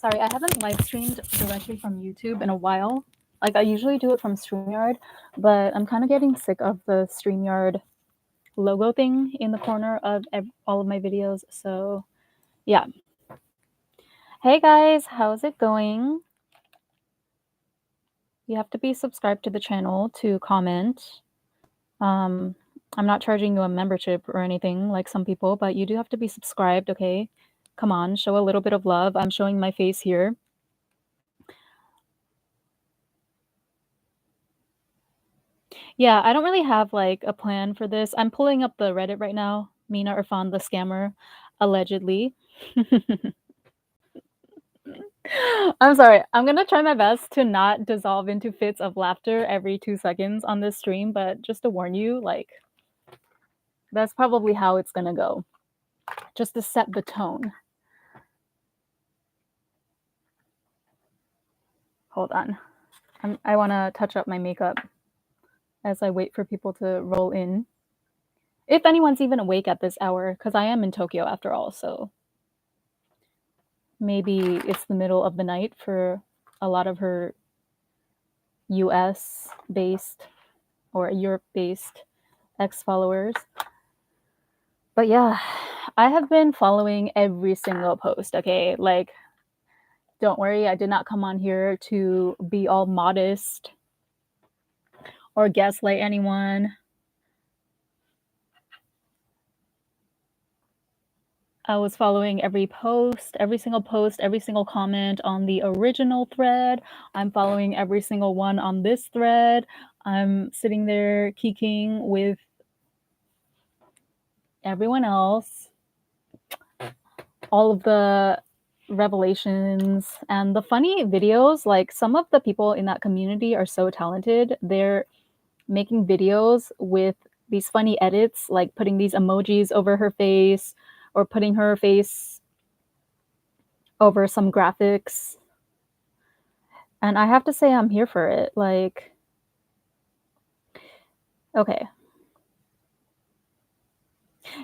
Sorry, I haven't live streamed directly from YouTube in a while. Like, I usually do it from StreamYard, but I'm kind of getting sick of the StreamYard logo thing in the corner of all of my videos. So, yeah. Hey guys, how's it going? You have to be subscribed to the channel to comment. I'm not charging you a membership or anything like some people, but you do have to be subscribed, okay? Come on, show a little bit of love. I'm showing my face here. Yeah, I don't really have like a plan for this. I'm pulling up the Reddit right now. Mina Irfan, the scammer, allegedly. I'm sorry. I'm gonna try my best to not dissolve into fits of laughter every 2 seconds on this stream, but just to warn you, like, that's probably how it's gonna go. Just to set the tone. Hold on. I want to touch up my makeup as I wait for people to roll in. If anyone's even awake at this hour, because I am in Tokyo after all, so maybe it's the middle of the night for a lot of her US based or Europe based ex followers. But yeah, I have been following every single post, okay? Like, don't worry, I did not come on here to be all modest or gaslight anyone. I was following every post, every single comment on the original thread. I'm following every single one on this thread. I'm sitting there kikiing with everyone else. All of the revelations and the funny videos, like some of the people in that community are so talented. They're making videos with these funny edits, like putting these emojis over her face or putting her face over some graphics. And I have to say I'm here for it. Like, okay.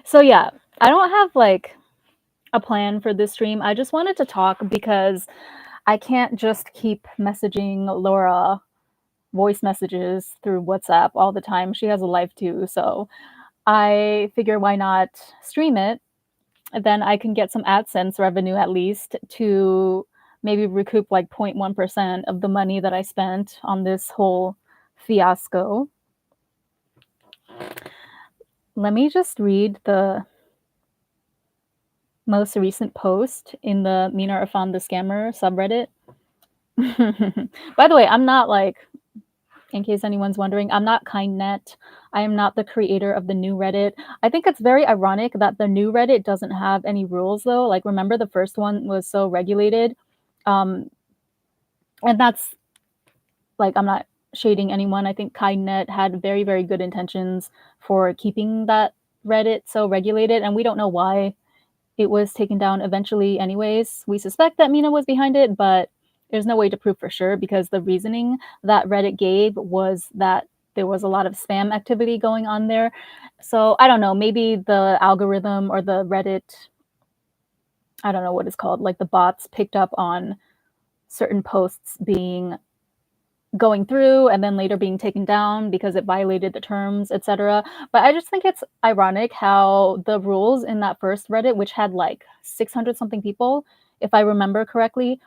So yeah, I don't have like a plan for this stream. I just wanted to talk because I can't just keep messaging Laura voice messages through WhatsApp all the time. She has a life too. So I figure why not stream it? Then I can get some AdSense revenue at least to maybe recoup like 0.1% of the money that I spent on this whole fiasco. Let me just read the most recent post in the Mina Irfan the Scammer subreddit. By the way, I'm not like, in case anyone's wondering, I'm not KindNet. I am not the creator of the new Reddit. I think it's very ironic that the new Reddit doesn't have any rules though. Like, remember the first one was so regulated? And that's like, I'm not shading anyone. I think KindNet had very, very good intentions for keeping that Reddit so regulated, and we don't know why it was taken down eventually anyways. We suspect that Mina was behind it, but there's no way to prove for sure because the reasoning that Reddit gave was that there was a lot of spam activity going on there. So I don't know, maybe the algorithm or the Reddit, I don't know what it's called, like the bots picked up on certain posts going through and then later being taken down because it violated the terms, etc. But I just think it's ironic how the rules in that first Reddit, which had like 600 something people, if I remember correctly,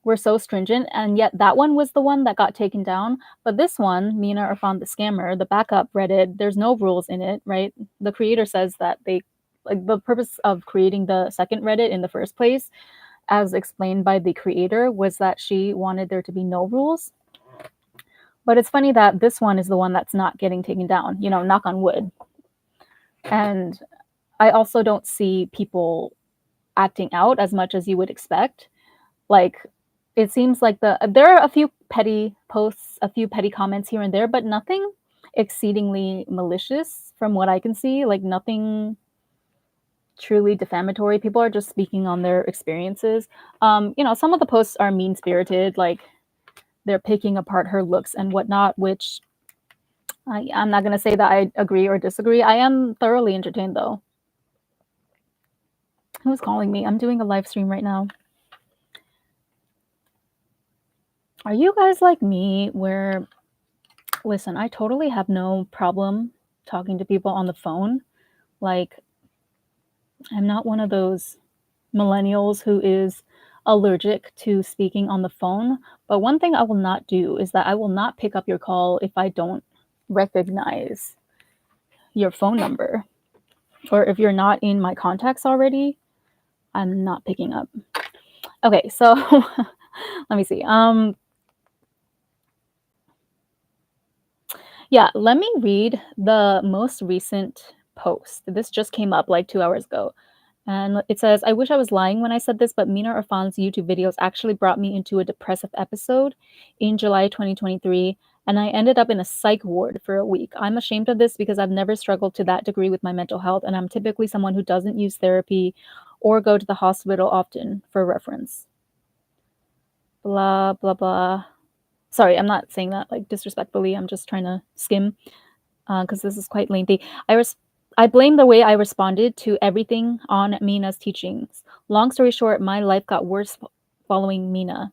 were so stringent, and yet that one was the one that got taken down. But this one, Mina Irfan the Scammer, the backup Reddit, there's no rules in it, right? The creator says that they, like, the purpose of creating the second Reddit in the first place, as explained by the creator, was that she wanted there to be no rules. But it's funny that this one is the one that's not getting taken down, you know, knock on wood. And I also don't see people acting out as much as you would expect. Like, it seems like there are a few petty posts, a few petty comments here and there, but nothing exceedingly malicious from what I can see. Like, nothing truly defamatory. People are just speaking on their experiences. You know, some of the posts are mean-spirited, like they're picking apart her looks and whatnot, which I'm not going to say that I agree or disagree. I am thoroughly entertained, though. Who's calling me? I'm doing a live stream right now. Are you guys like me where, listen, I totally have no problem talking to people on the phone. Like, I'm not one of those millennials who is allergic to speaking on the phone. But one thing I will not do is that I will not pick up your call if I don't recognize your phone number. Or if you're not in my contacts already, I'm not picking up. Okay, so let me see. Yeah, let me read the most recent post. This just came up like 2 hours ago. And it says, I wish I was lying when I said this, but Mina Irfan's YouTube videos actually brought me into a depressive episode in July 2023, and I ended up in a psych ward for a week. I'm ashamed of this because I've never struggled to that degree with my mental health, and I'm typically someone who doesn't use therapy or go to the hospital often for reference. Blah, blah, blah. Sorry, I'm not saying that like disrespectfully. I'm just trying to skim because this is quite lengthy. I blame the way I responded to everything on Mina's teachings. Long story short, my life got worse following Mina.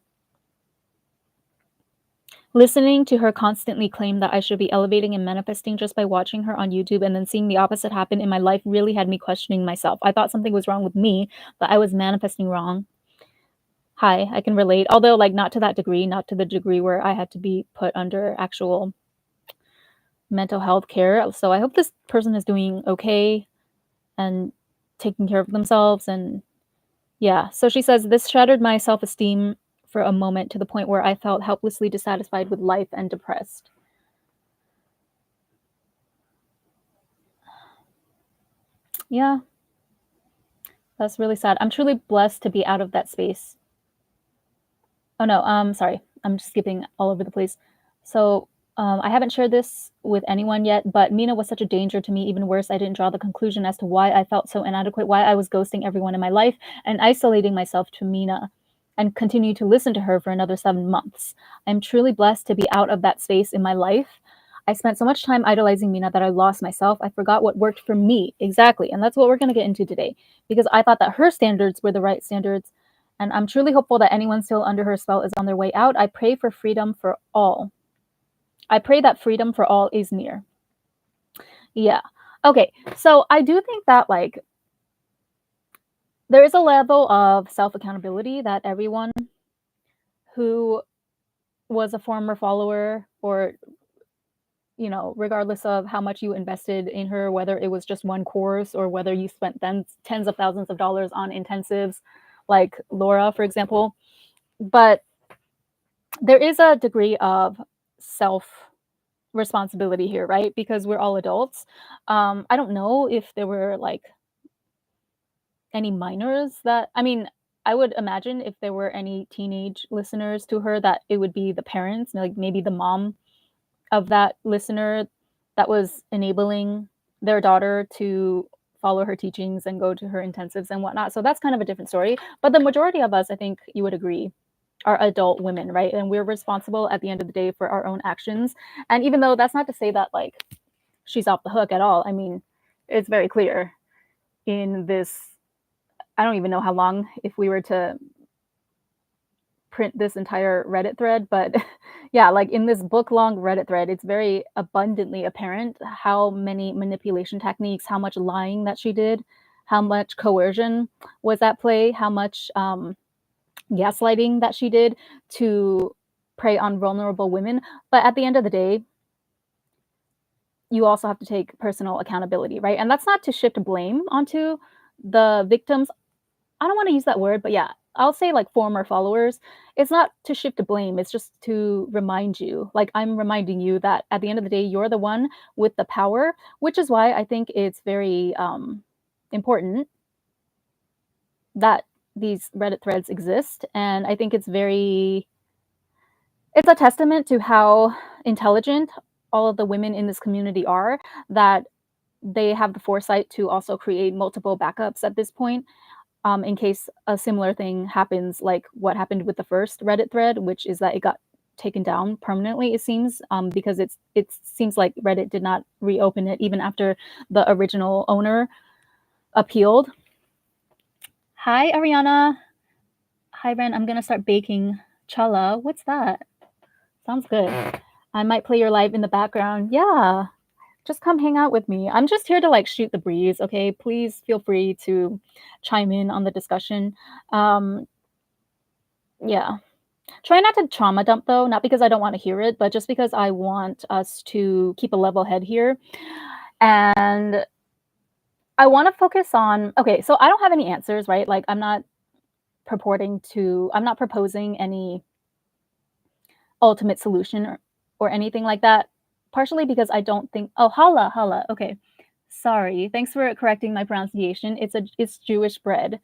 Listening to her constantly claim that I should be elevating and manifesting just by watching her on YouTube and then seeing the opposite happen in my life really had me questioning myself. I thought something was wrong with me, but I was manifesting wrong. Hi, I can relate. Although, like, not to that degree, not to the degree where I had to be put under actual mental health care. So I hope this person is doing okay and taking care of themselves. And yeah, so she says, this shattered my self-esteem for a moment to the point where I felt helplessly dissatisfied with life and depressed. Yeah, that's really sad. I'm truly blessed to be out of that space. Oh no, sorry. I'm just skipping all over the place. So, I haven't shared this with anyone yet, but Mina was such a danger to me. Even worse, I didn't draw the conclusion as to why I felt so inadequate, why I was ghosting everyone in my life and isolating myself to Mina and continue to listen to her for another 7 months. I'm truly blessed to be out of that space in my life. I spent so much time idolizing Mina that I lost myself. I forgot what worked for me. Exactly. And that's what we're going to get into today because I thought that her standards were the right standards, and I'm truly hopeful that anyone still under her spell is on their way out. I pray for freedom for all. I pray that freedom for all is near. Yeah. Okay. So I do think that, like, there is a level of self accountability that everyone who was a former follower, or, you know, regardless of how much you invested in her, whether it was just one course or whether you spent then tens of thousands of dollars on intensives, like Laura, for example. But there is a degree of self responsibility here, right? Because we're all adults. I don't know if there were like any minors that, I mean, I would imagine if there were any teenage listeners to her that it would be the parents, like maybe the mom of that listener that was enabling their daughter to follow her teachings and go to her intensives and whatnot. So that's kind of a different story. But the majority of us, I think you would agree, are adult women, right? And we're responsible at the end of the day for our own actions. And even though that's not to say that like she's off the hook at all. I mean, it's very clear in this. I don't even know how long if we were to print this entire Reddit thread, but yeah, like in this book long Reddit thread, it's very abundantly apparent how many manipulation techniques, how much lying that she did, how much coercion was at play, how much gaslighting that she did to prey on vulnerable women. But at the end of the day, you also have to take personal accountability, right? And that's not to shift blame onto the victims. I don't want to use that word, but yeah, I'll say like former followers. It's not to shift the blame. It's just to remind you, like I'm reminding you that at the end of the day, you're the one with the power, which is why I think it's very important that these Reddit threads exist. And I think it's a testament to how intelligent all of the women in this community are, that they have the foresight to also create multiple backups at this point, in case a similar thing happens, like what happened with the first Reddit thread, which is that it got taken down permanently. It seems, because it seems like Reddit did not reopen it even after the original owner appealed. Hi, Ariana. Hi, Ren. I'm gonna start baking challah. What's that? Sounds good. I might play your live in the background. Yeah, just come hang out with me. I'm just here to like shoot the breeze, okay? Please feel free to chime in on the discussion. Um, yeah. Try not to trauma dump though, not because I don't want to hear it, but just because I want us to keep a level head here. And I want to focus on, okay, so I don't have any answers, right? Like I'm not proposing any ultimate solution or anything like that. Partially because I don't think, oh, challah, challah. Okay. Sorry. Thanks for correcting my pronunciation. It's Jewish bread.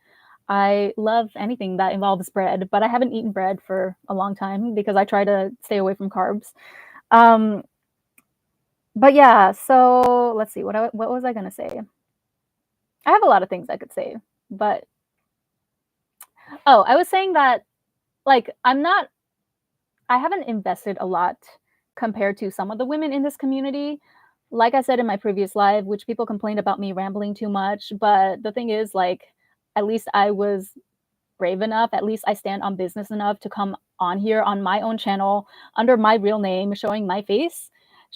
I love anything that involves bread, but I haven't eaten bread for a long time because I try to stay away from carbs. Um, but yeah, so let's see. What was I gonna say? I have a lot of things I could say, but oh, I was saying that like I haven't invested a lot compared to some of the women in this community. Like I said in my previous live, which people complained about me rambling too much, but the thing is like at least I was brave enough, at least I stand on business enough to come on here on my own channel under my real name, showing my face,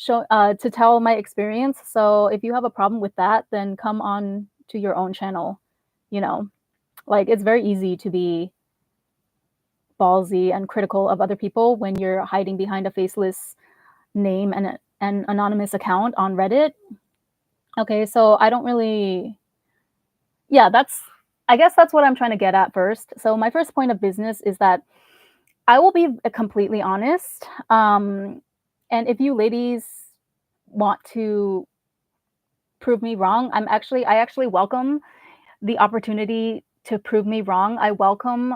to tell my experience. So if you have a problem with that, then come on to your own channel. You know, like it's very easy to be ballsy and critical of other people when you're hiding behind a faceless name and an anonymous account on Reddit. Okay, so I don't really, yeah, I guess that's what I'm trying to get at first. So my first point of business is that I will be completely honest. And if you ladies want to prove me wrong, I actually welcome the opportunity to prove me wrong. I welcome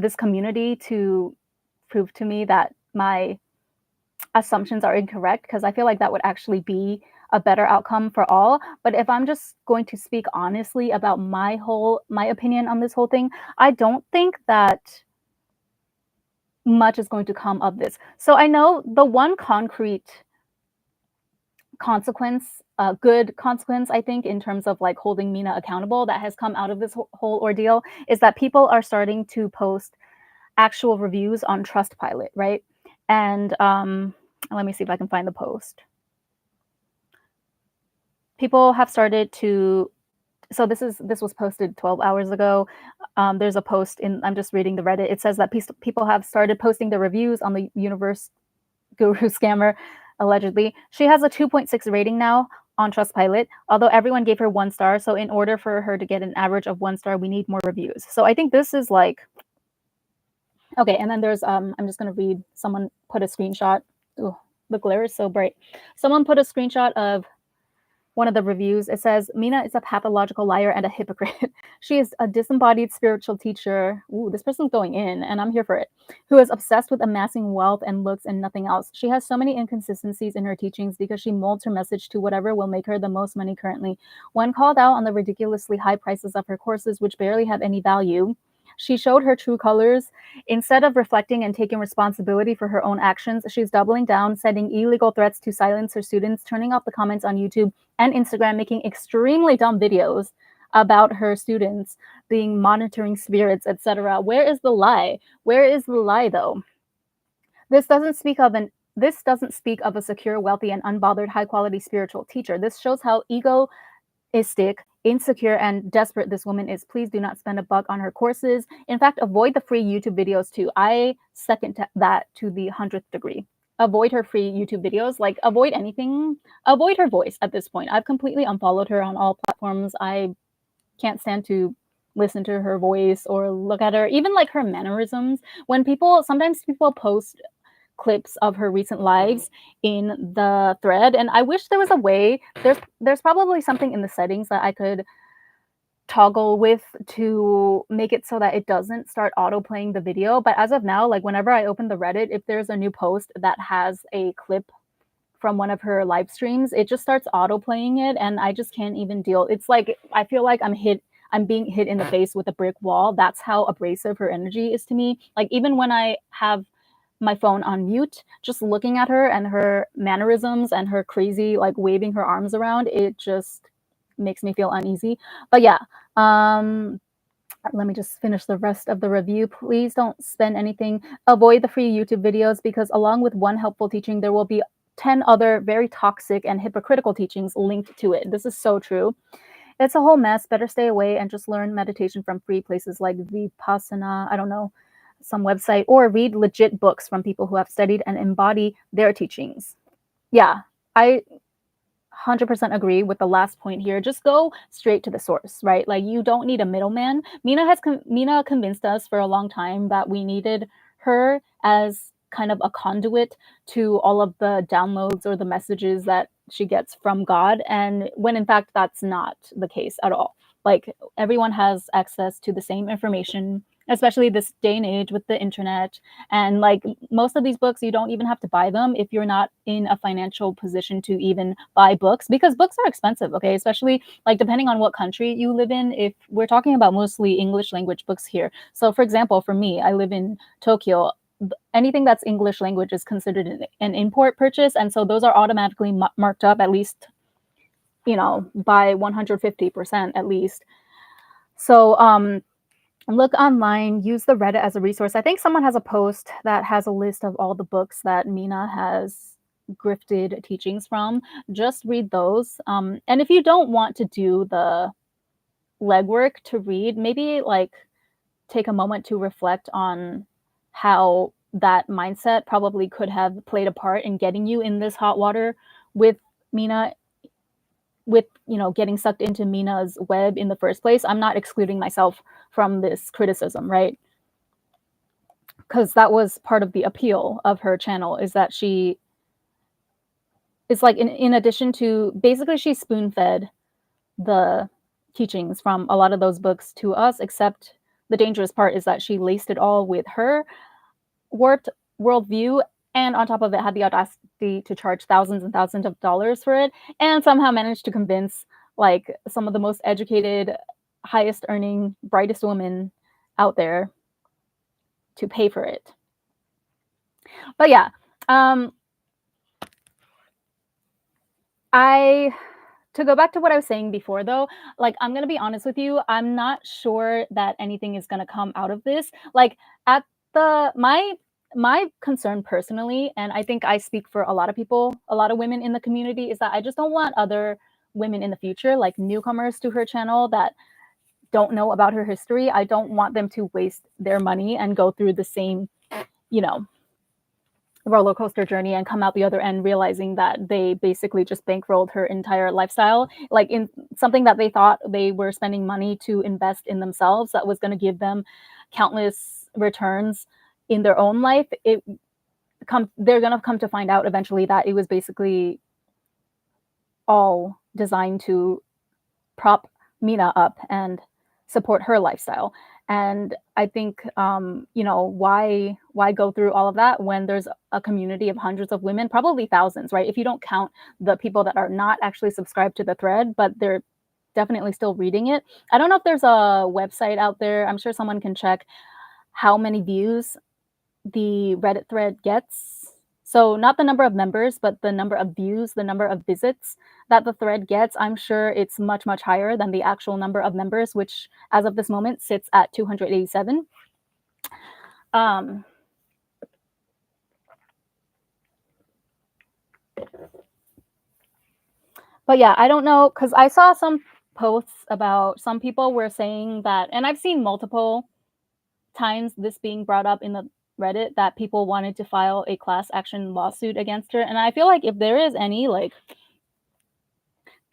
this community to prove to me that my assumptions are incorrect because I feel like that would actually be a better outcome for all. But if I'm just going to speak honestly about my opinion on this whole thing, I don't think that much is going to come of this. So I know the one concrete consequence, good consequence, I think, in terms of like holding Mina accountable that has come out of this whole ordeal is that people are starting to post actual reviews on Trustpilot, right? And let me see if I can find the post. People have started to, so this was posted 12 hours ago. There's a post in, I'm just reading the Reddit. It says that people have started posting the reviews on the universe guru scammer, allegedly. She has a 2.6 rating now on Trustpilot, although everyone gave her 1 star. So in order for her to get an average of 1 star, we need more reviews. So I think this is like, okay. And then there's, I'm just going to read, someone put a screenshot. Ooh, the glare is so bright. Someone put a screenshot of one of the reviews. It says, Mina is a pathological liar and a hypocrite. She is a disembodied spiritual teacher. Ooh, this person's going in, and I'm here for it. Who is obsessed with amassing wealth and looks and nothing else. She has so many inconsistencies in her teachings because she molds her message to whatever will make her the most money currently. When called out on the ridiculously high prices of her courses, which barely have any value, she showed her true colors. Instead of reflecting and taking responsibility for her own actions, she's doubling down, sending illegal threats to silence her students, turning off the comments on YouTube and Instagram, making extremely dumb videos about her students being monitoring spirits, etc. Where is the lie? Where is the lie, though? This doesn't speak of a secure, wealthy, and unbothered high-quality spiritual teacher. This shows how egoistic, insecure, and desperate this woman is. Please do not spend a buck on her courses. In fact, avoid the free YouTube videos too. I second that to the 100th degree. Avoid her free YouTube videos. Like, avoid anything. Avoid her voice at this point. I've completely unfollowed her on all platforms. I can't stand to listen to her voice or look at her. Even like her mannerisms. Sometimes people post clips of her recent lives in the thread, and I wish there was a way, there's probably something in the settings that I could toggle with to make it so that it doesn't start auto playing the video. But as of now, like whenever I open the Reddit, if there's a new post that has a clip from one of her live streams, it just starts auto playing it, and I just can't even deal. It's like I feel like I'm being hit in the face with a brick wall. That's how abrasive her energy is to me. Like even when I have my phone on mute, just looking at her and her mannerisms and her crazy like waving her arms around, it just makes me feel uneasy. But yeah, Let me just finish the rest of the review. Please don't spend anything. Avoid the free YouTube videos because along with one helpful teaching, there will be 10 other very toxic and hypocritical teachings linked to it. This is so true. It's a whole mess. Better stay away and just learn meditation from free places like Vipassana, I don't know, some website, or read legit books from people who have studied and embody their teachings. Yeah, I 100% agree with the last point here. Just go straight to the source, right? Like you don't need a middleman. Mina convinced us for a long time that we needed her as kind of a conduit to all of the downloads or the messages that she gets from God, and when in fact that's not the case at all. Like everyone has access to the same information, especially this day and age with the internet. And like most of these books, you don't even have to buy them if you're not in a financial position to even buy books, because books are expensive, okay? Especially like depending on what country you live in. If we're talking about mostly English language books here. So for example, for me, I live in Tokyo. Anything that's English language is considered an import purchase. And so those are automatically marked up at least, by 150% at least. So, look online, use the Reddit as a resource. I think someone has a post that has a list of all the books that Mina has grifted teachings from. Just read those. And if you don't want to do the legwork to read, maybe like take a moment to reflect on how that mindset probably could have played a part in getting you in this hot water with Mina, with getting sucked into Mina's web in the first place. I'm not excluding myself from this criticism, right? Because that was part of the appeal of her channel, is that she is like in addition to basically she spoon fed the teachings from a lot of those books to us, except the dangerous part is that she laced it all with her warped worldview, and on top of it had the audacity to charge thousands and thousands of dollars for it, and somehow managed to convince like some of the most educated, highest earning, brightest women out there to pay for it. But yeah, to go back to what I was saying before though, like I'm gonna be honest with you, I'm not sure that anything is gonna come out of this. Like at the my concern personally, and I think I speak for a lot of people, a lot of women in the community, is that I just don't want other women in the future, like newcomers to her channel that don't know about her history. I don't want them to waste their money and go through the same, you know, roller coaster journey and come out the other end realizing that they basically just bankrolled her entire lifestyle, like in something that they thought they were spending money to invest in themselves that was going to give them countless returns in their own life. They're going to come to find out eventually that it was basically all designed to prop Mina up and support her lifestyle. And I think, why go through all of that when there's a community of hundreds of women, probably thousands, right? If you don't count the people that are not actually subscribed to the thread, but they're definitely still reading it. I don't know if there's a website out there. I'm sure someone can check how many views the Reddit thread gets. So not the number of members, but the number of views, the number of visits that the thread gets. I'm sure it's much, much higher than the actual number of members, which as of this moment sits at 287. But yeah, I don't know, because I saw some posts about some people were saying that, and I've seen multiple times this being brought up in the Reddit, that people wanted to file a class action lawsuit against her. And I feel like if there is any, like,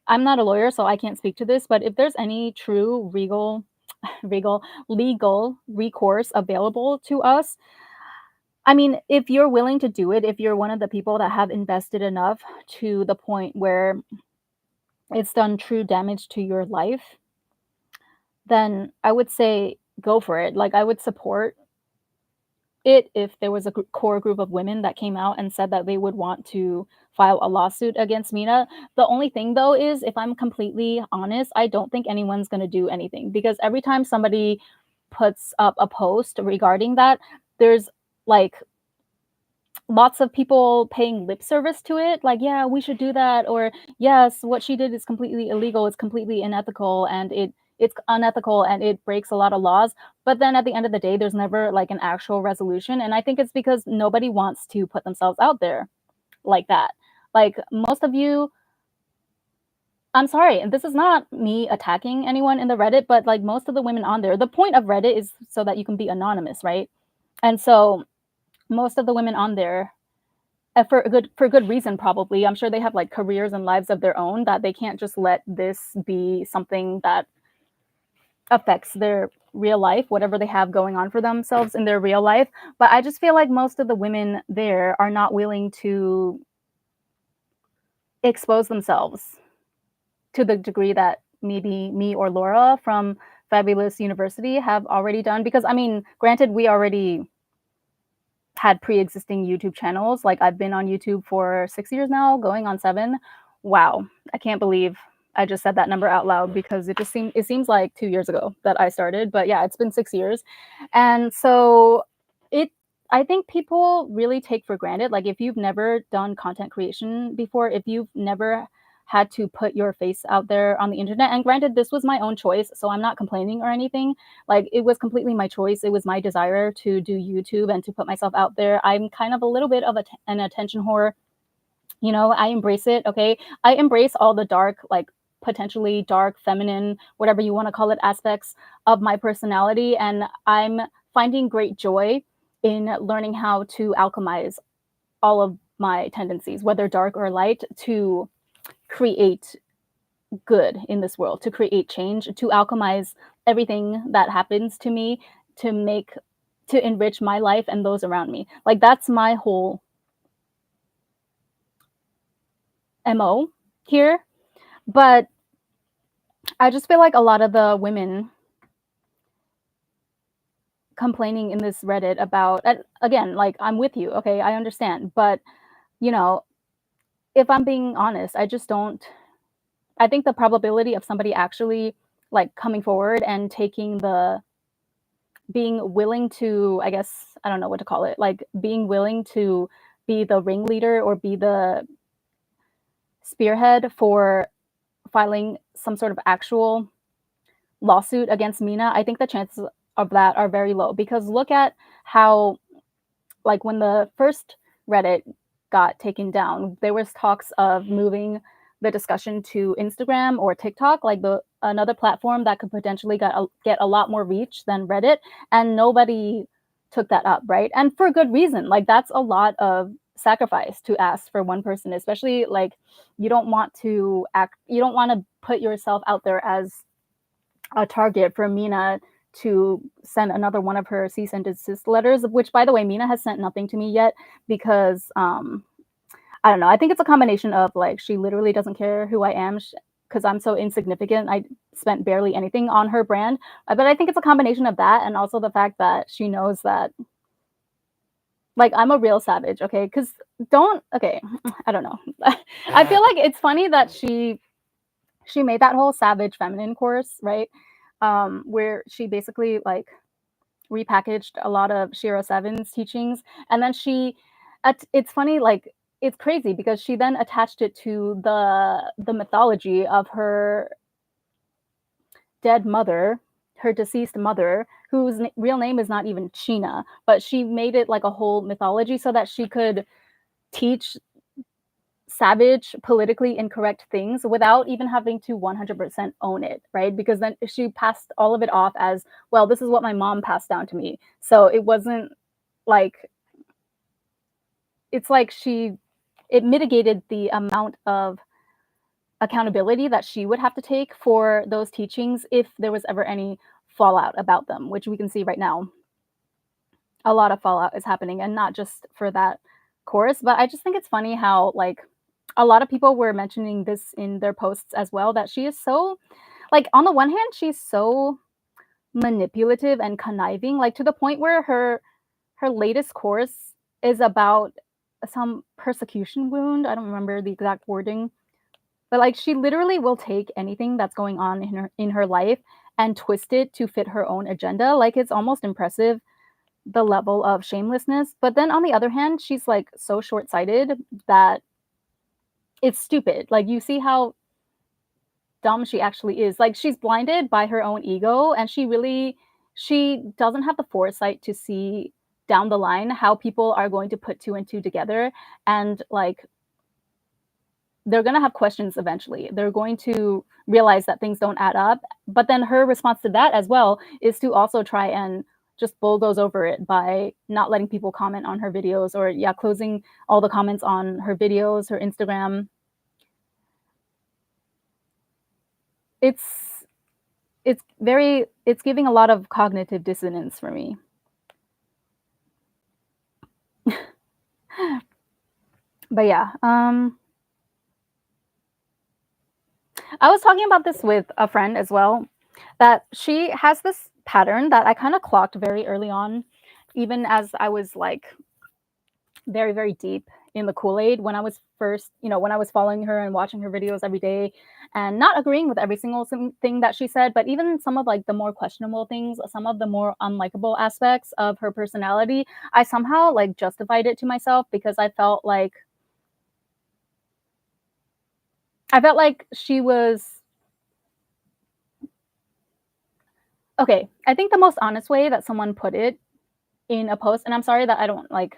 I'm not a lawyer, so I can't speak to this, but if there's any true legal recourse available to us, I mean, if you're willing to do it, if you're one of the people that have invested enough to the point where it's done true damage to your life, then I would say go for it. Like, I would support it if there was a core group of women that came out and said that they would want to file a lawsuit against Mina. The only thing though is, if I'm completely honest, I don't think anyone's going to do anything, because every time somebody puts up a post regarding that, there's like lots of people paying lip service to it, like, yeah, we should do that, or yes, what she did is completely illegal, it's completely unethical, and it it's unethical and it breaks a lot of laws. But then at the end of the day, there's never like an actual resolution. And I think it's because nobody wants to put themselves out there like that. Like most of you, I'm sorry, and this is not me attacking anyone in the Reddit, but like most of the women on there, the point of Reddit is so that you can be anonymous, right? And so most of the women on there, for good reason probably. I'm sure they have like careers and lives of their own that they can't just let this be something that affects their real life, whatever they have going on for themselves in their real life. But I just feel like most of the women there are not willing to expose themselves to the degree that maybe me or Laura from Fabulous University have already done. Because I mean, granted, we already had pre-existing YouTube channels. Like I've been on YouTube for 6 years now, going on 7. Wow, I can't believe I just said that number out loud because it seems like 2 years ago that I started. But yeah, it's been 6 years, and so it. I think people really take for granted. Like if you've never done content creation before, if you've never had to put your face out there on the internet, and granted, this was my own choice, so I'm not complaining or anything. Like it was completely my choice. It was my desire to do YouTube and to put myself out there. I'm kind of a little bit of an attention whore. You know, I embrace it. Okay. I embrace all the dark, like potentially dark, feminine, whatever you want to call it, aspects of my personality. And I'm finding great joy in learning how to alchemize all of my tendencies, whether dark or light, to create good in this world, to create change, to alchemize everything that happens to me, to make, to enrich my life and those around me. Like that's my whole MO here. But I just feel like a lot of the women complaining in this Reddit about, again, like I'm with you, okay, I understand, but you know, if I'm being honest, I just don't. I think the probability of somebody actually like coming forward and taking the being willing to, I guess, I don't know what to call it, like being willing to be the ringleader or be the spearhead for filing some sort of actual lawsuit against Mina, I think the chances of that are very low because look at how, like, when the first Reddit got taken down, there was talks of moving the discussion to Instagram or TikTok, like the another platform that could potentially get a lot more reach than Reddit, and nobody took that up, right? And for good reason. Like that's a lot of sacrifice to ask for one person, especially like you don't want to put yourself out there as a target for Mina to send another one of her cease and desist letters, which by the way, Mina has sent nothing to me yet because I don't know. I think it's a combination of like she literally doesn't care who I am because I'm so insignificant. I spent barely anything on her brand, but I think it's a combination of that and also the fact that she knows that like I'm a real savage, okay? Because don't okay, I don't know. I feel like it's funny that she made that whole savage feminine course, right? Where she basically like repackaged a lot of Shiro Seven's teachings, and then it's funny, like it's crazy because she then attached it to the mythology of her dead mother, her deceased mother, whose real name is not even China, but she made it like a whole mythology so that she could teach savage, politically incorrect things without even having to 100% own it, right? Because then she passed all of it off as, well, this is what my mom passed down to me. So it wasn't like, it's like it mitigated the amount of accountability that she would have to take for those teachings if there was ever any fallout about them, which we can see right now. A lot of fallout is happening, and not just for that course, but I just think it's funny how like a lot of people were mentioning this in their posts as well, that she is so like on the one hand she's so manipulative and conniving, like to the point where her latest course is about some persecution wound. I don't remember the exact wording, but like she literally will take anything that's going on in her life and twist it to fit her own agenda. Like it's almost impressive the level of shamelessness. But then on the other hand, she's like so short-sighted that it's stupid. Like you see how dumb she actually is. Like, she's blinded by her own ego, and she doesn't have the foresight to see down the line how people are going to put 2 and 2 together, and, like, they're gonna have questions eventually. They're going to realize that things don't add up, but then her response to that as well is to also try and just bulldoze over it by not letting people comment on her videos, or, yeah, closing all the comments on her videos, her Instagram. It's it's giving a lot of cognitive dissonance for me. But yeah, I was talking about this with a friend as well, that she has this pattern that I kind of clocked very early on, even as I was like very, very deep in the Kool-Aid when I was first, when I was following her and watching her videos every day and not agreeing with every single thing that she said, but even some of like the more questionable things, some of the more unlikable aspects of her personality, I somehow like justified it to myself because I felt like she was okay. I think the most honest way that someone put it in a post, and I'm sorry that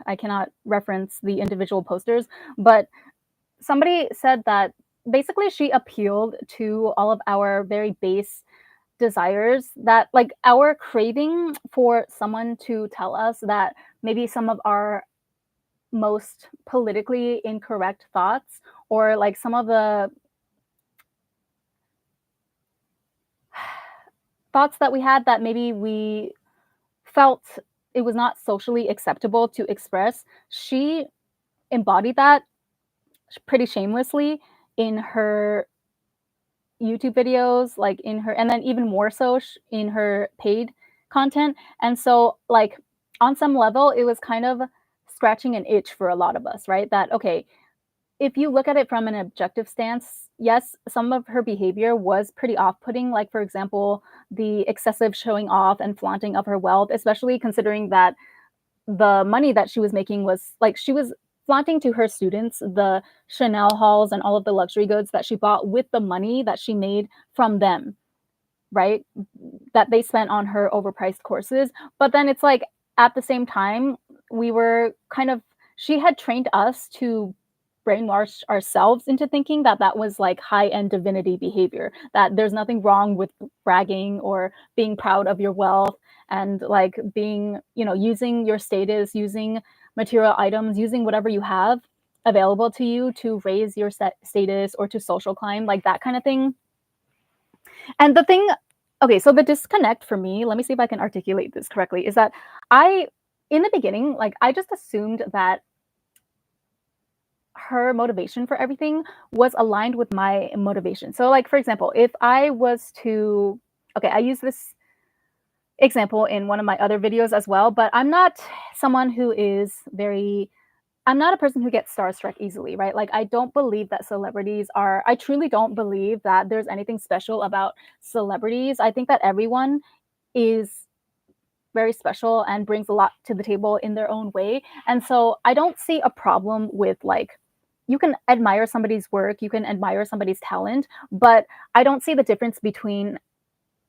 I cannot reference the individual posters, but somebody said that basically she appealed to all of our very base desires, that like our craving for someone to tell us that maybe some of our most politically incorrect thoughts, or like some of the thoughts that we had that maybe we felt it was not socially acceptable to express, she embodied that pretty shamelessly in her YouTube videos, like in her, and then even more so in her paid content. And so, like, on some level, it was kind of scratching an itch for a lot of us, right? That, okay, if you look at it from an objective stance, yes, some of her behavior was pretty off putting. Like, for example, the excessive showing off and flaunting of her wealth, especially considering that the money that she was making was like she was flaunting to her students the Chanel hauls and all of the luxury goods that she bought with the money that she made from them, right? That they spent on her overpriced courses. But then it's like at the same time, we were kind of, she had trained us to brainwash ourselves into thinking that that was like high end divinity behavior, that there's nothing wrong with bragging or being proud of your wealth and like being, using your status, using material items, using whatever you have available to you to raise your status or to social climb, like that kind of thing. And the thing, okay, so the disconnect for me, let me see if I can articulate this correctly, is that I, in the beginning, like I just assumed that her motivation for everything was aligned with my motivation. So, like, for example, if I was to, okay, I use this example in one of my other videos as well, but I'm not someone who is very, I'm not a person who gets starstruck easily, right? Like, I don't believe that celebrities are, I truly don't believe that there's anything special about celebrities. I think that everyone is very special and brings a lot to the table in their own way. And so I don't see a problem with like, you can admire somebody's work, you can admire somebody's talent, but I don't see the difference between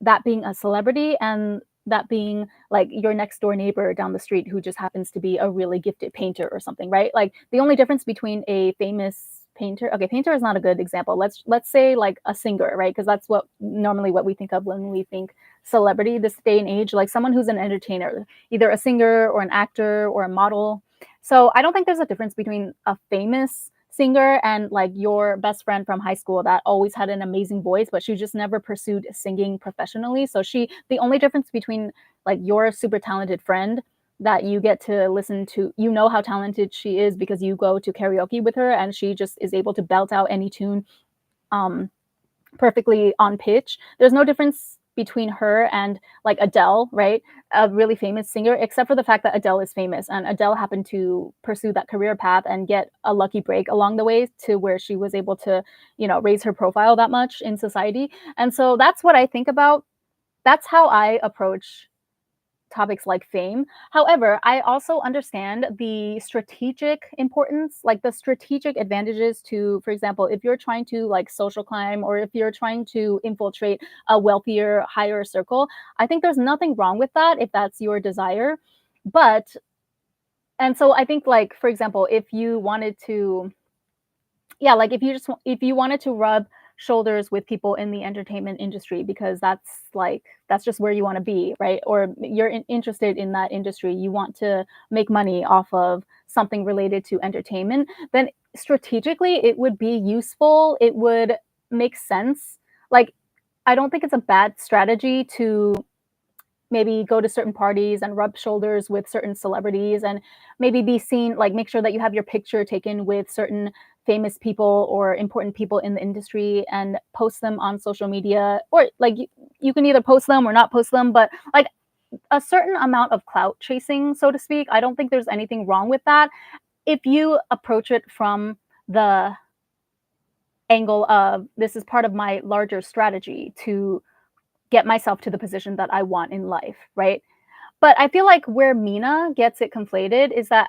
that being a celebrity and that being like your next door neighbor down the street who just happens to be a really gifted painter or something, right? Like the only difference between a famous painter, okay, painter is not a good example. Let's say like a singer, right? Because that's what normally what we think of when we think celebrity this day and age, like someone who's an entertainer, either a singer or an actor or a model. So I don't think there's a difference between a famous singer and like your best friend from high school that always had an amazing voice, but she just never pursued singing professionally. So the only difference between like your super talented friend that you get to listen to, how talented she is because you go to karaoke with her and she just is able to belt out any tune um, perfectly on pitch. There's no difference between her and like Adele, right? A really famous singer, except for the fact that Adele is famous and Adele happened to pursue that career path and get a lucky break along the way to where she was able to, raise her profile that much in society. And so that's what I think about. That's how I approach topics like fame. However, I also understand the strategic importance, like the strategic advantages to, for example, if you're trying to like social climb or if you're trying to infiltrate a wealthier, higher circle, I think there's nothing wrong with that if that's your desire. But, and so I think, like, for example, if you wanted to, yeah, like if you wanted to rub shoulders with people in the entertainment industry because that's just where you want to be, right? Or you're interested in that industry, you want to make money off of something related to entertainment, then strategically it would be useful. It would make sense. Like, I don't think it's a bad strategy to maybe go to certain parties and rub shoulders with certain celebrities and maybe be seen, like make sure that you have your picture taken with certain famous people or important people in the industry and post them on social media, or like you can either post them or not post them, but like a certain amount of clout chasing, so to speak, I don't think there's anything wrong with that if you approach it from the angle of this is part of my larger strategy to get myself to the position that I want in life, right? But I feel like where Mina gets it conflated is that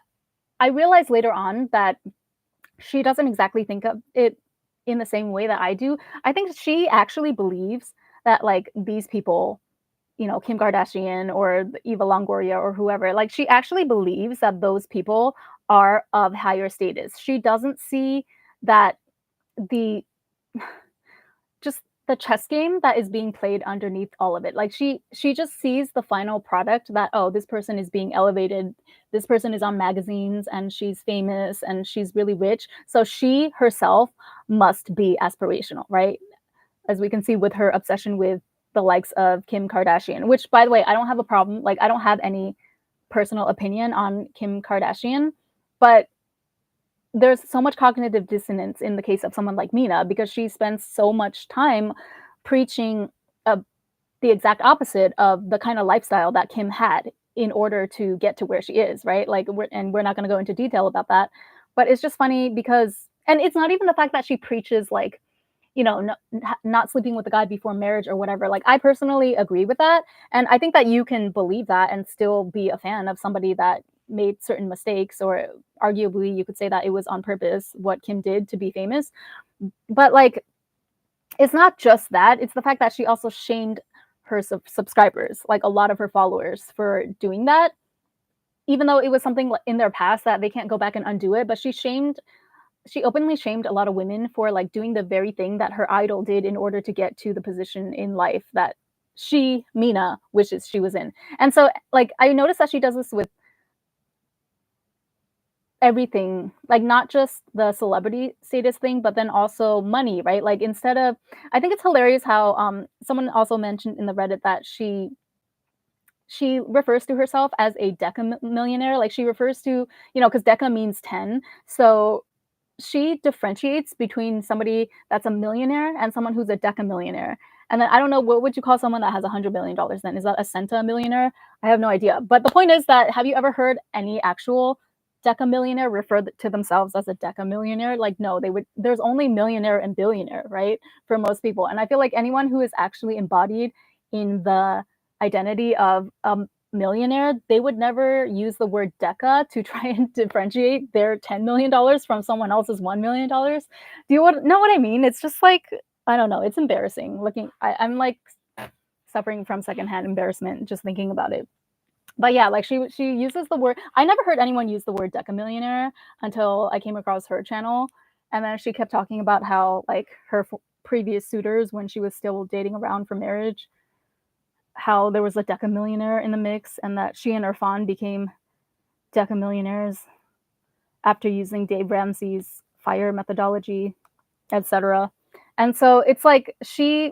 I realized later on that she doesn't exactly think of it in the same way that I do. I think she actually believes that like these people, you know, Kim Kardashian or Eva Longoria or whoever, like she actually believes that those people are of higher status. She doesn't see that the just the chess game that is being played underneath all of it. Like she just sees the final product that, oh, this person is being elevated, this person is on magazines and she's famous and she's really rich, so she herself must be aspirational, right? As we can see with her obsession with the likes of Kim Kardashian, which by the way, I don't have a problem, like I don't have any personal opinion on Kim Kardashian, but there's so much cognitive dissonance in the case of someone like Mina because she spends so much time preaching uh, the exact opposite of the kind of lifestyle that Kim had in order to get to where she is, right? Like, we're not going to go into detail about that, but it's just funny because, and it's not even the fact that she preaches like, you know, not sleeping with a guy before marriage or whatever. Like, I personally agree with that. And I think that you can believe that and still be a fan of somebody that made certain mistakes, or arguably you could say that it was on purpose what Kim did to be famous. But like, it's not just that, it's the fact that she also shamed her subscribers, like a lot of her followers, for doing that, even though it was something in their past that they can't go back and undo it. But she openly shamed a lot of women for like doing the very thing that her idol did in order to get to the position in life that she, Mina, wishes she was in. And so like I noticed that she does this with everything, like not just the celebrity status thing, but then also money, right? Like instead of, I think it's hilarious how someone also mentioned in the Reddit that she refers to herself as a deca millionaire. Like she refers to, you know, because deca means 10. So she differentiates between somebody that's a millionaire and someone who's a decamillionaire. And then I don't know, what would you call someone that has $100 million then? Is that a centimillionaire? I have no idea. But the point is that, have you ever heard any actual decamillionaire refer to themselves as a decamillionaire? Like, no, they would. There's only millionaire and billionaire, right? For most people. And I feel like anyone who is actually embodied in the identity of millionaire, they would never use the word deca to try and differentiate their $10 million from someone else's $1 million. Do you know what I mean? It's just like, I don't know. It's embarrassing looking. I'm like suffering from secondhand embarrassment just thinking about it. But yeah, like she uses the word. I never heard anyone use the word decamillionaire until I came across her channel, and then she kept talking about how like her previous suitors when she was still dating around for marriage, how there was a decamillionaire in the mix, and that she and Irfan became decamillionaires after using Dave Ramsey's FIRE methodology, etc. And so it's like I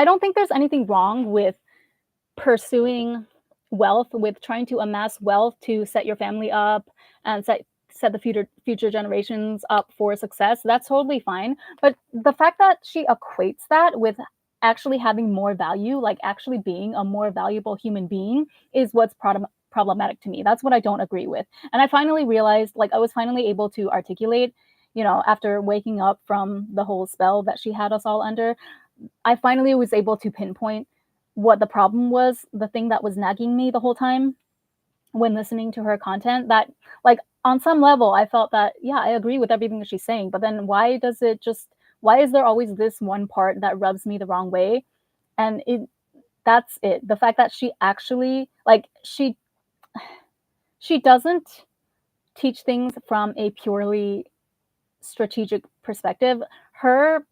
don't think there's anything wrong with pursuing wealth, with trying to amass wealth to set your family up and set the future generations up for success. That's totally fine. But the fact that she equates that with actually having more value, like actually being a more valuable human being, is what's problematic to me. That's what I don't agree with. And I finally realized, like, I was finally able to articulate, you know, after waking up from the whole spell that she had us all under, I finally was able to pinpoint what the problem was, the thing that was nagging me the whole time when listening to her content, that, like, on some level, I felt that, yeah, I agree with everything that she's saying, but then why is there always this one part that rubs me the wrong way? And that's it. The fact that she actually, like, she doesn't teach things from a purely strategic perspective. Her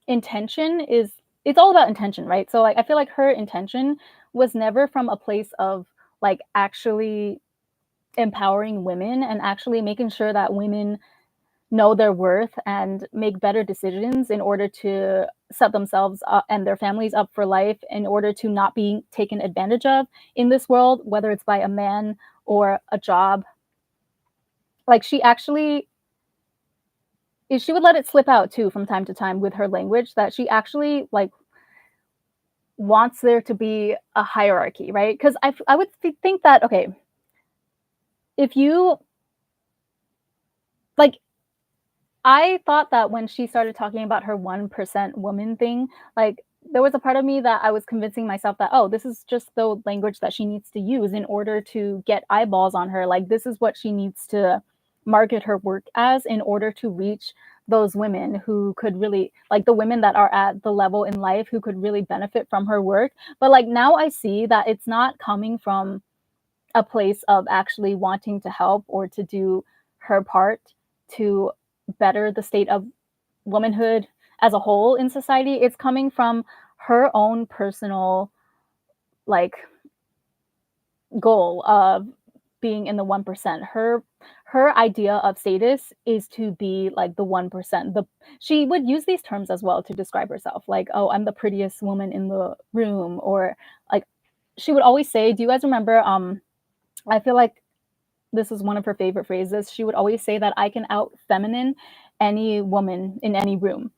intention is, it's all about intention, right? So, like, I feel like her intention was never from a place of, like, actually empowering women and actually making sure that women know their worth and make better decisions in order to set themselves up and their families up for life, in order to not be taken advantage of in this world, whether it's by a man or a job. Like, she would let it slip out too from time to time with her language, that she actually, like, wants there to be a hierarchy, right? Because I would think that, okay, if you, like, I thought that when she started talking about her 1% woman thing, like, there was a part of me that I was convincing myself that, oh, this is just the language that she needs to use in order to get eyeballs on her. Like, this is what she needs to market her work as in order to reach those women who could really, like, the women that are at the level in life who could really benefit from her work. But, like, now I see that it's not coming from a place of actually wanting to help or to do her part to better the state of womanhood as a whole in society. It's coming from her own personal, like, goal of being in the 1%. Her idea of status is to be like the 1%. She would use these terms as well to describe herself, like, oh, I'm the prettiest woman in the room, or, like, she would always say, do you guys remember, I feel like this is one of her favorite phrases. She would always say that I can out feminine any woman in any room,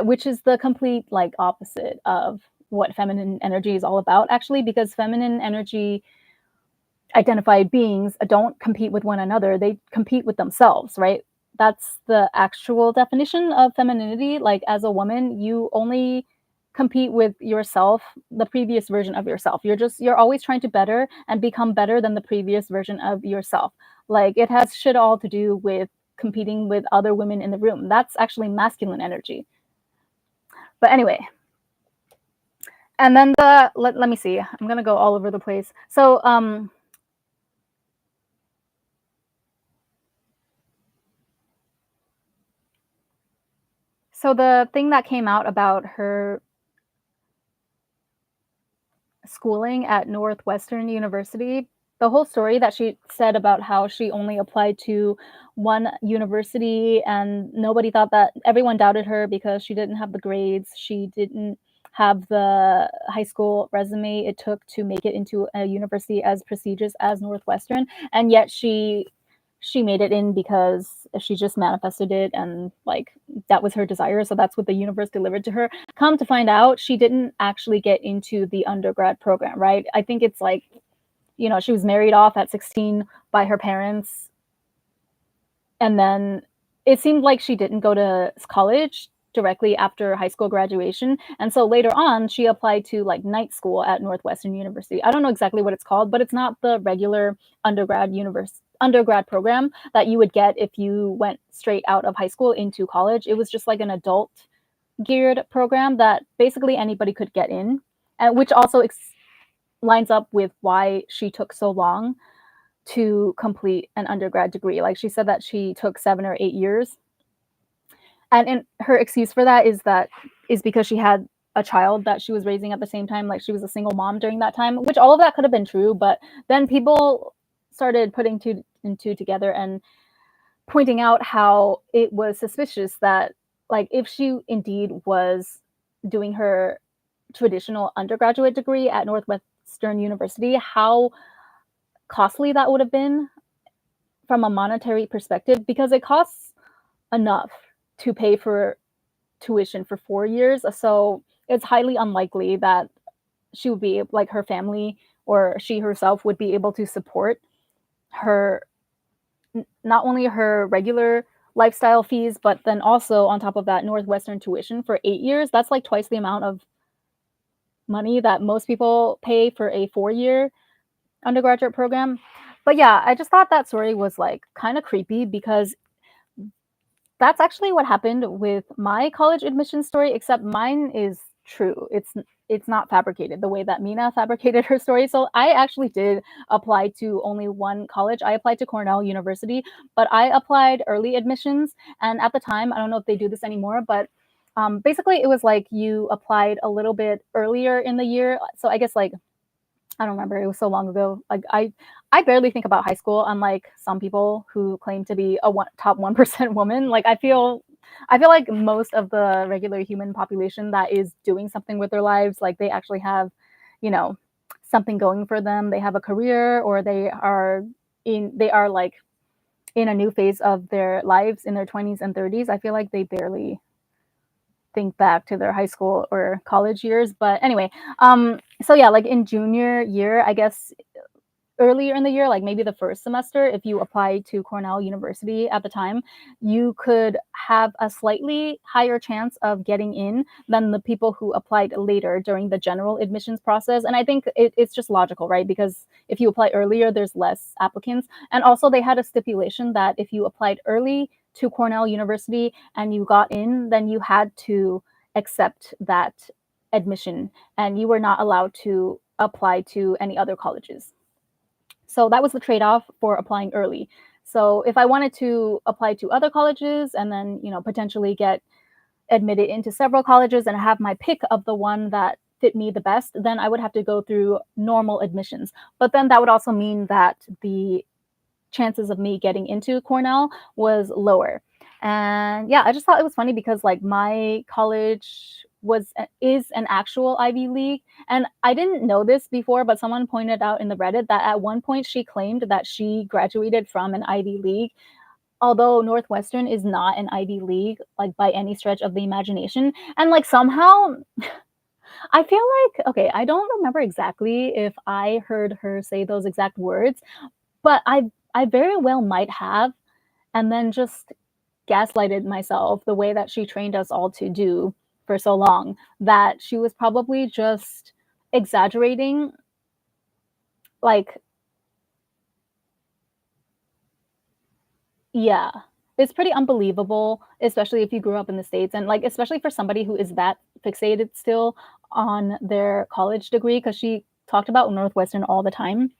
which is the complete, like, opposite of what feminine energy is all about, actually, because feminine energy identified beings don't compete with one another, they compete with themselves, right? That's the actual definition of femininity. Like, as a woman, you only compete with yourself, the previous version of yourself. You're always trying to better and become better than the previous version of yourself. Like, it has shit all to do with competing with other women in the room. That's actually masculine energy. But anyway, and then let me see. I'm gonna go all over the place. So the thing that came out about her schooling at Northwestern University, the whole story that she said about how she only applied to one university and nobody thought that, everyone doubted her because she didn't have the grades, she didn't have the high school resume it took to make it into a university as prestigious as Northwestern, and yet she made it in because she just manifested it, and, like, that was her desire, so that's what the universe delivered to her. Come to find out, she didn't actually get into the undergrad program, right? I think it's like, she was married off at 16 by her parents, and then it seemed like she didn't go to college directly after high school graduation. And so later on, she applied to, like, night school at Northwestern University. I don't know exactly what it's called, but it's not the regular undergrad program that you would get if you went straight out of high school into college. It was just like an adult geared program that basically anybody could get in, and which also lines up with why she took so long to complete an undergrad degree. Like, she said that she took 7 or 8 years, and her excuse for that is because she had a child that she was raising at the same time. Like, she was a single mom during that time, which all of that could have been true, but then people started putting two and two together and pointing out how it was suspicious that, like, if she indeed was doing her traditional undergraduate degree at Northwestern University, how costly that would have been from a monetary perspective, because it costs enough to pay for tuition for 4 years. So it's highly unlikely that she would be, like, her family or she herself would be able to support her, not only her regular lifestyle fees, but then also on top of that, Northwestern tuition for 8 years. That's like twice the amount of money that most people pay for a 4-year undergraduate program. But yeah, I just thought that story was like kind of creepy because that's actually what happened with my college admission story, except mine is true. It's not fabricated the way that Mina fabricated her story. So I actually did apply to only one college. I applied to Cornell University, but I applied early admissions. And at the time, I don't know if they do this anymore, but basically it was like you applied a little bit earlier in the year. So I guess like I don't remember. It was so long ago. Like I barely think about high school, unlike some people who claim to be a top 1% woman. Like I feel like most of the regular human population that is doing something with their lives, like they actually have, you know, something going for them. They have a career, or they are like in a new phase of their lives in their 20s and 30s. I feel like they barely think back to their high school or college years. But anyway, so yeah, like in junior year, I guess earlier in the year, like maybe the first semester, if you applied to Cornell University at the time, you could have a slightly higher chance of getting in than the people who applied later during the general admissions process. And I think it's just logical, right? Because if you apply earlier, there's less applicants. And also, they had a stipulation that if you applied early to Cornell University and you got in, then you had to accept that admission and you were not allowed to apply to any other colleges. So that was the trade-off for applying early. So if I wanted to apply to other colleges and then, potentially get admitted into several colleges and have my pick of the one that fit me the best, then I would have to go through normal admissions. But then that would also mean that the chances of me getting into Cornell was lower. And yeah, I just thought it was funny because like my college is an actual Ivy League, and I didn't know this before, but someone pointed out in the Reddit that at one point she claimed that she graduated from an Ivy League, although Northwestern is not an Ivy League like by any stretch of the imagination. And like somehow I feel like, okay, I don't remember exactly if I heard her say those exact words, but I very well might have, and then just gaslighted myself the way that she trained us all to do for so long, that she was probably just exaggerating. Like, yeah, it's pretty unbelievable, especially if you grew up in the States, and like especially for somebody who is that fixated still on their college degree, because she talked about Northwestern all the time.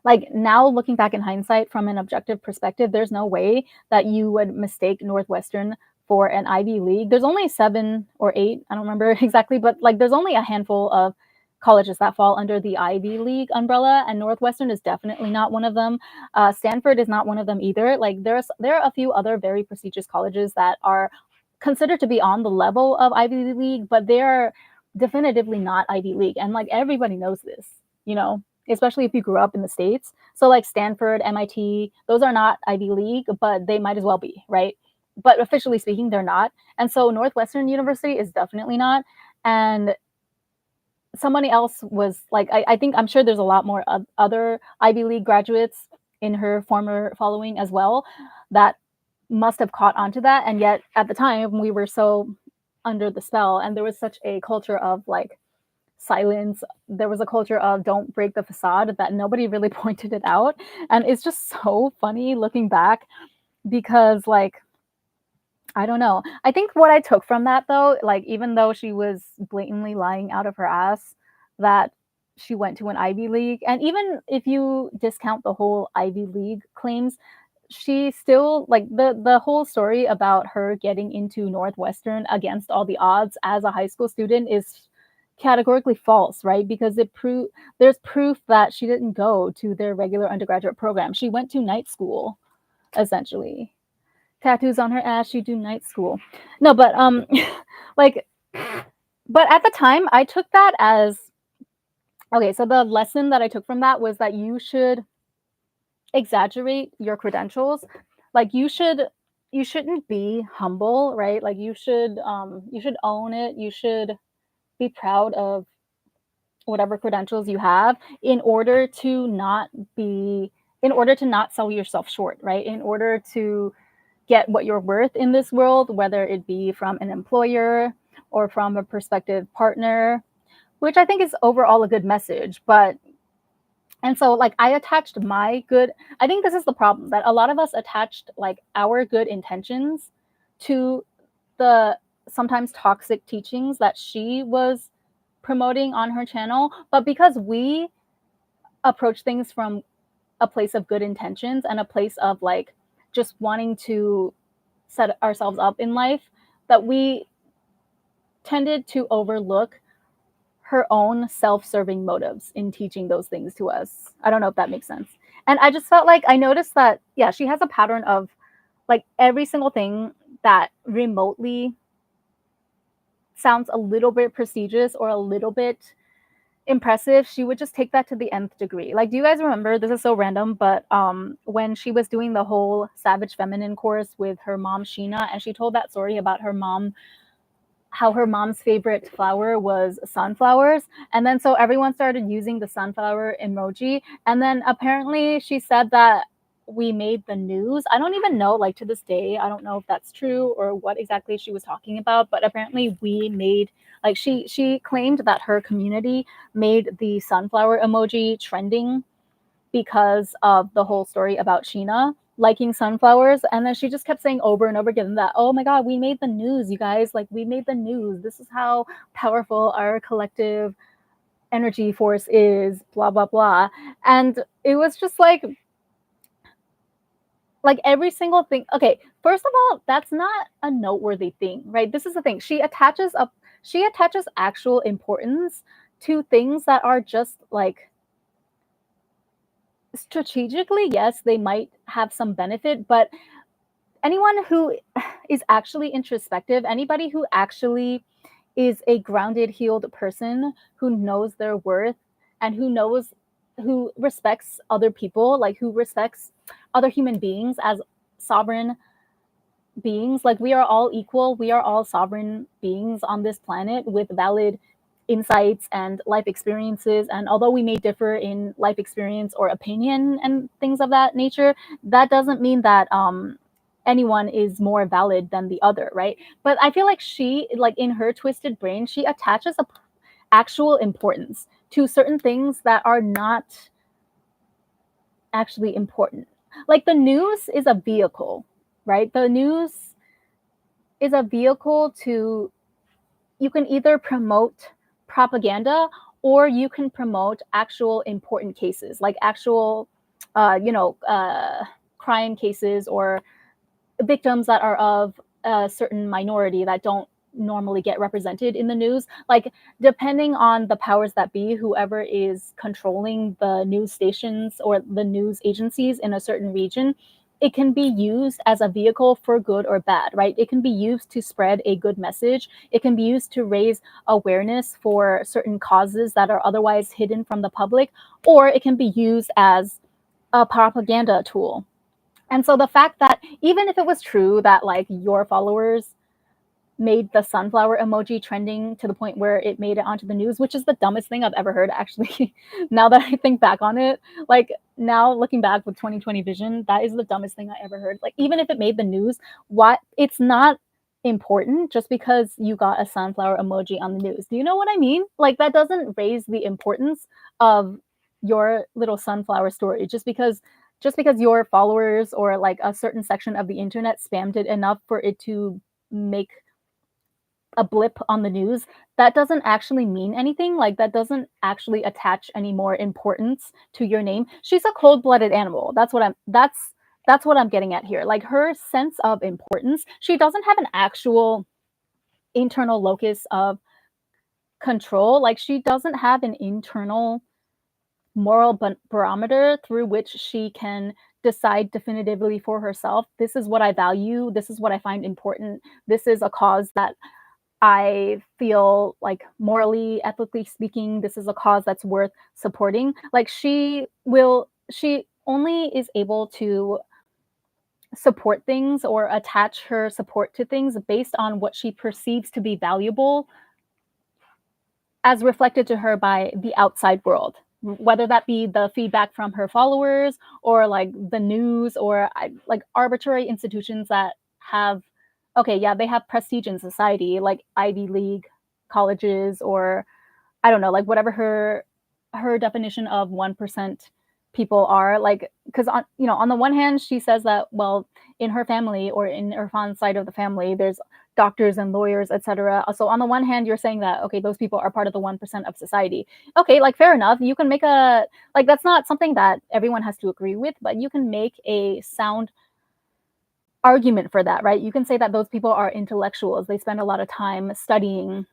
Like now looking back in hindsight from an objective perspective, there's no way that you would mistake Northwestern for an Ivy League. There's only 7 or 8, I don't remember exactly, but like there's only a handful of colleges that fall under the Ivy League umbrella, and Northwestern is definitely not one of them. Stanford is not one of them either. Like there are a few other very prestigious colleges that are considered to be on the level of Ivy League, but they're definitively not Ivy League, and like everybody knows this, especially if you grew up in the States. So like Stanford, MIT, those are not Ivy League, but they might as well be, right? But officially speaking, they're not. And so Northwestern University is definitely not. And somebody else was like, I'm sure there's a lot more other Ivy League graduates in her former following as well that must have caught onto that. And yet at the time, we were so under the spell, and there was such a culture of like silence. There was a culture of don't break the facade that nobody really pointed it out. And it's just so funny looking back because, like, I don't know. I think what I took from that, though, like, even though she was blatantly lying out of her ass that she went to an Ivy League, and even if you discount the whole Ivy League claims, she still like the whole story about her getting into Northwestern against all the odds as a high school student is categorically false, right? Because there's proof that she didn't go to their regular undergraduate program. She went to night school, essentially. Tattoos on her ass, she do night school. No, but like, but at the time, I took that as okay. So the lesson that I took from that was that you should exaggerate your credentials. Like you shouldn't be humble, right? Like you should own it. You should be proud of whatever credentials you have in order to not sell yourself short, right? In order to get what you're worth in this world, whether it be from an employer or from a prospective partner which I think is overall a good message. But and so like I attached my good, I think this is the problem, that a lot of us attached like our good intentions to the sometimes toxic teachings that she was promoting on her channel. But because we approach things from a place of good intentions and a place of like just wanting to set ourselves up in life, that we tended to overlook her own self-serving motives in teaching those things to us. I don't know if that makes sense. And I just felt like I noticed that, yeah, she has a pattern of like every single thing that remotely sounds a little bit prestigious or a little bit impressive, she would just take that to the nth degree. Like, do you guys remember, this is so random, but when she was doing the whole Savage Feminine course with her mom Sheena, and she told that story about her mom, how her mom's favorite flower was sunflowers. And then so everyone started using the sunflower emoji. And then apparently she said that we made the news. I don't even know, like to this day, I don't know if that's true or what exactly she was talking about, but apparently we made, like she claimed that her community made the sunflower emoji trending because of the whole story about Sheena liking sunflowers. And then she just kept saying over and over again that, oh my God, we made the news, you guys. Like, we made the news. This is how powerful our collective energy force is, blah, blah, blah. And it was just like every single thing. Okay, first of all, that's not a noteworthy thing, right? This is the thing. She attaches actual importance to things that are just like strategically, yes, they might have some benefit, but anyone who is actually introspective, anybody who actually is a grounded, healed person who knows their worth and who respects other people, like who respects other human beings as sovereign beings, like we are all equal, we are all sovereign beings on this planet with valid insights and life experiences. And although we may differ in life experience or opinion and things of that nature, that doesn't mean that anyone is more valid than the other, right? But I feel like she, like in her twisted brain, she attaches a actual importance to certain things that are not actually important. Like the news is a vehicle, right? The news is a vehicle to, you can either promote propaganda or you can promote actual important cases, like actual crime cases or victims that are of a certain minority that don't normally get represented in the news. Like, depending on the powers that be, whoever is controlling the news stations or the news agencies in a certain region, it can be used as a vehicle for good or bad, right? It can be used to spread a good message. It can be used to raise awareness for certain causes that are otherwise hidden from the public, or it can be used as a propaganda tool. And so the fact that even if it was true that like your followers made the sunflower emoji trending to the point where it made it onto the news, which is the dumbest thing I've ever heard, actually. Now that I think back on it, like now looking back with 2020 vision, that is the dumbest thing I ever heard. Like, even if it made the news, what, it's not important just because you got a sunflower emoji on the news. Do you know what I mean? Like, that doesn't raise the importance of your little sunflower story just because your followers or like a certain section of the internet spammed it enough for it to make a blip on the news. That doesn't actually mean anything. Like, that doesn't actually attach any more importance to your name. She's a cold-blooded animal. That's what I'm getting at here. Like, her sense of importance, she doesn't have an actual internal locus of control. Like, she doesn't have an internal moral barometer through which she can decide definitively for herself, this is what I value, this is what I find important, this is a cause that I feel like morally, ethically speaking, this is a cause that's worth supporting. Like, she only is able to support things or attach her support to things based on what she perceives to be valuable as reflected to her by the outside world, whether that be the feedback from her followers or like the news or like arbitrary institutions that have, okay, yeah, they have prestige in society, like Ivy League colleges or I don't know, like whatever her definition of 1% people are, like, because on, you know, on the one hand she says that, well, in her family or in Irfan's side of the family there's doctors and lawyers, etc. So on the one hand you're saying that, okay, those people are part of the 1% of society. Okay, like fair enough, you can make a, like, that's not something that everyone has to agree with, but you can make a sound argument for that, right? You can say that those people are intellectuals, they spend a lot of time studying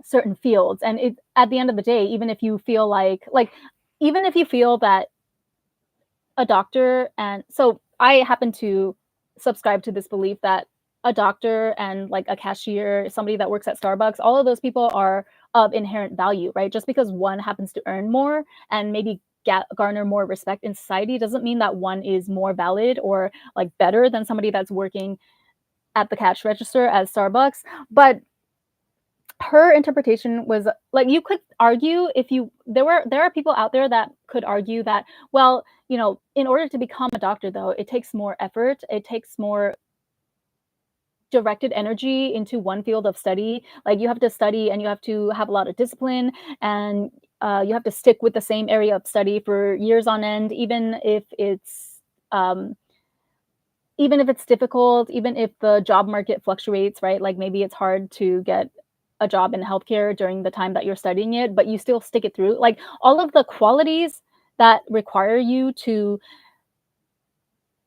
certain fields, and it, at the end of the day, even if you feel like even if you feel that a doctor, and so I happen to subscribe to this belief that a doctor and like a cashier, somebody that works at Starbucks, all of those people are of inherent value, right? Just because one happens to earn more and maybe garner more respect in society doesn't mean that one is more valid or like better than somebody that's working at the cash register at Starbucks. But her interpretation was like, you could argue, if you, there are people out there that could argue that, well, you know, in order to become a doctor though, it takes more effort, it takes more directed energy into one field of study. Like you have to study and you have to have a lot of discipline, and you have to stick with the same area of study for years on end, um, even if it's difficult, even if the job market fluctuates, right? Like maybe it's hard to get a job in healthcare during the time that you're studying it, but you still stick it through. Like all of the qualities that require you to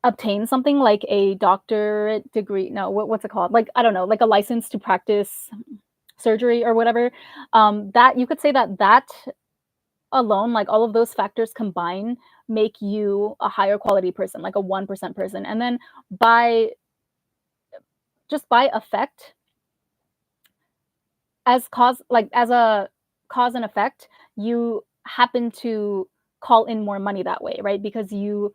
obtain something like a doctorate degree, no, what's it called? Like, I don't know, like a license to practice surgery or whatever. That you could say that that alone, like all of those factors combine, make you a higher quality person, like a 1% person. And then by just by effect, as cause, like as a cause and effect, you happen to call in more money that way, right? Because you,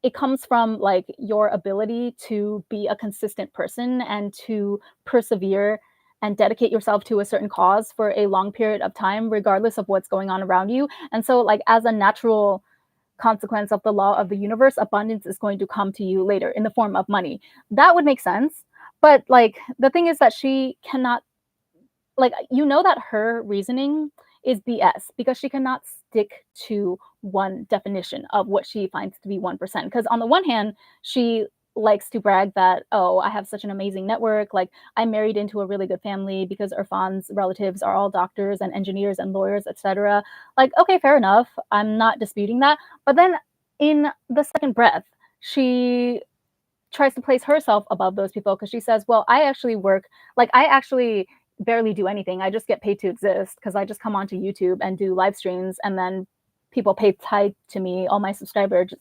it comes from like your ability to be a consistent person and to persevere and dedicate yourself to a certain cause for a long period of time regardless of what's going on around you. And so like as a natural consequence of the law of the universe, abundance is going to come to you later in the form of money. That would make sense. But like the thing is that she cannot, like, you know that her reasoning is BS because she cannot stick to one definition of what she finds to be 1%. Because on the one hand, she likes to brag that, oh, I have such an amazing network. Like, I'm married into a really good family because Irfan's relatives are all doctors and engineers and lawyers, etc. Like, okay, fair enough. I'm not disputing that. But then in the second breath, she tries to place herself above those people because she says, well, I actually work, like, I actually barely do anything. I just get paid to exist because I just come onto YouTube and do live streams, and then people pay tithe to me. All my subscribers,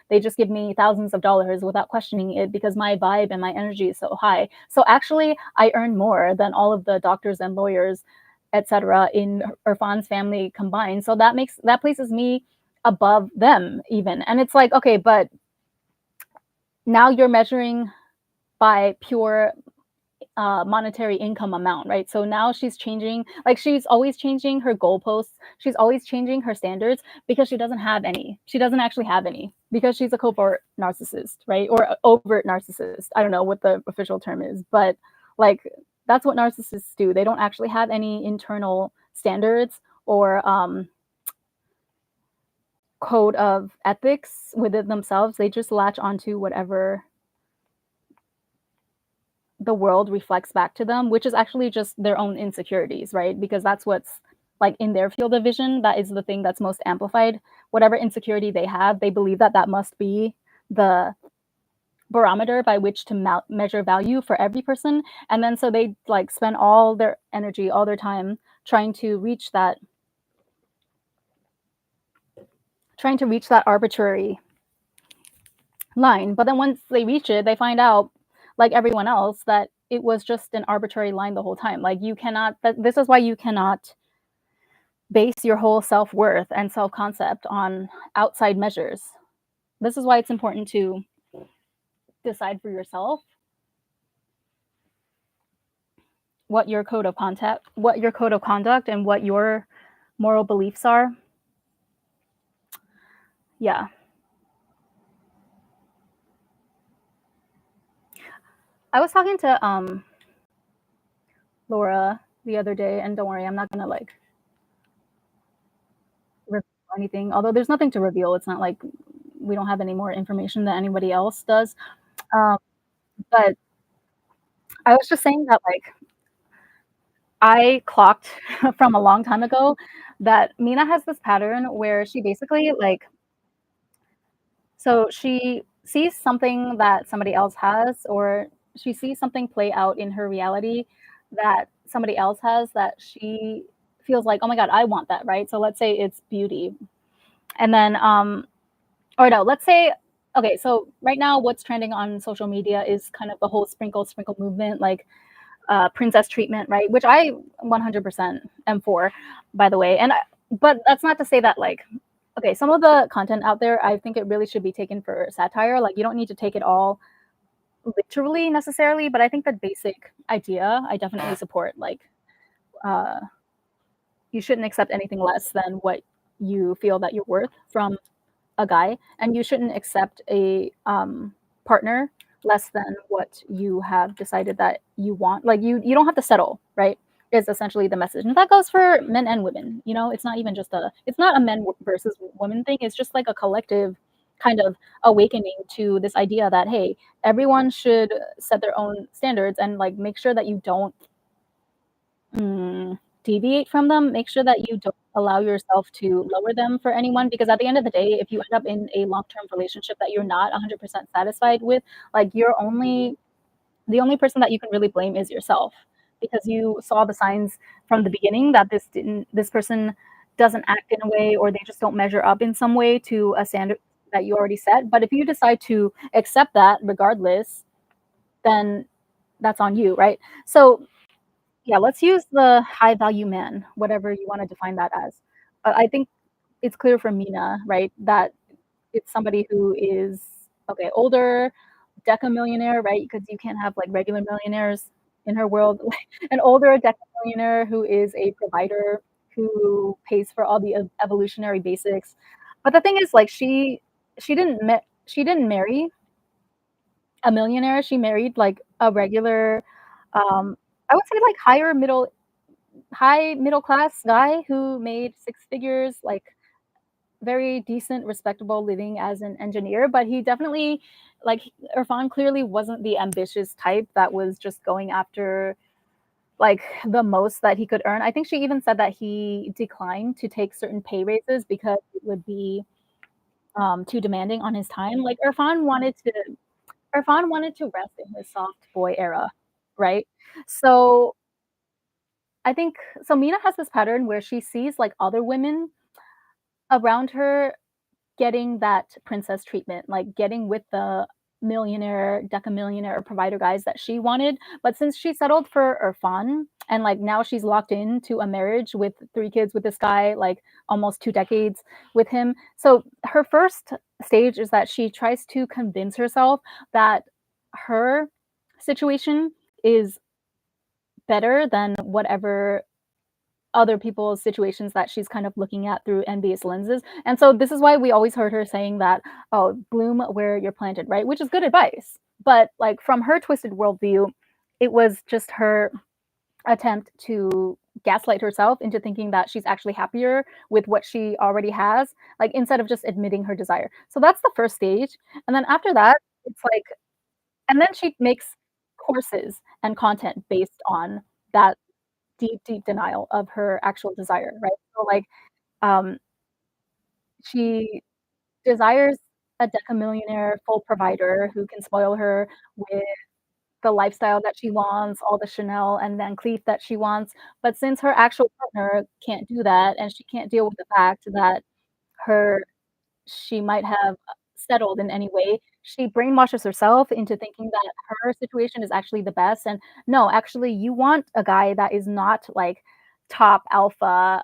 they just give me thousands of dollars without questioning it because my vibe and my energy is so high. So actually, I earn more than all of the doctors and lawyers, etc., in Irfan's family combined. So that places me above them even. And it's like, okay, but now you're measuring by pure monetary income amount, right? So now she's changing, like she's always changing her goalposts. She's always changing her standards because she doesn't have any. She doesn't actually have any because she's a covert narcissist, right? Or overt narcissist. I don't know what the official term is, but like that's what narcissists do. They don't actually have any internal standards or code of ethics within themselves. They just latch onto whatever the world reflects back to them, which is actually just their own insecurities, right? Because that's what's like in their field of vision, that is the thing that's most amplified. Whatever insecurity they have, they believe that that must be the barometer by which to measure value for every person. And then so they like spend all their energy, all their time trying to reach that arbitrary line. But then once they reach it, they find out, like everyone else, that it was just an arbitrary line the whole time. Like you cannot, this is why you cannot base your whole self-worth and self-concept on outside measures. This is why it's important to decide for yourself what your code of conduct and what your moral beliefs are. Yeah. I was talking to Laura the other day, and don't worry, I'm not gonna like anything, although there's nothing to reveal. It's not like we don't have any more information than anybody else does. Um, but I was just saying that, like, I clocked from a long time ago that Mina has this pattern where she basically, like, so she sees something that somebody else has, or she sees something play out in her reality that somebody else has that she feels like, "Oh my god, I want that," right? So let's say it's beauty. And then, or no, let's say, okay, so right now what's trending on social media is kind of the whole sprinkle sprinkle movement, like princess treatment, right? Which I 100% am for, by the way. But that's not to say that, like, okay, some of the content out there, I think it really should be taken for satire. Like, you don't need to take it all literally necessarily, but I think the basic idea I definitely support. Like, uh, you shouldn't accept anything less than what you feel that you're worth from a guy, and you shouldn't accept a partner less than what you have decided that you want. Like, you don't have to settle, right? Is essentially the message, and that goes for men and women. You know, it's not even just a it's not a men versus women thing. It's just like a collective kind of awakening to this idea that, hey, everyone should set their own standards and, like, make sure that you don't deviate from them. Make sure that you don't allow yourself to lower them for anyone, because at the end of the day, if you end up in a long-term relationship that you're not 100% satisfied with, like, you're only the only person that you can really blame is yourself, because you saw the signs from the beginning that this person doesn't act in a way, or they just don't measure up in some way to a standard that you already set. But if you decide to accept that regardless, then that's on you, right? So yeah, let's use the high value man, whatever you wanna define that as. I think it's clear from Mina, right, that it's somebody who is, okay, older, deca-millionaire, right, because you can't have, like, regular millionaires in her world. An older deca-millionaire who is a provider, who pays for all the evolutionary basics. But the thing is, like, she didn't marry a millionaire, she married, like, a regular, I would say, like, high middle class guy who made 6 figures, like, very decent, respectable living as an engineer, but he definitely, like, Irfan clearly wasn't the ambitious type that was just going after, like, the most that he could earn. I think she even said that he declined to take certain pay raises because it would be, too demanding on his time. Like, Irfan wanted to rest in his soft boy era, right? So I think, so Mina has this pattern where she sees, like, other women around her getting that princess treatment, like, getting with the millionaire, deca-millionaire, or provider guys that she wanted, but since she settled for Irfan, and, like, now she's locked into a marriage with 3 kids with this guy, like, almost 2 decades with him. So her first stage is that she tries to convince herself that her situation is better than whatever other people's situations that she's kind of looking at through envious lenses. And so this is why we always heard her saying that, "Oh, bloom where you're planted," right? Which is good advice. But, like, from her twisted worldview, it was just her attempt to gaslight herself into thinking that she's actually happier with what she already has, like, instead of just admitting her desire. So that's the first stage. And then after that, it's like, and then she makes courses and content based on that deep, deep denial of her actual desire, right? So, like, um, she desires a deca-millionaire full provider who can spoil her with the lifestyle that she wants, all the Chanel and Van Cleef that she wants, but since her actual partner can't do that, and she can't deal with the fact that her she might have settled in any way, she brainwashes herself into thinking that her situation is actually the best, and no, actually, you want a guy that is not, like, top alpha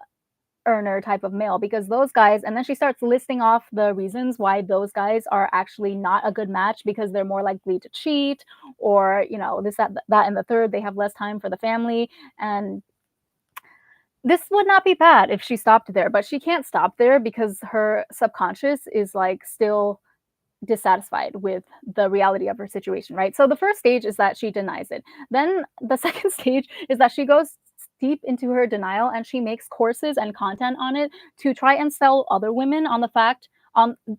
earner type of male, because those guys, and then she starts listing off the reasons why those guys are actually not a good match, because they're more likely to cheat, or, you know, this, that, and the third, they have less time for the family, and this would not be bad if she stopped there, but she can't stop there because her subconscious is, like, still dissatisfied with the reality of her situation, right? So the first stage is that she denies it. Then the second stage is that she goes deep into her denial, and she makes courses and content on it to try and sell other women on the fact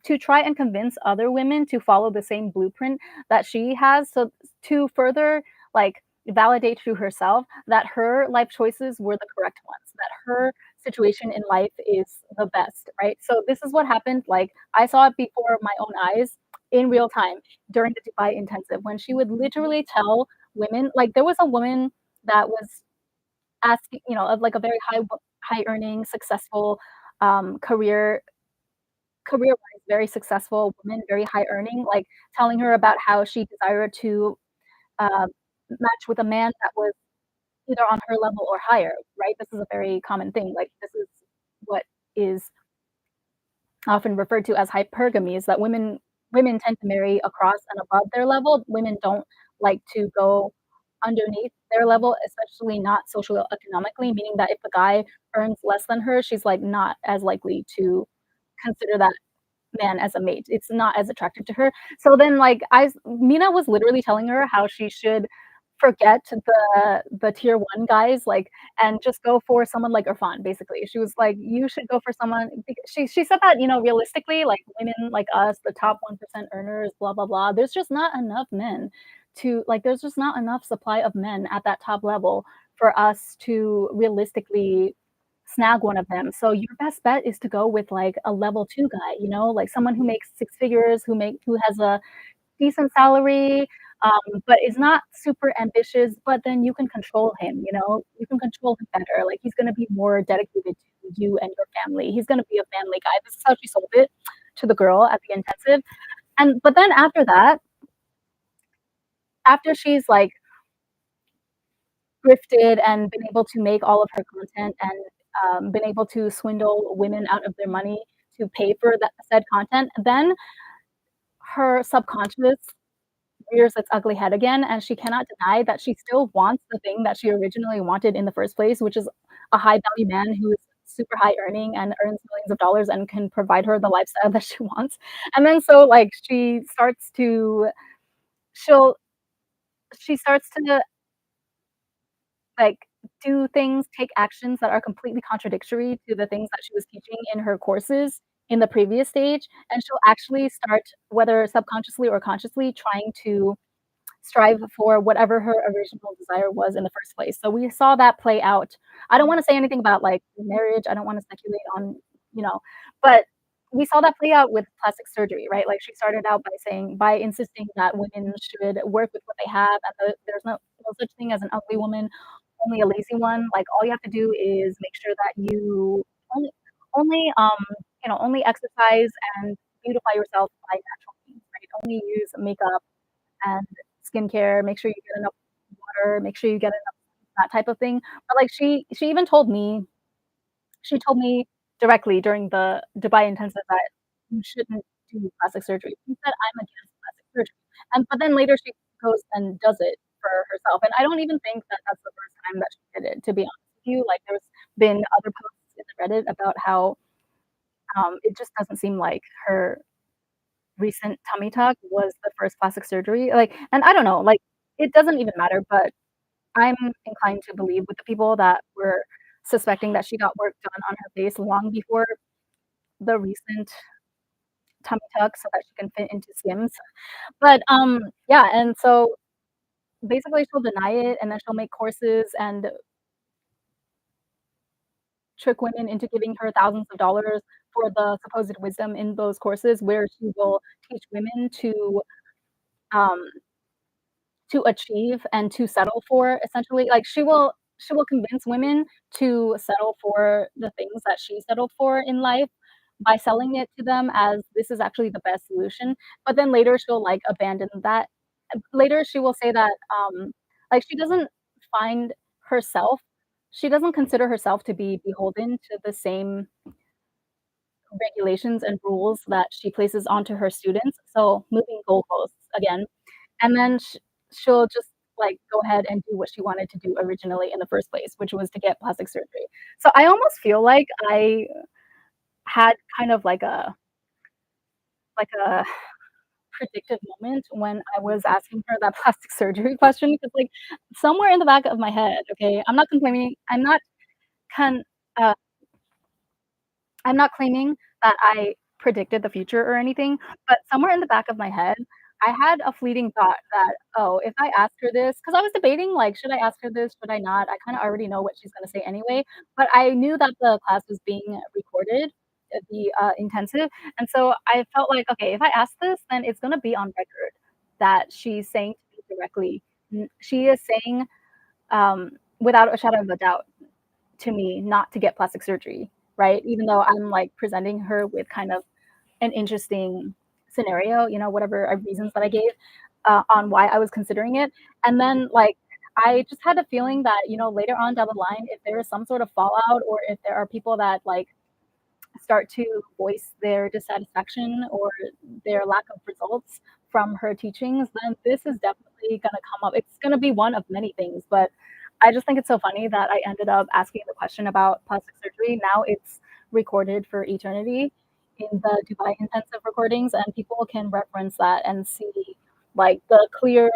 to try and convince other women to follow the same blueprint that she has, so to further, like, validate to herself that her life choices were the correct ones, that her situation in life is the best, right? So this is what happened, like, I saw it before my own eyes in real time during the Dubai Intensive when she would literally tell women, like, there was a woman that was asking, of like a very high earning, successful, career career-wise, very successful woman, very high earning, like, telling her about how she desired to, match with a man that was either on her level or higher, right? This is a very common thing, like, this is what is often referred to as hypergamy, is that women tend to marry across and above their level. Women don't like to go underneath their level, especially not socioeconomically, meaning that if the guy earns less than her, she's, like, not as likely to consider that man as a mate. It's not as attractive to her. So then, like, I Mina was literally telling her how she should forget the tier 1 guys, like, and just go for someone like Irfan, basically. She was like, "You should go for someone," she said that, realistically, like, women like us, the top 1% earners, blah, blah, blah, there's just not enough men there's just not enough supply of men at that top level for us to realistically snag one of them. So your best bet is to go with, like, a level 2 guy, like someone who makes 6 figures, who has a decent salary, but is not super ambitious, but then you can control him, you can control him better. Like, he's gonna be more dedicated to you and your family. He's gonna be a family guy. This is how she sold it to the girl at the intensive. And but then after that, after she's, like, grifted and been able to make all of her content and, been able to swindle women out of their money to pay for that said content, then her subconscious rears its ugly head again, and she cannot deny that she still wants the thing that she originally wanted in the first place, which is a high value man who is super high earning and earns millions of dollars and can provide her the lifestyle that she wants. And then so, like, she'll she starts to, like, do things, take actions that are completely contradictory to the things that she was teaching in her courses in the previous stage, and she'll actually start, whether subconsciously or consciously, trying to strive for whatever her original desire was in the first place. So we saw that play out. I don't wanna say anything about, like, marriage, I don't wanna speculate on, you know, but we saw that play out with plastic surgery, right? Like, she started out by insisting that women should work with what they have, and there's no such thing as an ugly woman, only a lazy one. Like, all you have to do is make sure that you only only, only exercise and beautify yourself by natural means, right? Only use makeup and skincare, make sure you get enough water, make sure you get enough that type of thing. But, like, she even she told me directly during the Dubai Intensive that you shouldn't do plastic surgery. She said, "I'm against plastic surgery." But then later she goes and does it for herself, and I don't even think that that's the first time that she did it, to be honest with you. Like, there's been other posts in the Reddit about how, it just doesn't seem like her recent tummy tuck was the first plastic surgery, like, and I don't know, like, it doesn't even matter, but I'm inclined to believe with the people that were suspecting that she got work done on her face long before the recent tummy tuck so that she can fit into Skims. But, yeah, and so basically she'll deny it, and then she'll make courses and trick women into giving her thousands of dollars for the supposed wisdom in those courses, where she will teach women um to achieve and to settle for, essentially, like, she will convince women to settle for the things that she settled for in life by selling it to them as this is actually the best solution, but then later she'll, like, abandon that. Later she will say that, like, find herself she doesn't consider herself to be beholden to the same regulations and rules that she places onto her students, so moving goalposts again. And then she'll just, like, go ahead and do what she wanted to do originally in the first place, which was to get plastic surgery. So I almost feel like I had kind of like a predictive moment when I was asking her that plastic surgery question because, like, somewhere in the back of my head, okay, I'm not con uh I'm not claiming that I predicted the future or anything, but somewhere in the back of my head, I had a fleeting thought that, "Oh, if I ask her this," because I was debating, like, "Should I ask her this? Should I not?" I kinda already know what she's gonna say anyway, but I knew that the class was being recorded, the intensive, and so I felt like, "Okay, if I ask this, then it's gonna be on record that she's saying to me directly." She is saying, without a shadow of a doubt to me not to get plastic surgery, right? Even though I'm, like, presenting her with kind of an interesting scenario, whatever, reasons that I gave, on why I was considering it, and then, like, I just had a feeling that, later on down the line, if there is some sort of fallout or if there are people that, like, start to voice their dissatisfaction or their lack of results from her teachings, then this is definitely gonna come up. It's gonna be one of many things, but I just think it's so funny that I ended up asking the question about plastic surgery. Now it's recorded for eternity in the Dubai intensive recordings, and people can reference that and see, like, the clear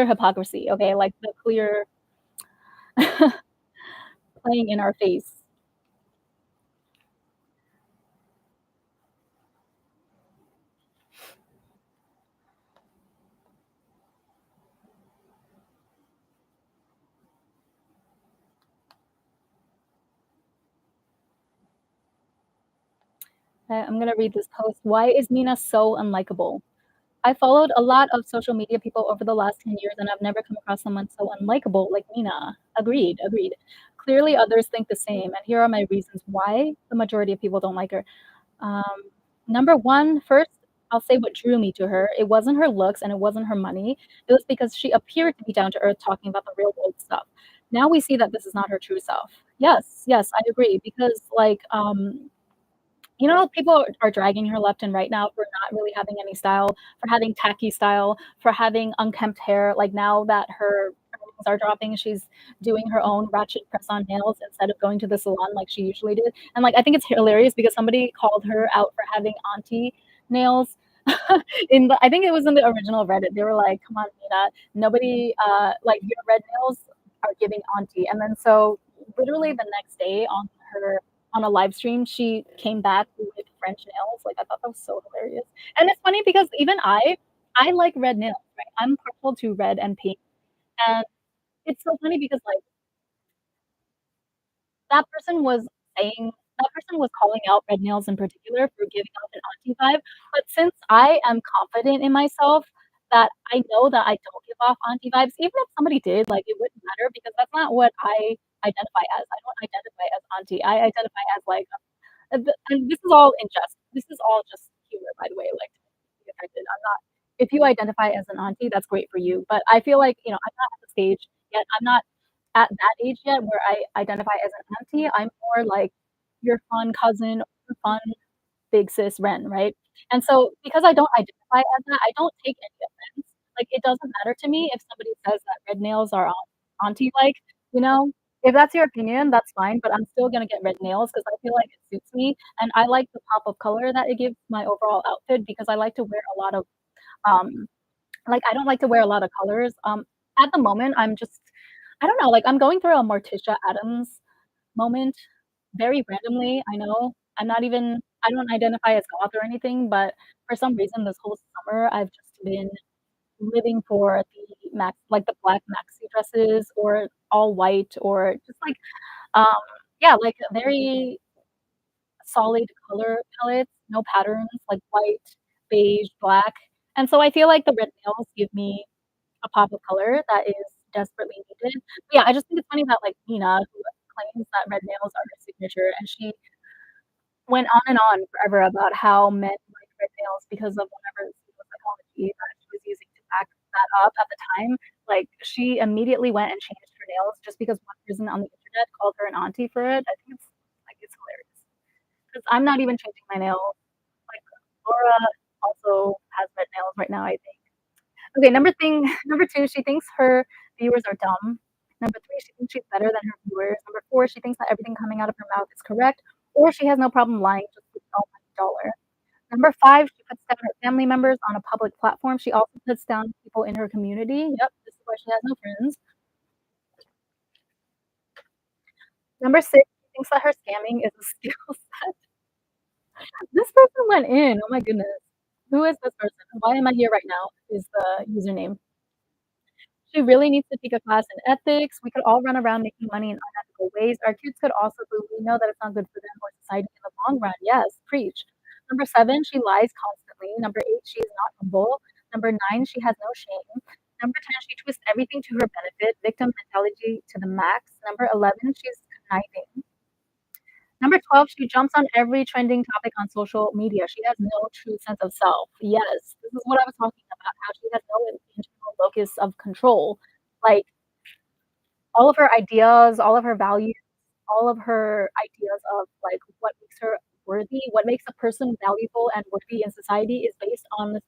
hypocrisy, okay? Like, the clear playing in our face. I'm gonna read this post. Why is Mina so unlikable? I followed a lot of social media people over the last 10 years, and I've never come across someone so unlikable like Mina. Agreed, agreed. Clearly, others think the same, and here are my reasons why the majority of people don't like her. Um, Number one, first, I'll say what drew me to her. It wasn't her looks and it wasn't her money. It was because she appeared to be down to earth talking about the real world stuff. Now we see that this is not her true self. Yes, yes, I agree because, like, people are dragging her left and right now for not really having any style, for having tacky style, for having unkempt hair. Like, now that her earnings are dropping, she's doing her own ratchet press-on nails instead of going to the salon like she usually did. And, like, I think it's hilarious because somebody called her out for having auntie nails I think it was in the original Reddit. They were like, "Come on, Mina, nobody, like, your red nails are giving auntie." And then so literally the next day on a live stream, she came back with French nails. Like, I thought that was so hilarious. And it's funny because even I like red nails, right? I'm partial to red and pink, and it's so funny because, like, that person was that person was calling out red nails in particular for giving off an auntie vibe, but since I am confident in myself that I know that I don't give off auntie vibes, even if somebody did, like, it wouldn't matter because that's not what I identify as. I don't identify as auntie. I identify as, like, and this is all in jest. This is all just humor, by the way, like, to be affected. I'm not if you identify as an auntie, that's great for you, but I feel like, I'm not at the stage yet. I'm not at that age yet where I identify as an auntie. I'm more like your fun cousin, your fun big sis Ren, right? And so because I don't identify as that, I don't take any offense. Like, it doesn't matter to me if somebody says that red nails are auntie-like, you know? If that's your opinion, that's fine, but I'm still gonna get red nails because I feel like it suits me, and I like the pop of color that it gives my overall outfit because I like to wear a lot of, um like, I don't like to wear a lot of colors. At the moment, I don't know, like, I'm going through a Morticia Addams moment very randomly, I know. I don't identify as goth or anything, but for some reason this whole summer I've just been living for the black maxi dresses or all white or just like, um, yeah, like very solid color palettes, no patterns, like white, beige, black, and so I feel like the red nails give me a pop of color that is desperately needed. But yeah, I just think it's funny that, like, Nina, who claims that red nails are her signature, and she went on and on forever about how men like red nails because of whatever psychology that she was using to back that up at the time. Like, she immediately went and changed her nails just because one person on the internet called her an auntie for it. I think it's hilarious because 'Cause I'm not even changing my nails. Like, Laura also has red nails right now, I think. Okay, number 2, she thinks her viewers are dumb. Number 3, she thinks she's better than her viewers. Number 4, she thinks that everything coming out of her mouth is correct, or she has no problem lying just for the almighty dollar. Number 5, she puts down her family members on a public platform. She also puts down people in her community. Yep, this is why she has no friends. Number 6, she thinks that her scamming is a skill set. This person went in, oh my goodness. Who is this person? Why am I here right now is the username. She really needs to take a class in ethics. We could all run around making money in unethical ways. Our kids could also, but we know that it's not good for them or society in the long run. Yes, preach. Number 7, she lies constantly. Number 8, she is not humble. Number 9, she has no shame. Number 10, she twists everything to her benefit, victim mentality to the max. Number 11, she's conniving. Number 12, she jumps on every trending topic on social media. She has no true sense of self. Yes, this is what I was talking about, how she has no internal locus of control. Like, all of her ideas, all of her values, all of her ideas of, like, what makes her worthy, what makes a person valuable and worthy in society is based on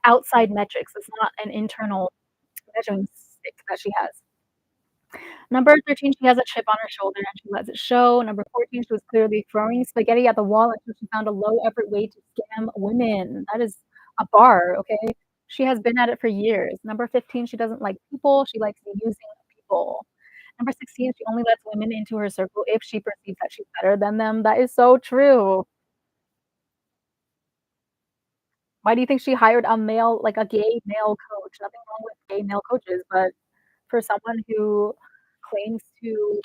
outside metrics. It's not an internal measuring stick that she has. Number 13, she has a chip on her shoulder and she lets it show. Number 14, she was clearly throwing spaghetti at the wall until she found a low effort way to scam women. That is a bar, okay? She has been at it for years. Number 15, she doesn't like people. She likes using people. Number 16, she only lets women into her circle if she perceives that she's better than them. That is so true. Why do you think she hired a male, like a gay male coach? Nothing wrong with gay male coaches, but for someone who claims to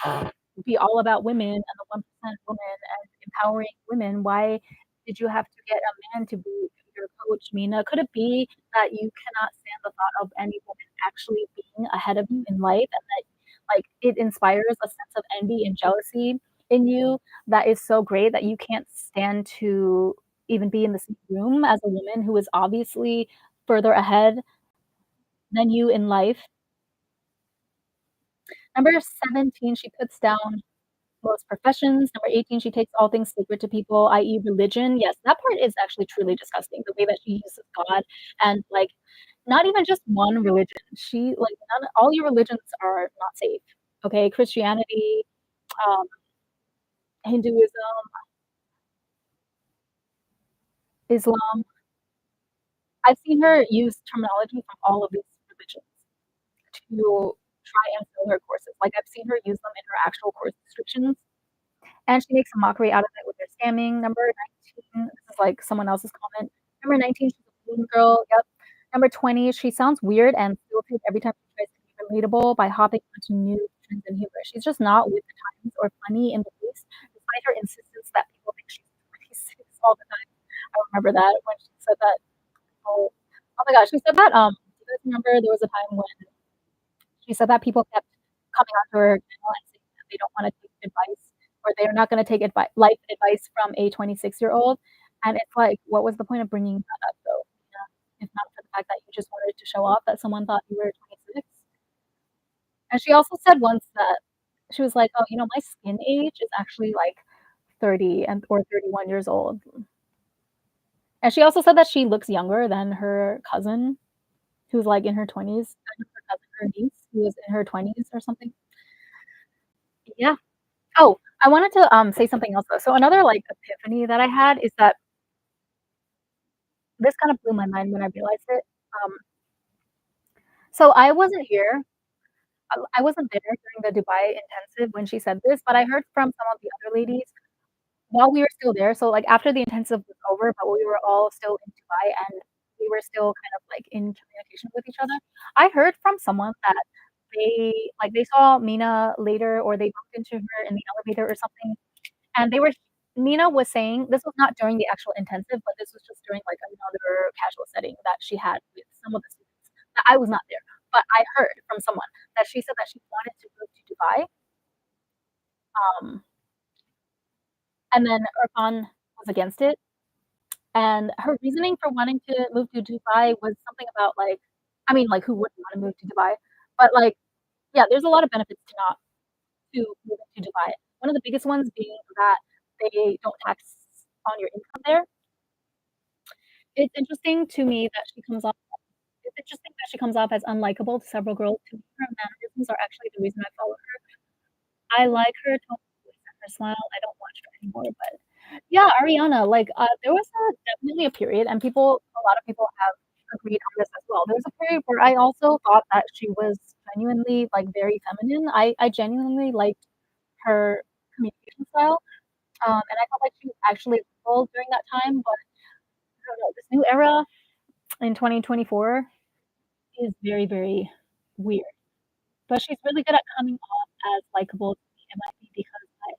be all about women and the 1% women and empowering women, why did you have to get a man to be your coach, Mina? Could it be that you cannot stand the thought of any woman actually being ahead of you in life and that, like, it inspires a sense of envy and jealousy in you that is so great that you can't stand to even be in the same room as a woman who is obviously further ahead than you in life? Number 17, she puts down most professions. Number 18, she takes all things sacred to people, i.e. religion. Yes, that part is actually truly disgusting, the way that she uses God and, like, not even just one religion. She, like, none all your religions are not safe, okay? Christianity, um, Hinduism, Islam. I've seen her use terminology from all of these religions to try and sell her courses. Like, I've seen her use them in her actual course descriptions. And she makes a mockery out of it with her scamming. Number 19, this is like someone else's comment. Number 19, she's a mean girl. Yep. Number 20, she sounds weird and stilted every time she tries to be relatable by hopping onto new trends and humor. She's just not with the times or funny in the least, despite her insistence that people think she's 26 all the time. I remember that when she said that. Oh, oh my gosh, she said that. Do you guys remember there was a time when she said that people kept coming onto her channel and saying that they don't wanna take advice or they're not gonna take life advice from a 26-year-old, and it's like, what was the point of bringing that up though, if not for the fact that you just wanted to show off that someone thought you were 26? And she also said once that she was like, "Oh, my skin age is actually, like, 30 and or 31 years old." And she also said that she looks younger than her cousin who's, like, in her 20s, not her cousin, her niece who is in her 20s or something. Yeah. Oh, I wanted to, say something else though. So another, like, epiphany that I had is that this kind of blew my mind when I realized it. Um, so I wasn't here. I wasn't there during the Dubai intensive when she said this, but I heard from some of the other ladies while we were still there. So, like, after the intensive was over, but we were all still in Dubai and we were still kind of, like, in communication with each other. I heard from someone that they saw Mina later or they bumped into her in the elevator or something. And they were Nina was saying this was not during the actual intensive, but this was just during, like, another casual setting that she had with some of the students. That I was not there, but I heard from someone that she said that she wanted to move to Dubai, um, and then Irfan was against it, and her reasoning for wanting to move to Dubai was something about, like, I mean, like, who wouldn't wanna move to Dubai? But, like, yeah, there's a lot of benefits to moving to Dubai. One of the biggest ones being that they don't tax on your income there. It's interesting to me that she comes off it's interesting that she comes off as unlikable to several girls. To me, her mannerisms are actually the reason I follow her. I like her tone of voice and her smile. I don't watch her anymore, but Yeah, Ariana, like, there was definitely a period, and a lot of people have agreed on this as well. There was a period where I also thought that she was genuinely, like, very feminine. I genuinely liked her communication style, and I felt like she was actually cool during that time, but I don't know, this new era in 2024 is very, very weird. But she's really good at coming off as likable to me. It might be because I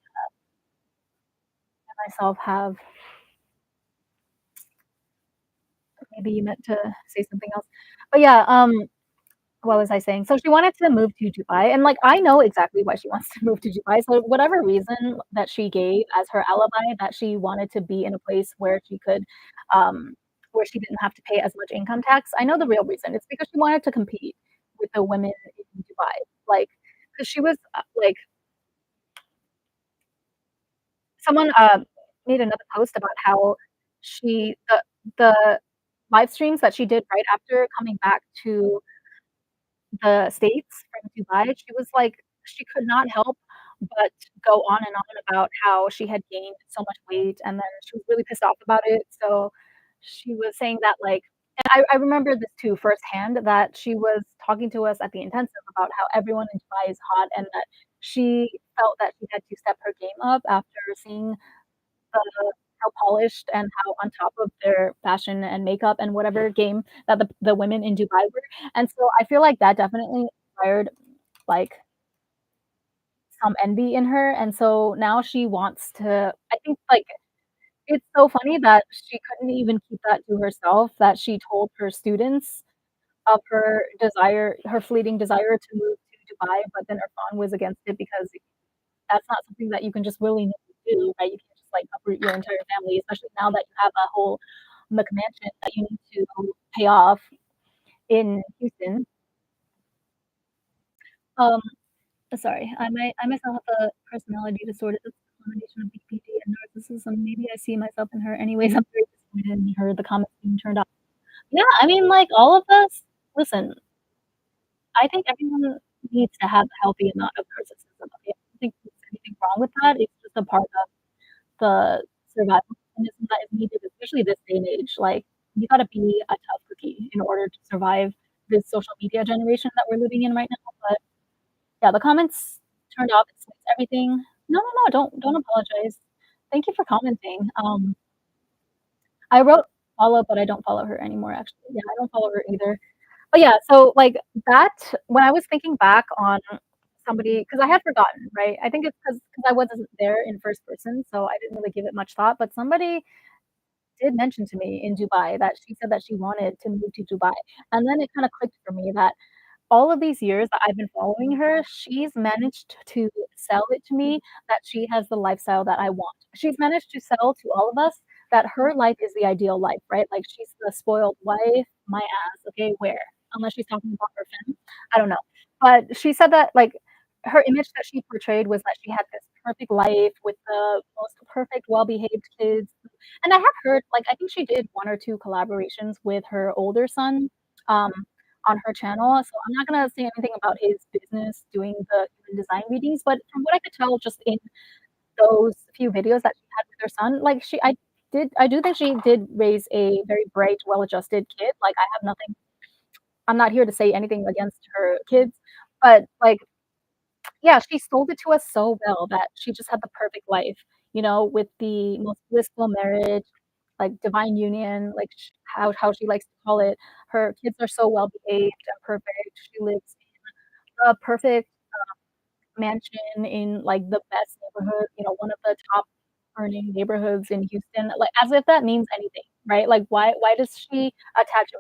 myself have maybe you meant to say something else. But yeah, what was I saying? So she wanted to move to Dubai, and, like, I know exactly why she wants to move to Dubai, so whatever reason that she gave as her alibi that she wanted to be in a place um, where she didn't have to pay as much income tax, I know the real reason. It's because she wanted to compete with the women in Dubai, like, because she was, like someone, made another post about how the live streams that she did right after coming back to the States from Dubai, she was like she could not help but go on and on about how she had gained so much weight, and then she was really pissed off about it, so she was saying that, like and I remember this too firsthand, that she was talking to us at the intensive about how everyone in Dubai is hot, and that she felt that she had to step her game up after seeing how polished and how on top of their fashion and makeup and whatever game that the women in Dubai were, and so I feel like that definitely inspired, like, some envy in her, and so now she wants to I think, like, it's so funny that she couldn't even keep that to herself, that she told her students of her fleeting desire to move to Dubai, but then Irfan was against it because that's not something that you can just willy-nilly do, right? You can't just, like, uproot your entire family, especially now that you have a whole McMansion that you need to pay off in Houston. Um, sorry, I myself have a personality disorder that's a combination of BPD and narcissism. Maybe I see myself in her. Anyways, I'm very disappointed in her, the comments being turned off. Yeah, I mean, like, all of us listen, I think everyone needs to have a healthy amount of narcissism, okay? I don't think there's anything wrong with that. It's just a part of the survival mechanism that is needed, especially this day and age. Like, you gotta be a tough cookie in order to survive this social media generation that we're living in right now. But yeah, the comments turned off, explains everything. No, no, no, don't apologize. Thank you for commenting. I wrote follow, but I don't follow her anymore, actually. Yeah, I don't follow her either. But yeah, so, like, that when I was thinking back on somebody, because I had forgotten, right? I think it's because I wasn't there in first person, so I didn't really give it much thought, but somebody did mention to me in Dubai that she said that she wanted to move to Dubai, and then it kinda clicked for me that all of these years that I've been following her, she's managed to sell it to me that she has the lifestyle that I want. She's managed to sell to all of us that her life is the ideal life, right? Like, she's the spoiled wife, my ass, okay, where? Unless she's talking about her femme, I don't know. But she said that, like, her image that she portrayed was that she had this perfect life with the most perfect, well-behaved kids. And I have heard, like, I think she did 1 or 2 collaborations with her older son, um, on her channel, so I'm not gonna say anything about his business doing the human design readings, but from what I could tell just in those few videos that she had with her son, like, I do think she did raise a very bright, well-adjusted kid, like, I have nothing I'm not here to say anything against her kids, but, like, yeah, she sold it to us so well that she just had the perfect life, with the most blissful marriage, like, divine union, like, how she likes to call it. Her kids are so well behaved and perfect. She lives in a perfect mansion in, like, the best neighborhood, one of the top earning neighborhoods in Houston, like, as if that means anything, right? Like, why does she attach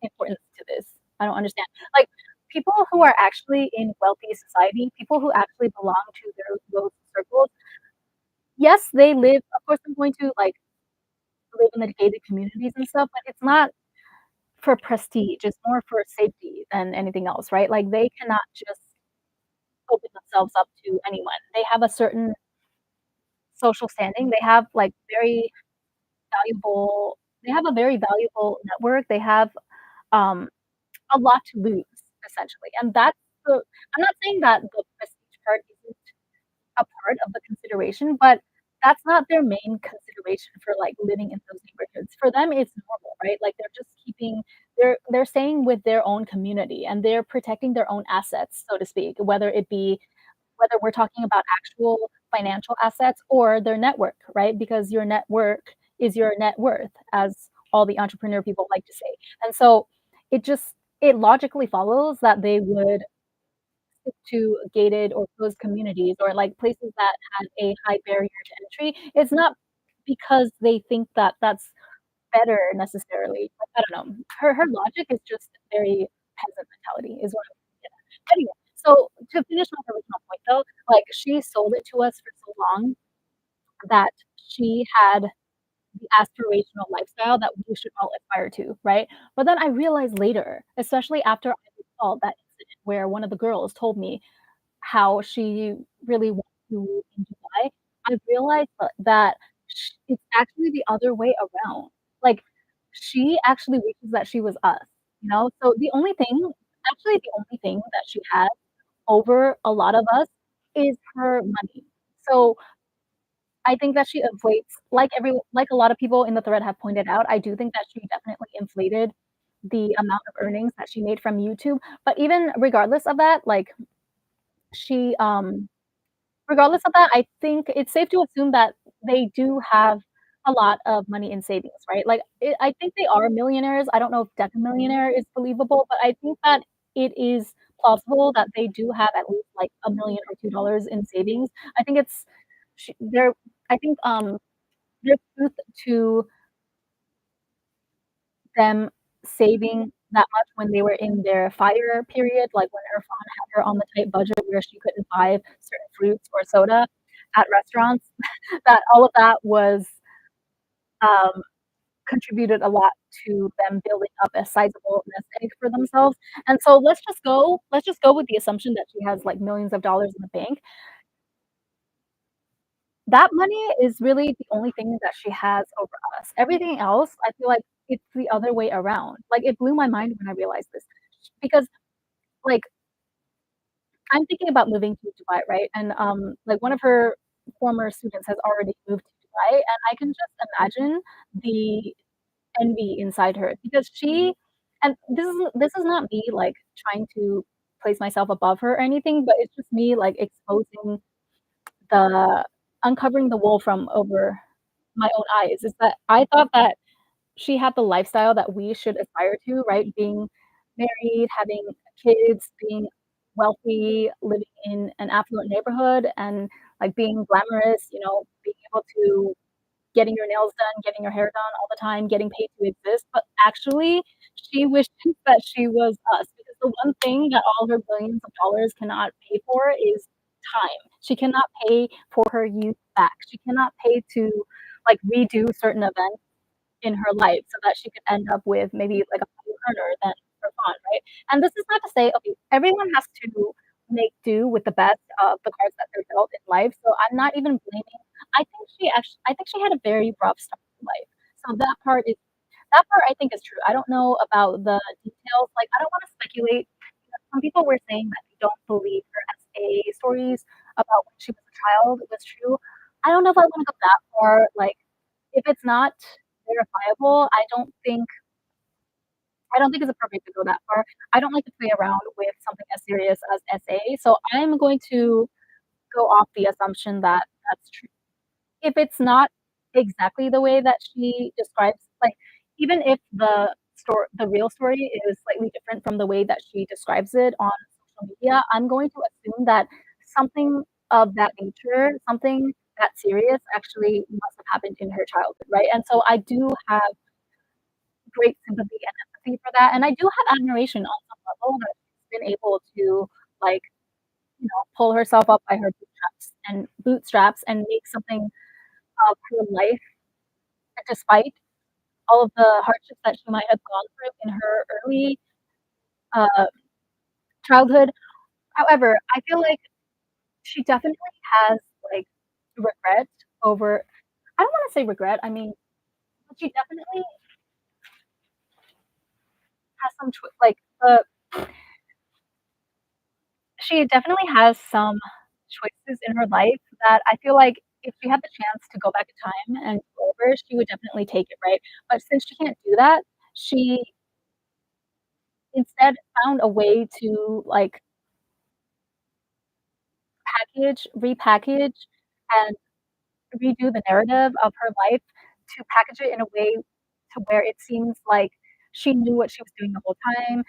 importance to this? I don't understand. Like, people who are actually in wealthy society, people who actually belong to those circles, yes, they live of course, I'm going to, like, live in the gated communities and stuff, but it's not for prestige, it's more for safety than anything else, right? Like, they cannot just open themselves up to anyone. Social standing, they have, like, they have a very valuable network, they have, um, a lot to lose, essentially, and that's the I'm not saying that the prestige part isn't a part of the consideration, but that's not their main consideration for, like, living in those neighborhoods. For them, it's normal, right? Like, they're just keeping they're staying with their own community, and they're protecting their own assets, so to speak, whether it be whether we're talking about actual financial assets or their network, right? Because your network is your net worth, as all the entrepreneur people like to say. And so it just it logically follows that they would stick to gated or closed communities or like places that had a high barrier to entry. It's not because they think that that's better necessarily. Like, I don't know. Her logic is just very peasant mentality is what I'm getting at. Anyway, so to finish my original point though, like she sold it to us for so long that she had the aspirational lifestyle that we should all aspire to, right? But then I realized later, especially after I recalled that incident where one of the girls told me how she really wants to live in Dubai, I realized that it's actually the other way around. Like, she actually wishes that she was us, you know? So the only thing actually the only thing that she has over a lot of us is her money. So I think that she inflates like a lot of people in the thread have pointed out, I do think that she definitely inflated the amount of earnings that she made from YouTube. But even regardless of that, like she regardless of that, I think it's safe to assume that they do have a lot of money in savings, right? Like, I think they are millionaires. I don't know if decamillionaire is believable, but I think that it is plausible that they do have at least, like, 1,000,000 or $2 in savings. I think it's sh there I think, there's truth to them saving that much when they were in their fire period, like, when Irfan had her on the tight budget where she couldn't buy certain fruits or soda at restaurants, that all of that was, um, contributed a lot to them building up a sizable nest egg for themselves, and so let's just go with the assumption that she has, like, millions of dollars in the bank. That money is really the only thing that she has over us. Everything else, I feel like it's the other way around. Like, it blew my mind when I realized this because, like, I'm thinking about moving to Dubai, right? And, like, one of her former students has already moved to Dubai, and I can just imagine the envy inside her because she and this is not me, like, trying to place myself above her or anything, but it's just me, like, exposing the uncovering the wool from over my own eyes, is that I thought that she had the lifestyle that we should aspire to, right? Being married, having kids, being wealthy, living in an affluent neighborhood, and, like, being glamorous, you know, being able to getting your nails done, getting your hair done all the time, getting paid to exist, but actually, she wishes that she was us, because the one thing that all her billions of dollars cannot pay for is time. She cannot pay for her youth back. She cannot pay to, like, redo certain events in her life so that she could end up with maybe like a higher earner than her fund, right? And this is not to say, okay, everyone has to make do with the best of the cards that they're dealt in life. So I'm not even blaming. I think she had a very rough start in life. So that part I think is true. I don't know about the details. Like I don't want to speculate. Some people were saying that they don't believe her SA stories about when she was a child was true. I don't know if I want to go that far. Like if it's not verifiable, I don't think it's appropriate to go that far. I don't like to play around with something as serious as SA, so I'm going to go off the assumption that that's true. If it's not exactly the way that she describes, like even if the real story is slightly different from the way that she describes it on social media, I'm going to assume that something of that nature, something that serious actually must have happened in her childhood, right? And so I do have great sympathy and empathy for that, and I do have admiration on some level that she's been able to, like, you know, pull herself up by her bootstraps and make something of her life despite all of the hardships that she might have gone through in her early, uh, childhood. However, I feel like she definitely has, like, regret over I don't wanna say regret, I mean, but she definitely has some like, she definitely has some choices in her life that I feel like if she had the chance to go back in time and go over, she would definitely take it, right? But since she can't do that, she instead found a way to, like, repackage, and redo the narrative of her life to package it in a way to where it seems like she knew what she was doing the whole time,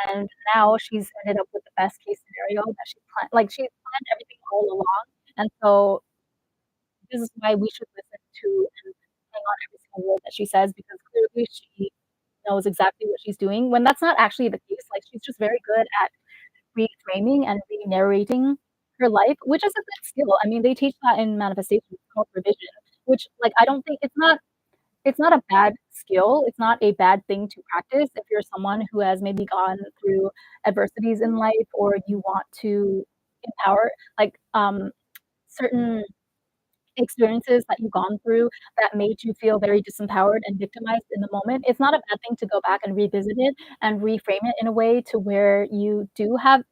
and now she's ended up with the best case scenario that she planned, like, she planned everything all along, and so this is why we should listen to and hang on every single word that she says, because clearly she knows exactly what she's doing, when that's not actually the case. Like, she's just very good at reframing and re-narrating her life, which is a good skill. I mean, they teach that in manifestation, it's called revision, which, like, I don't think it's not a bad skill, it's not a bad thing to practice if you're someone who has maybe gone through adversities in life, or you want to empower, like, certain experiences that you've gone through that made you feel very disempowered and victimized in the moment. It's not a bad thing to go back and revisit it and reframe it in a way to where you can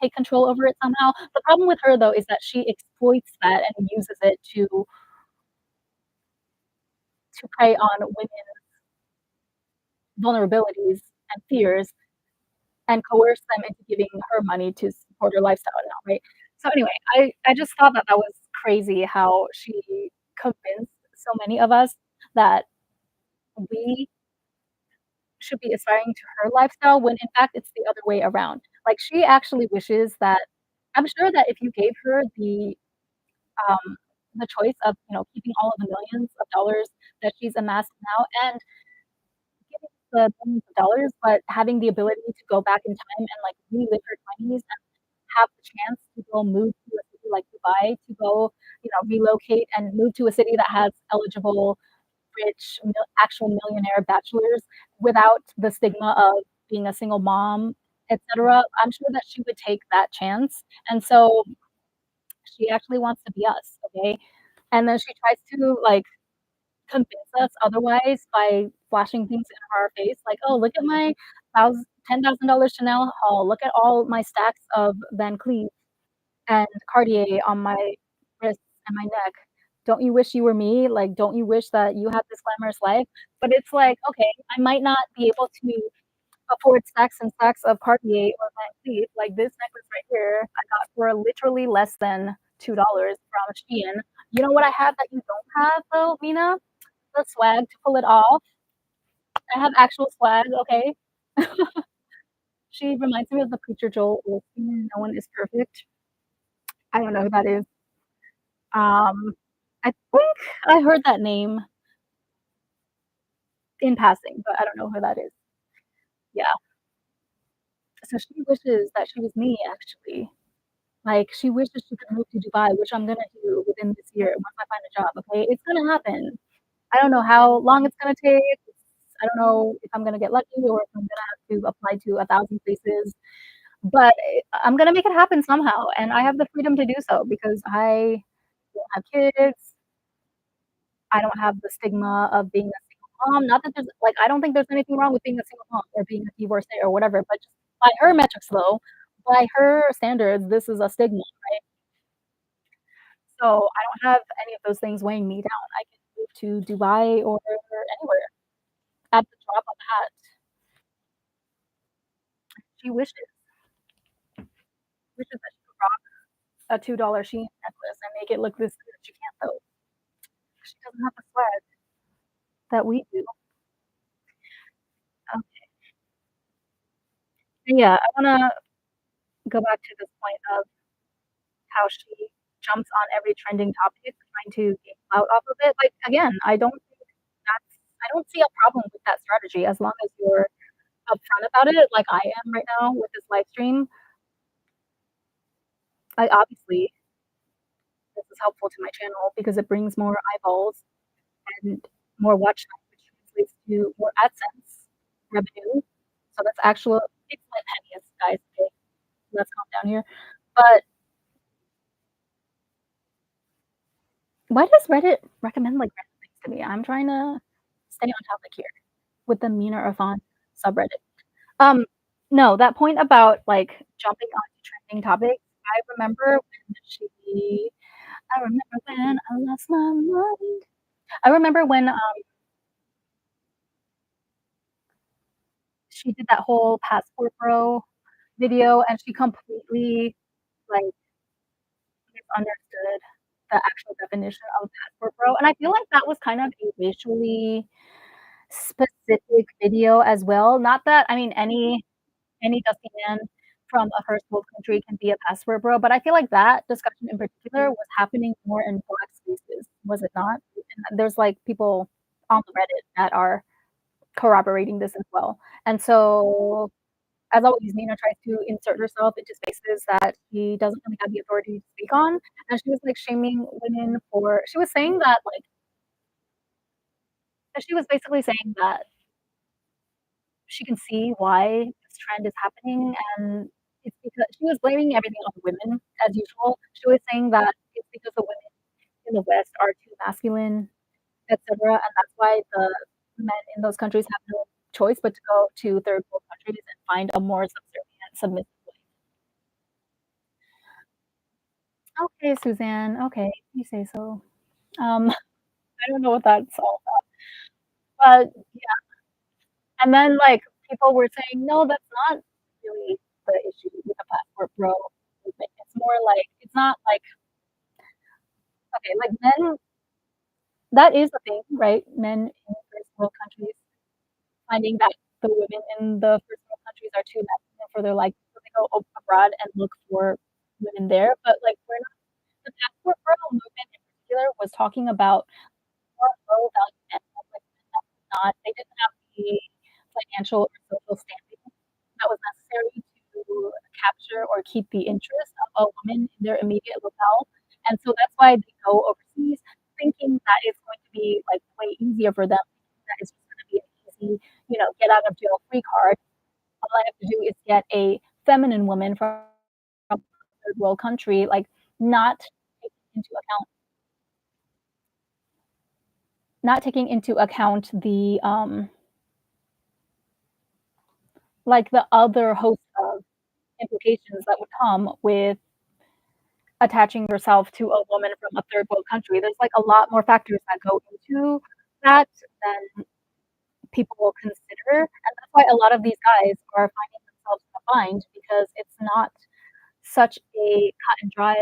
take control over it somehow. The problem with her, though, is that she exploits that and uses it to prey on women's vulnerabilities and fears and coerce them into giving her money to support her lifestyle now, right? So anyway, I just thought that that was crazy how she convinced so many of us that we should be aspiring to her lifestyle when in fact it's the other way around. Like, she actually wishes that I'm sure that if you gave her the choice of, keeping all of the millions of dollars that she's amassed now and giving the millions of dollars, but having the ability to go back in time and, like, relive her 20s and have the chance to go move to a city like Dubai, to go, relocate and move to a city that has eligible, rich, actual millionaire bachelors without the stigma of being a single mom, etc. I'm sure that she would take that chance. And so she actually wants to be us, okay? And then she tries to, like, convince us otherwise by flashing things in our face, like, "Oh, look at my $10,000 Chanel haul. Look at all my stacks of Van Cleef and Cartier on my wrists and my neck. Don't you wish you were me? Like, don't you wish that you had this glamorous life?" But it's like, okay, I might not be able to afford stacks and stacks of Cartier or Van Cleef. Like, this necklace right here, I got for literally less than $2 from Shein. You know what I have that you don't have though, Mina? The swag to pull it off. I have actual swag, okay? She reminds me of the preacher Joel Osteen, "No one is perfect." I don't know who that is. Um, I think I heard that name in passing, but I don't know who that is. Yeah, so she wishes that she was me, actually. Like, she wishes she could move to Dubai, which I'm gonna do within this year once I find a job, okay? It's gonna happen. I don't know how long it's gonna take. I don't know if I'm gonna get lucky or if I'm gonna have to apply to 1,000 places, but I'm gonna make it happen somehow, and I have the freedom to do so because I don't have kids. I don't have the stigma of being a single mom. Not that there's like, I don't think there's anything wrong with being a single mom or being a divorcee or whatever, but just by her metrics though, by her standards, this is a stigma, right? So I don't have any of those things weighing me down. I can move to Dubai or anywhere at the drop of a hat. She wishes that she could rock a $2 Shein necklace and make it look this good. She can't though. She doesn't have the swag that we do. Yeah, I wanna go back to this point of how she jumps on every trending topic trying to gain clout off of it. Like, again, I don't see a problem with that strategy as long as you're upfront about it, like I am right now with this live stream. I obviously this is helpful to my channel because it brings more eyeballs and more watch time, which translates to more AdSense revenue. So that's actual it's my pennies, guys, okay? Let's calm down here. But why does Reddit recommend, like, random things to me? I'm trying to stay on topic here with the Mina Irfan subreddit. Um, no, that point about, like, jumping onto trending topics, I remember when she remember when I lost my mind. I remember when, she did that whole Passport Bro video, and she completely, like, misunderstood the actual definition of Passport Bro, and I feel like that was kind of a visually specific video as well. Not that I mean, any dusty man from a first world country can be a passport bro, but I feel like that discussion in particular was happening more in Black spaces, was it not? And there's, like, people on the Reddit that are corroborating this as well. And so, as always, Nina tries to insert herself into spaces that she doesn't really have the authority to speak on, and she was, like, shaming women for she was saying that, like she was basically saying that she can see why this trend is happening, and it's because she was blaming everything on the women as usual. She was saying that it's because the women in the West are too masculine, etcetera, and that's why the men in those countries have no choice but to go to third world countries and find a more subservient, submissive way. Okay, Suzanne, okay, you say so. I don't know what that's all about, but and then, like, people were saying, "No, that's not really the issue with the passport bro movement. It's more like it's not like okay, like, men that is a thing, right? Men in first world countries finding that the women in the first world countries are too masculine for their liking, so they go abroad and look for women there, but, like, we're not the passport bro movement in particular was talking about more low value men, like, men that could not they didn't have the financial or social standing that was necessary to capture or keep the interest of a woman in their immediate locale, and so that's why they go overseas thinking that it's going to be, like, way easier for them, that it's just gonna be an easy, get out of jail free card. All I have to do is get a feminine woman from a third world country, like, not taking into account not taking into account the, like, the other host of implications that would come with attaching yourself to a woman from a third world country. There's, like, a lot more factors that go into that than people will consider, and that's why a lot of these guys are finding themselves in a bind because it's not such a cut and dry,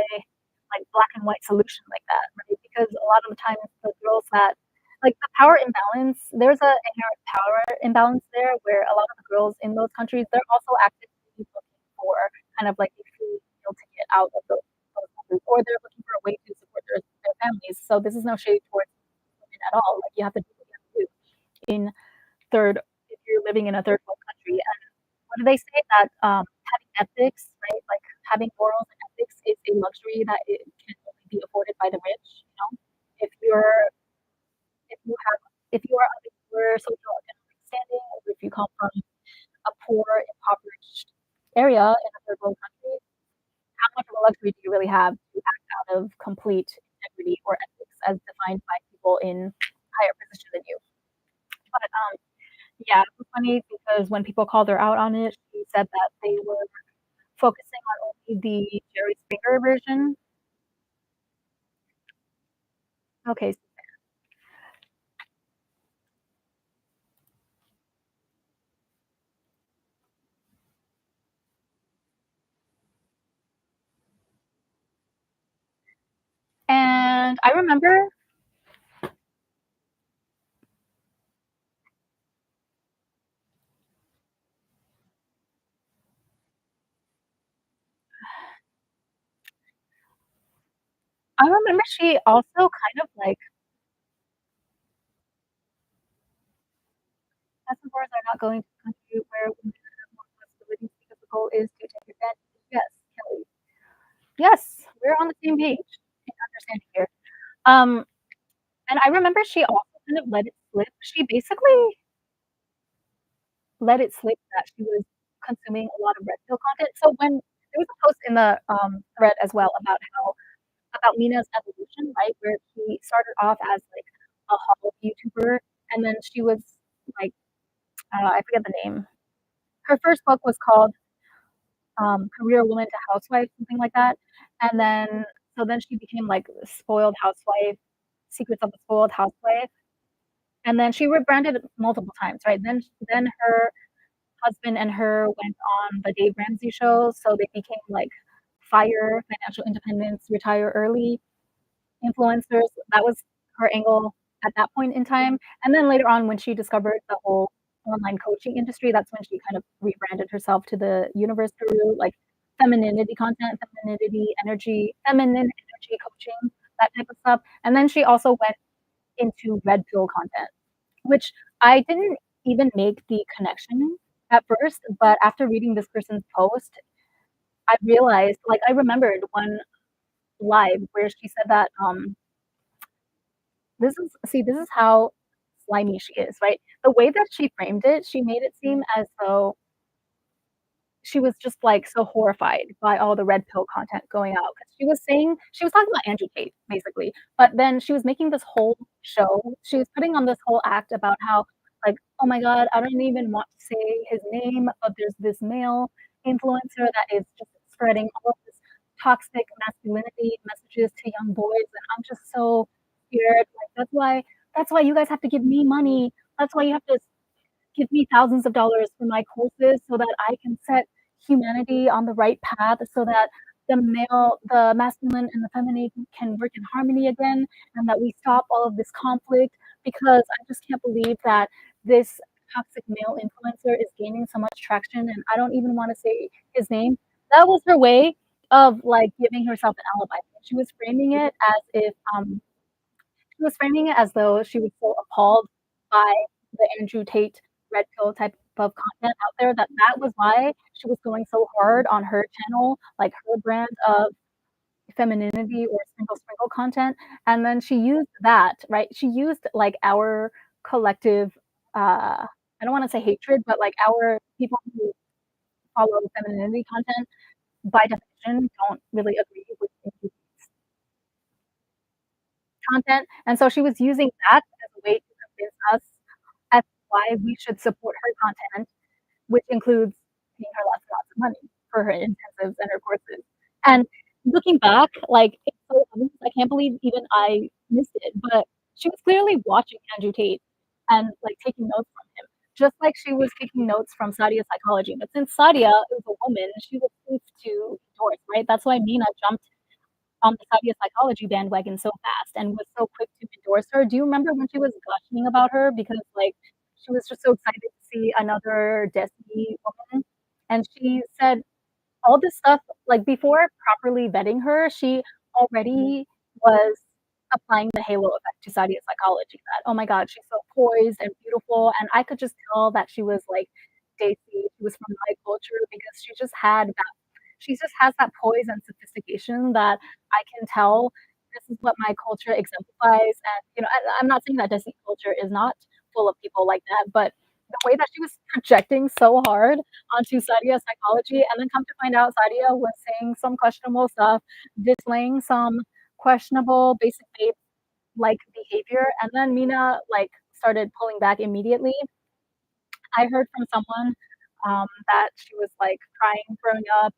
like, black and white solution like that, right? Because a lot of the times the girls that like, the power imbalance there's a inherent power imbalance there where a lot of the girls in those countries, they're also actively looking for kind of like a free meal ticket out of those countries, or they're looking for a way to support their families. So this is no shade towards women at all. Like, you have to do what you have to do in third if you're living in a third world country. And what do they say that having ethics, right? Like having morals and ethics is a luxury that it can only be afforded by the rich, you know? If you're if you have if you are of a lower socioeconomic standing, or if you come from a poor, impoverished area in a third world country, how much of a luxury do you really have to act out of complete integrity or ethics as defined by people in higher position than you? But yeah, it was funny because when people called her out on it, she said that they were focusing on only the Jerry Springer version. Okay, and I remember she also kind of like Passengers are not going to a country where women have more responsibilities because the goal is to take advantage. Yes, Kelly. Yes, we're on the same page in understanding here. Um, and I remember she also kind of let it slip. She basically let it slip that she was consuming a lot of red pill content. So when there was a post in the thread as well about Mina's evolution, right? Where she started off as like a haul YouTuber, and then she was like I forget the name. Her first book was called Career Woman to Housewife, something like that. And then so then she became, like, Spoiled Housewife, Secrets of the Spoiled Housewife, and then she rebranded multiple times, right? Then her husband and her went on the Dave Ramsey show, so they became, like, FIRE, financial independence, retire early influencers. That was her angle at that point in time, and then later on when she discovered the whole online coaching industry, that's when she kind of rebranded herself to the universe guru, like, femininity content, feminine energy coaching, that type of stuff, and then she also went into red pill content, which I didn't even make the connection at first, but after reading this person's post, I realized, like, I remembered one live where she said that, this is how slimy she is, right? The way that she framed it, she made it seem as though she was just, like, so horrified by all the red pill content going out, 'cause she was talking about Andrew Tate, basically, but then she was making this whole show, she was putting on this whole act about how, like, "Oh my god, I don't even want to say his name, but there's this male influencer that is just spreading all of this toxic masculinity messages to young boys, and I'm just so scared, like, that's why you guys have to give me money, that's why you have to give me thousands of dollars for my courses so that I can set humanity on the right path so that the masculine and the feminine can work in harmony again, and that we stop all of this conflict because I just can't believe that this toxic male influencer is gaining so much traction and I don't even wanna say his name." That was her way of, like, giving herself an alibi. She was framing it as though she was so appalled by the Andrew Tate red pill type of content out there that that was why she was going so hard on her channel, like her brand of femininity or sprinkle content, and then she used that, right? She used, like, our collective, I don't wanna say hatred, but, like, our people who follow femininity content, by definition, don't really agree with content, and so she was using that as a way to convince us as to why we should support her content, which includes paying her lots and lots of money for her intensives and her courses. And looking back, like, it's so obvious, I can't believe even I missed it, but she was clearly watching Andrew Tate and, like, taking notes from him, just like she was taking notes from Sadia's psychology, but since Sadia is a woman, she was safe to endorse, right? That's why Mina jumped on the Sadia psychology bandwagon so fast and was so quick to endorse her. Do you remember when she was gushing about her because, like, she was just so excited to see another Desi woman, and she said all this stuff, like, before properly vetting her, she already was applying the halo effect to Sadia's psychology that, "Oh my god, she's so poised and beautiful," and I could just tell that she was, like, Desi, she was from my culture because she just has that poise and sophistication that I can tell this is what my culture exemplifies, and, I'm not saying that Desi culture is not full of people like that, but the way that she was projecting so hard onto Sadia's psychology, and then come to find out Sadia was saying some questionable stuff, displaying some questionable basic babe-like behavior, and then Mina, like, started pulling back immediately. I heard from someone, that she was, like, crying, throwing up,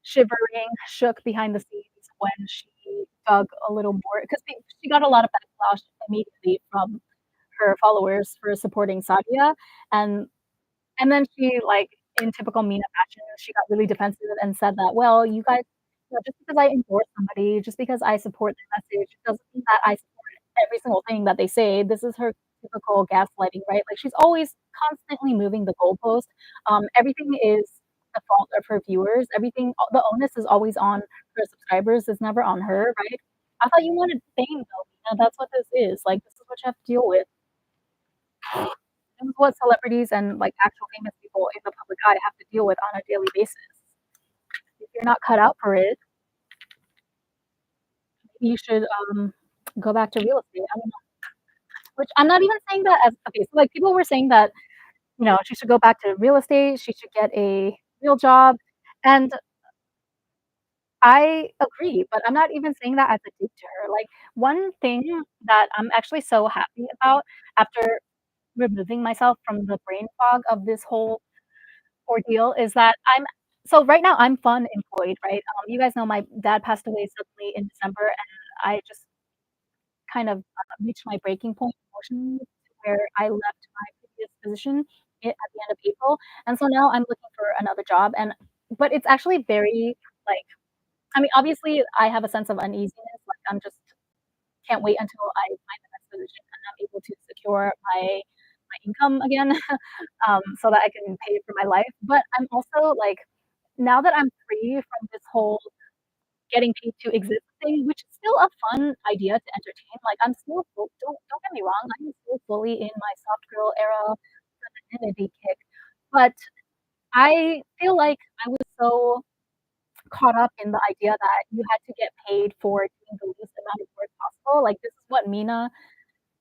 shivering, shook behind the scenes when she dug a little more because she got a lot of backlash immediately from her followers for supporting Sadia, and and then she, like, in typical Mina fashion, she got really defensive and said that, "Well, you guys, just because I endorse somebody, just because I support their message, doesn't mean that I support every single thing that they say." This is her typical gaslighting, right? Like, she's always constantly moving the goalpost. Everything is the fault of her viewers. Everything the onus is always on her subscribers, it's never on her, right? I thought you wanted fame though, that's what this is. Like, this is what you have to deal with. This is what celebrities and, like, actual famous people in the public eye have to deal with on a daily basis. If you're not cut out for it, you should, go back to real estate. I don't know. Which I'm not even saying that as okay, so, like, people were saying that, she should go back to real estate, she should get a real job, and I agree, but I'm not even saying that as a dig to her. Like, one thing that I'm actually so happy about after removing myself from the brain fog of this whole ordeal is that So right now I'm fun employed, right? You guys know my dad passed away suddenly in December, and I just kind of, reached my breaking point emotionally where I left my previous position at the end of April, and so now I'm looking for another job, and but it's actually very, like, I mean, obviously, I have a sense of uneasiness, like, I'm just can't wait until I find the next position and I'm able to secure my income again, so that I can pay for my life, but I'm also, like, now that I'm free from this whole getting paid to exist thing, which is still a fun idea to entertain, like, I'm still full don't get me wrong, I'm still fully in my soft girl era femininity kick, but I feel like I was so caught up in the idea that you had to get paid for doing the least amount of work possible, like,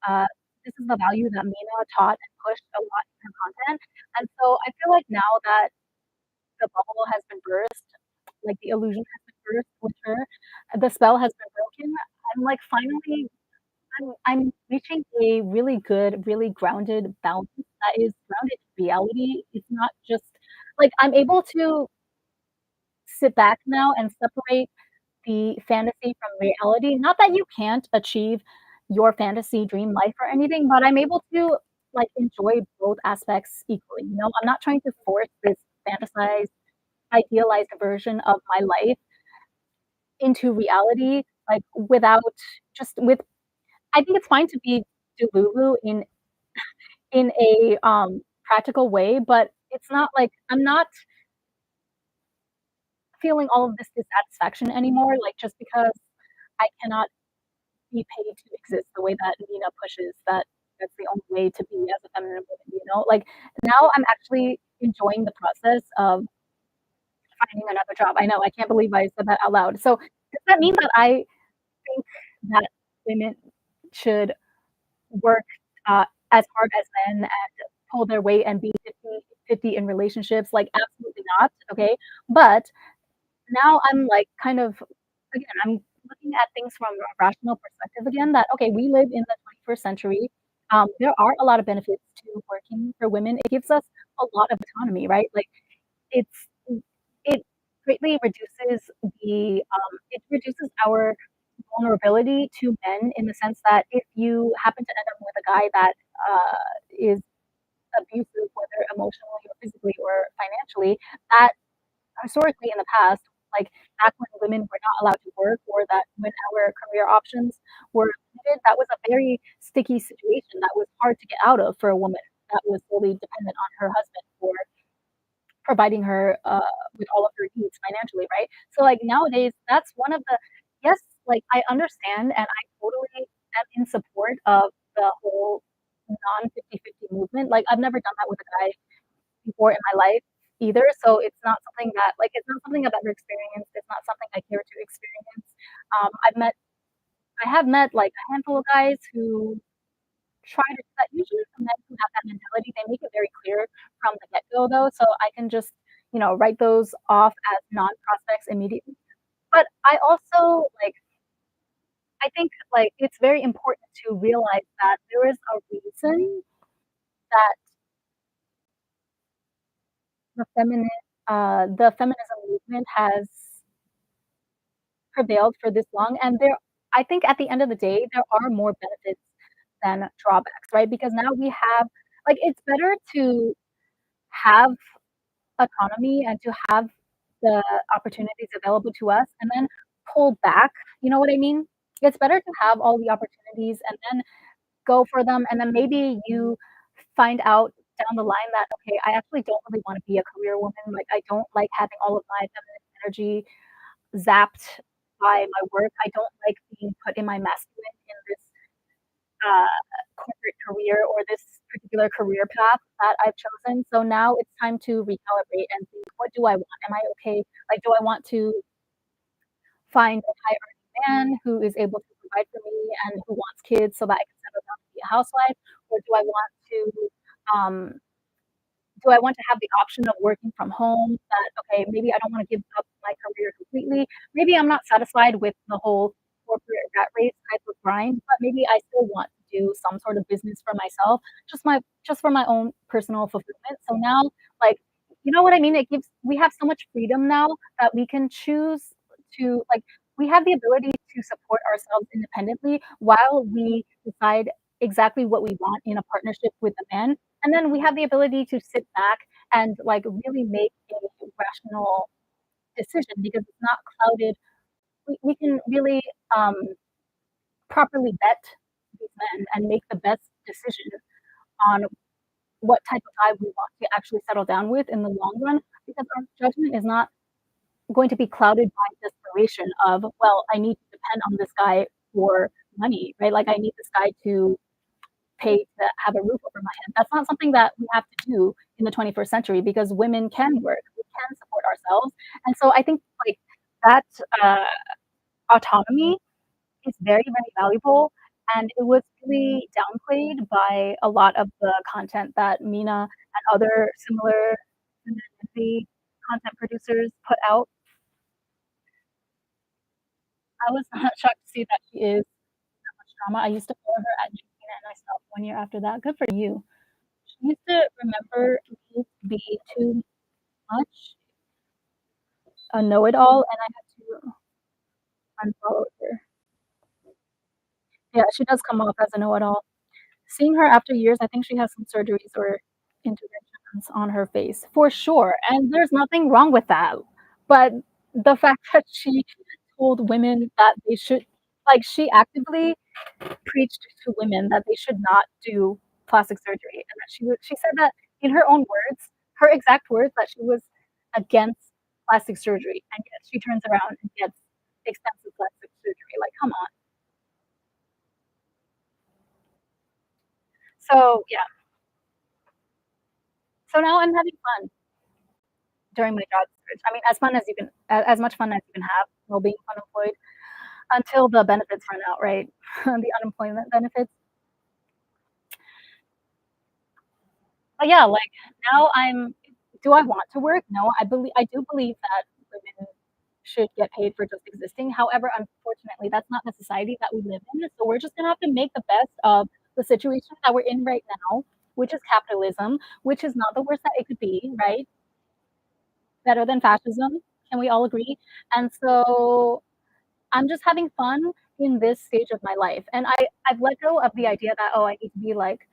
uh, this is the value that Mina taught and pushed a lot in her content, and so I feel like now that the bubble has been burst, like, the illusion has been burst with her, the spell has been broken, I'm, like, finally I'm reaching a really good, really grounded balance that is grounded in reality. It's not just like, I'm able to sit back now and separate the fantasy from reality. Not that you can't achieve your fantasy dream life or anything, but I'm able to, like, enjoy both aspects equally, you know? I'm not trying to force this fantasized, idealized version of my life into reality, like, without just with I think it's fine to be delulu in a, practical way, but it's not like I'm not feeling all of this dissatisfaction anymore, like, just because I cannot be paid to exist the way that Nina pushes that that's the only way to be as a feminine woman, you know? Like, now I'm actually enjoying the process of finding another job. I know, I can't believe I said that out loud. So, does that mean that I think that women should work, as hard as men and pull their weight and be 50-50 in relationships? Like, absolutely not, okay? But now I'm, like, kind of again, I'm looking at things from a rational perspective again that, okay, we live in the 21st century. There are a lot of benefits to working for women. It gives us a lot of autonomy, right? Like, it's it greatly reduces it reduces our vulnerability to men in the sense that if you happen to end up with a guy that, is abusive, whether emotionally or physically or financially, that historically in the past, like back when women were not allowed to work or that when our career options were limited, that was a very sticky situation that was hard to get out of for a woman that was solely dependent on her husband for providing her, with all of her needs financially, right? So, like, nowadays, that's one of the yes, like, I understand and I totally am in support of the whole non-50-50 movement. Like, I've never done that with a guy before in my life either, so it's not something that like, it's not something I've ever experienced, it's not something I care to experience. I have met, like, a handful of guys who try to do that. Usually the men who have that mentality, they make it very clear from the get-go, though, so I can just, write those off as non-prospects immediately. But I also, like I think, like, it's very important to realize that there is a reason that the the feminism movement has prevailed for this long, and I think at the end of the day, there are more benefits than drawbacks, right? Because now we have like, it's better to have autonomy and to have the opportunities available to us and then pull back, you know what I mean? It's better to have all the opportunities and then go for them, and then maybe you find out down the line that, "Okay, I actually don't really wanna be a career woman, like, I don't like having all of my feminine energy zapped by my work. I don't like being put in my masculine in this, uh, corporate career or this particular career path that I've chosen. So now it's time to recalibrate and think, what do I want? Am I okay? Like, do I want to find a high earning man who is able to provide for me and who wants kids so that I can settle down and be a housewife? Or um do I want to have the option of working from home that, okay, maybe I don't wanna give up my career completely. Maybe I'm not satisfied with the whole corporate rat race type of grind, but maybe I still want to do some sort of business for myself, just for my own personal fulfillment. So now, like, You know what I mean? It gives we have so much freedom now that we can choose to like, we have the ability to support ourselves independently while we decide exactly what we want in a partnership with a man, and then we have the ability to sit back and, like, really make a rational decision because it's not clouded. We can really, um, properly vet these men and make the best decision on what type of guy we want to actually settle down with in the long run, because our judgment is not going to be clouded by desperation of, well, I need to depend on this guy for money, right? Like I need this guy to pay to have a roof over my head. That's not something that we have to do in the 21st century because women can work, we can support ourselves. And so I think like that autonomy is very, very valuable. And it was really downplayed by a lot of the content that Mina and other similar femininity content producers put out. I was shocked to see that she is that much drama. I used to follow her at Gina and I stopped 1 year after that. Good for you. She used to remember me to be too much a know-it-all, and I had to unfollow her. Yeah, she does come off as a know-it-all. Seeing her after years, I think she has some surgeries or interventions on her face, for sure, and there's nothing wrong with that. But the fact that she told women that they should like, she actively preached to women that they should not do plastic surgery, and that she said that in her own words, her exact words, that she was against plastic surgery, and yet she turns around and gets expensive plastic surgery, like, come on. So, yeah. So now I'm having fun during my job search. I mean, as fun as you can as much fun as you can have while being unemployed until the benefits run out, right? The unemployment benefits. But yeah, like, now I'm do I want to work? No, I do believe that women should get paid for just existing. However, unfortunately, that's not the society that we live in, so we're just gonna have to make the best of the situation that we're in right now, which is capitalism, which is not the worst that it could be, right? Better than fascism, can we all agree? And so I'm just having fun in this stage of my life, and I've let go of the idea that, "Oh, I need to be, like,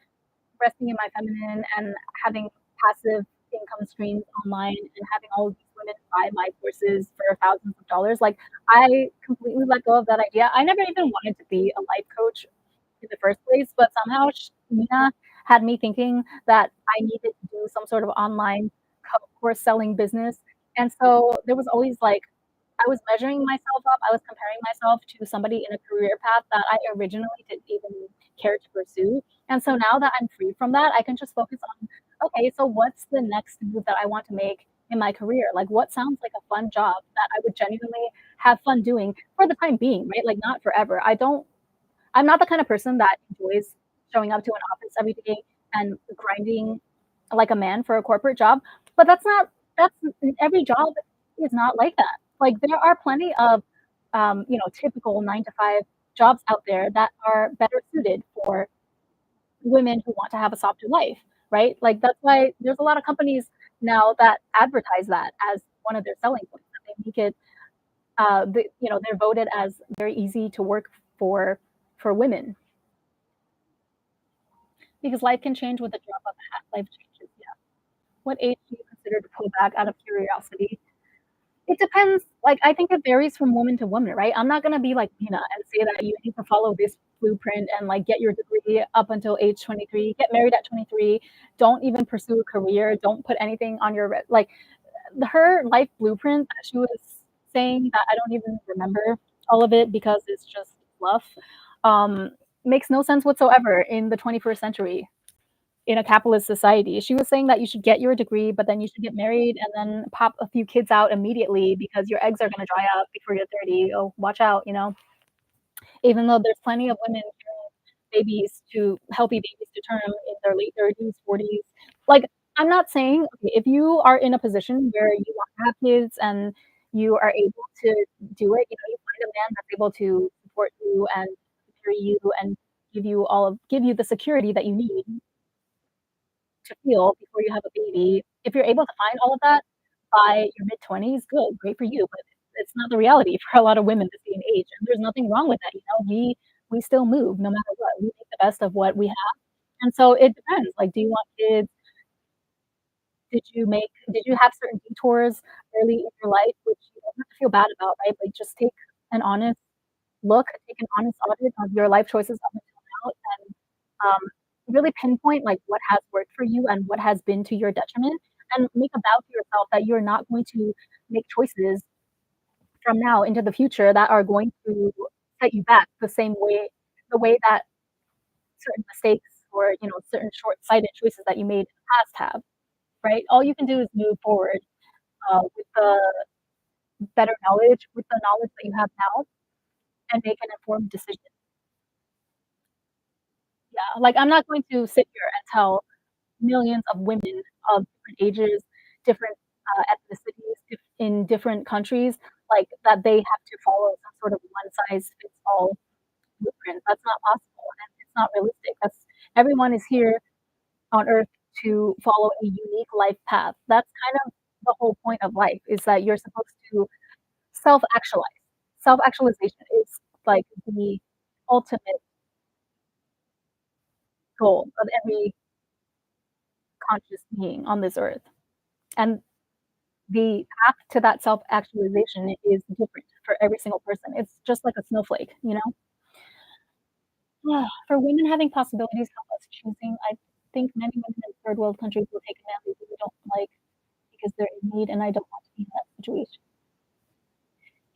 resting in my feminine and having passive income streams online and having all of these women buy my courses for thousands of dollars." Like, I completely let go of that idea. I never even wanted to be a life coach in the first place, but somehow Nina had me thinking that I needed to do some sort of online course selling business. And so there was always like, I was measuring myself up, I was comparing myself to somebody in a career path that I originally didn't even care to pursue. And so now that I'm free from that, I can just focus on, okay, so what's the next move that I want to make in my career? Like, what sounds like a fun job that I would genuinely have fun doing for the time being, right? Like, not forever. I'm not the kind of person that enjoys showing up to an office every day and grinding like a man for a corporate job, but that's every job is not like that. Like there are plenty of typical 9 to 5 jobs out there that are better suited for women who want to have a softer life, right? Like that's why there's a lot of companies now that advertise that as one of their selling points. That they make it, they're voted as very easy to work for for women because life can change with a drop of a hat. Life changes. Yeah. What age do you consider to pull back out of curiosity? It depends. Like, I think it varies from woman to woman, right? I'm not gonna be like Nina and say that you need to follow this blueprint and like get your degree up until age 23, get married at 23, don't even pursue a career, don't put anything on your like her life blueprint that she was saying that I don't even remember all of it because it's just fluff. Um, makes no sense whatsoever in the 21st century in a capitalist society. She was saying that you should get your degree, but then you should get married and then pop a few kids out immediately because your eggs are gonna dry up before you're 30. Oh, watch out, you know? Even though there's plenty of women carrying babies to healthy babies to term in their late 30s, 40s. Like, I'm not saying okay, if you are in a position where you want to have kids and you are able to do it, you find a man that's able to support you and secure you and give you the security that you need to feel before you have a baby. If you're able to find all of that by your mid-20s, good, great for you, but it's not the reality for a lot of women this day and age, and there's nothing wrong with that, you know? We still move no matter what. We make the best of what we have, and so it depends, like, do you want kids? Did you have certain detours early in your life, which you don't have to feel bad about, right? Like, just take an honest look, take an honest audit of your life choices up until now and, really pinpoint, like, what has worked for you and what has been to your detriment, and make a vow to yourself that you're not going to make choices from now into the future that are going to set you back the way that certain mistakes or, you know, certain short-sighted choices that you made in the past have, right? All you can do is move forward, with the with the knowledge that you have now, and make an informed decision. Yeah, like, I'm not going to sit here and tell millions of women of different ages, different, ethnicities, in different countries, like, that they have to follow some sort of one-size-fits-all blueprint. That's not possible, and it's not realistic. That's everyone is here on Earth to follow a unique life path. That's kind of the whole point of life, is that you're supposed to self-actualize. Self-actualization is, like, the ultimate goal of every conscious being on this earth, and the path to that self-actualization is different for every single person. It's just like a snowflake, you know? For women having possibilities help us choosing, I think many women in third world countries will take a man they really don't like because they're in need, and I don't want to be in that situation.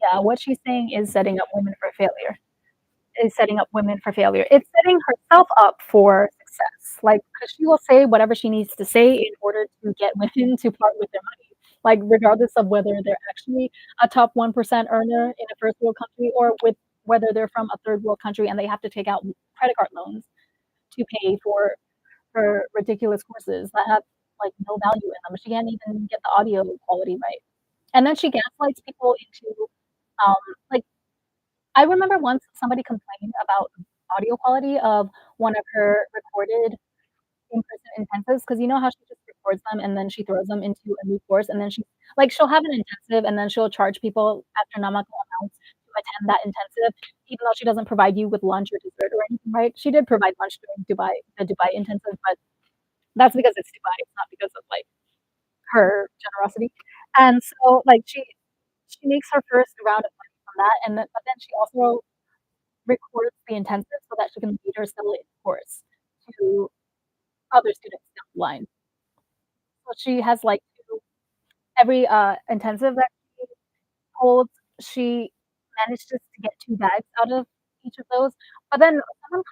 Yeah, what she's saying is setting up women for failure. Is setting up women for failure. It's setting herself up for success, like, 'cause she will say whatever she needs to say in order to get women to part with their money, like, regardless of whether they're actually a top 1% earner in a first world country or with whether they're from a third world country and they have to take out credit card loans to pay for her ridiculous courses that have, like, no value in them. She can't even get the audio quality right. And then she gaslights people into, um, like, I remember once somebody complained about audio quality of one of her recorded in-person intensives, because you know how she just records them and then she throws them into a new course, and then she'll have an intensive and then she'll charge people astronomical amounts to attend that intensive, even though she doesn't provide you with lunch or dessert or anything, right? She did provide lunch during the Dubai intensive, but that's because it's Dubai, it's not because of, like, her generosity. And so, like, she makes her first round of money from that, and then but then she also records the intensive so that she can later sell it in course to other students down the line. So she has, like, 2 every, intensive that she holds, she manages to get 2 bags out of each of those, but then someone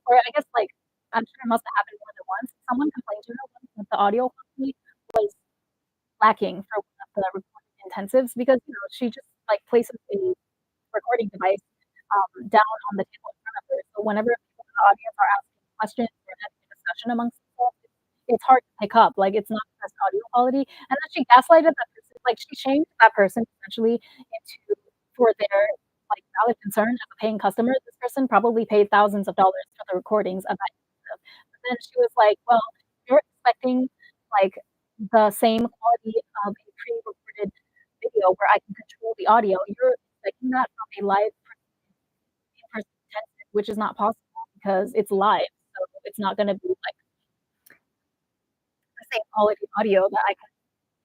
or I guess, like, I'm sure it must have happened more than once. Someone complained to her once that the audio quality was lacking for one of the recorded intensives because, you know, she just, like, places a recording device, down on the table in front of her. So whenever people in the audience are asking questions or having a discussion amongst themselves, it's hard to pick up. Like, it's not the best audio quality. And then she gaslighted that person. Like, she shamed that person essentially into for their, like, valid concern as a paying customer. This person probably paid thousands of dollars for the recordings of that intensive. But then she was like, "Well, you're expecting, like, the same quality of a pre-recorded video where I can control the audio. You're expecting that from a live in-person intensive, which is not possible because it's live, so it's not gonna be, like, the same quality audio that I can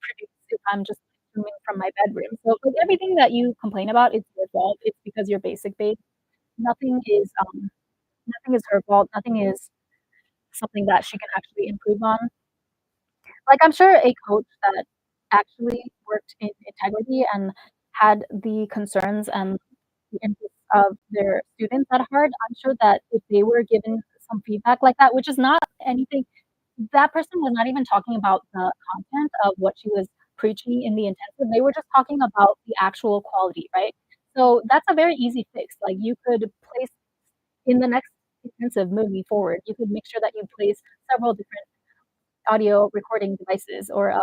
produce if I'm just streaming from my bedroom." So, like, everything that you complain about is your fault. It's because you're basic based. Nothing is, nothing is her fault. Nothing is something that she can actually improve on. Like, I'm sure a coach that actually worked in integrity and had the concerns and the interests of their students at heart, I'm sure that if they were given some feedback like that, which is not anything that person was not even talking about the content of what she was preaching in the intensive, they were just talking about the actual quality, right? So that's a very easy fix. Like, you could place in the next intensive moving forward, you could make sure that you place several different audio recording devices or, I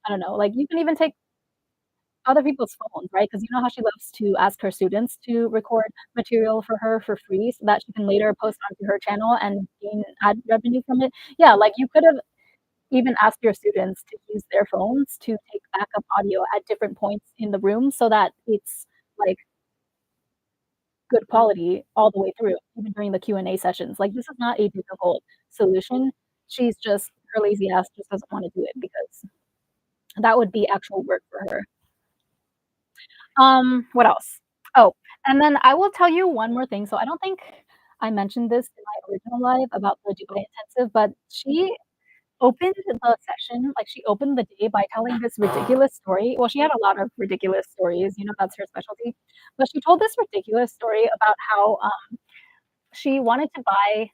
don't know, like, you can even take other people's phones, right? Because you know how she loves to ask her students to record material for her for free so that she can later post onto her channel and gain ad revenue from it? Yeah, like, even ask your students to use their phones to take backup audio at different points in the room so that it's, like, good quality all the way through, even during the Q&A sessions. Like, this is not a difficult solution. She's just her lazy ass just doesn't wanna do it because that would be actual work for her. What else? Oh, and then I will tell you one more thing. So I don't think I mentioned this in my original live about the Dubai intensive, but she opened the session, like, she opened the day by telling this ridiculous story. Well, she had a lot of ridiculous stories, that's her specialty. But she told this ridiculous story about how, she wanted to buy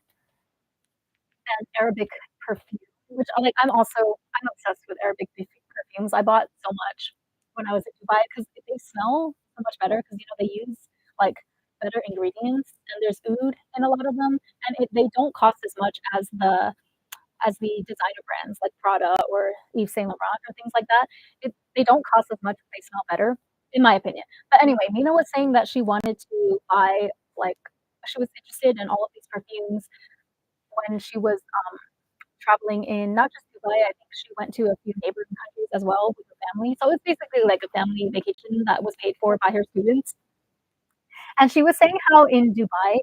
an Arabic perfume, which I'm obsessed with Arabic perfumes. I bought so much when I was in Dubai because they smell so much better because, they use, like, better ingredients, and there's oud in a lot of them, and they don't cost as much as the designer brands like Prada or Yves Saint Laurent or things like that. They don't cost as much, but they smell better, in my opinion. But anyway, Mina was saying that she wanted to buy, like, she was interested in all of these perfumes when she was traveling in not just Dubai. I think she went to a few neighboring countries as well with her family. So it's basically like a family vacation that was paid for by her students. And she was saying how in Dubai,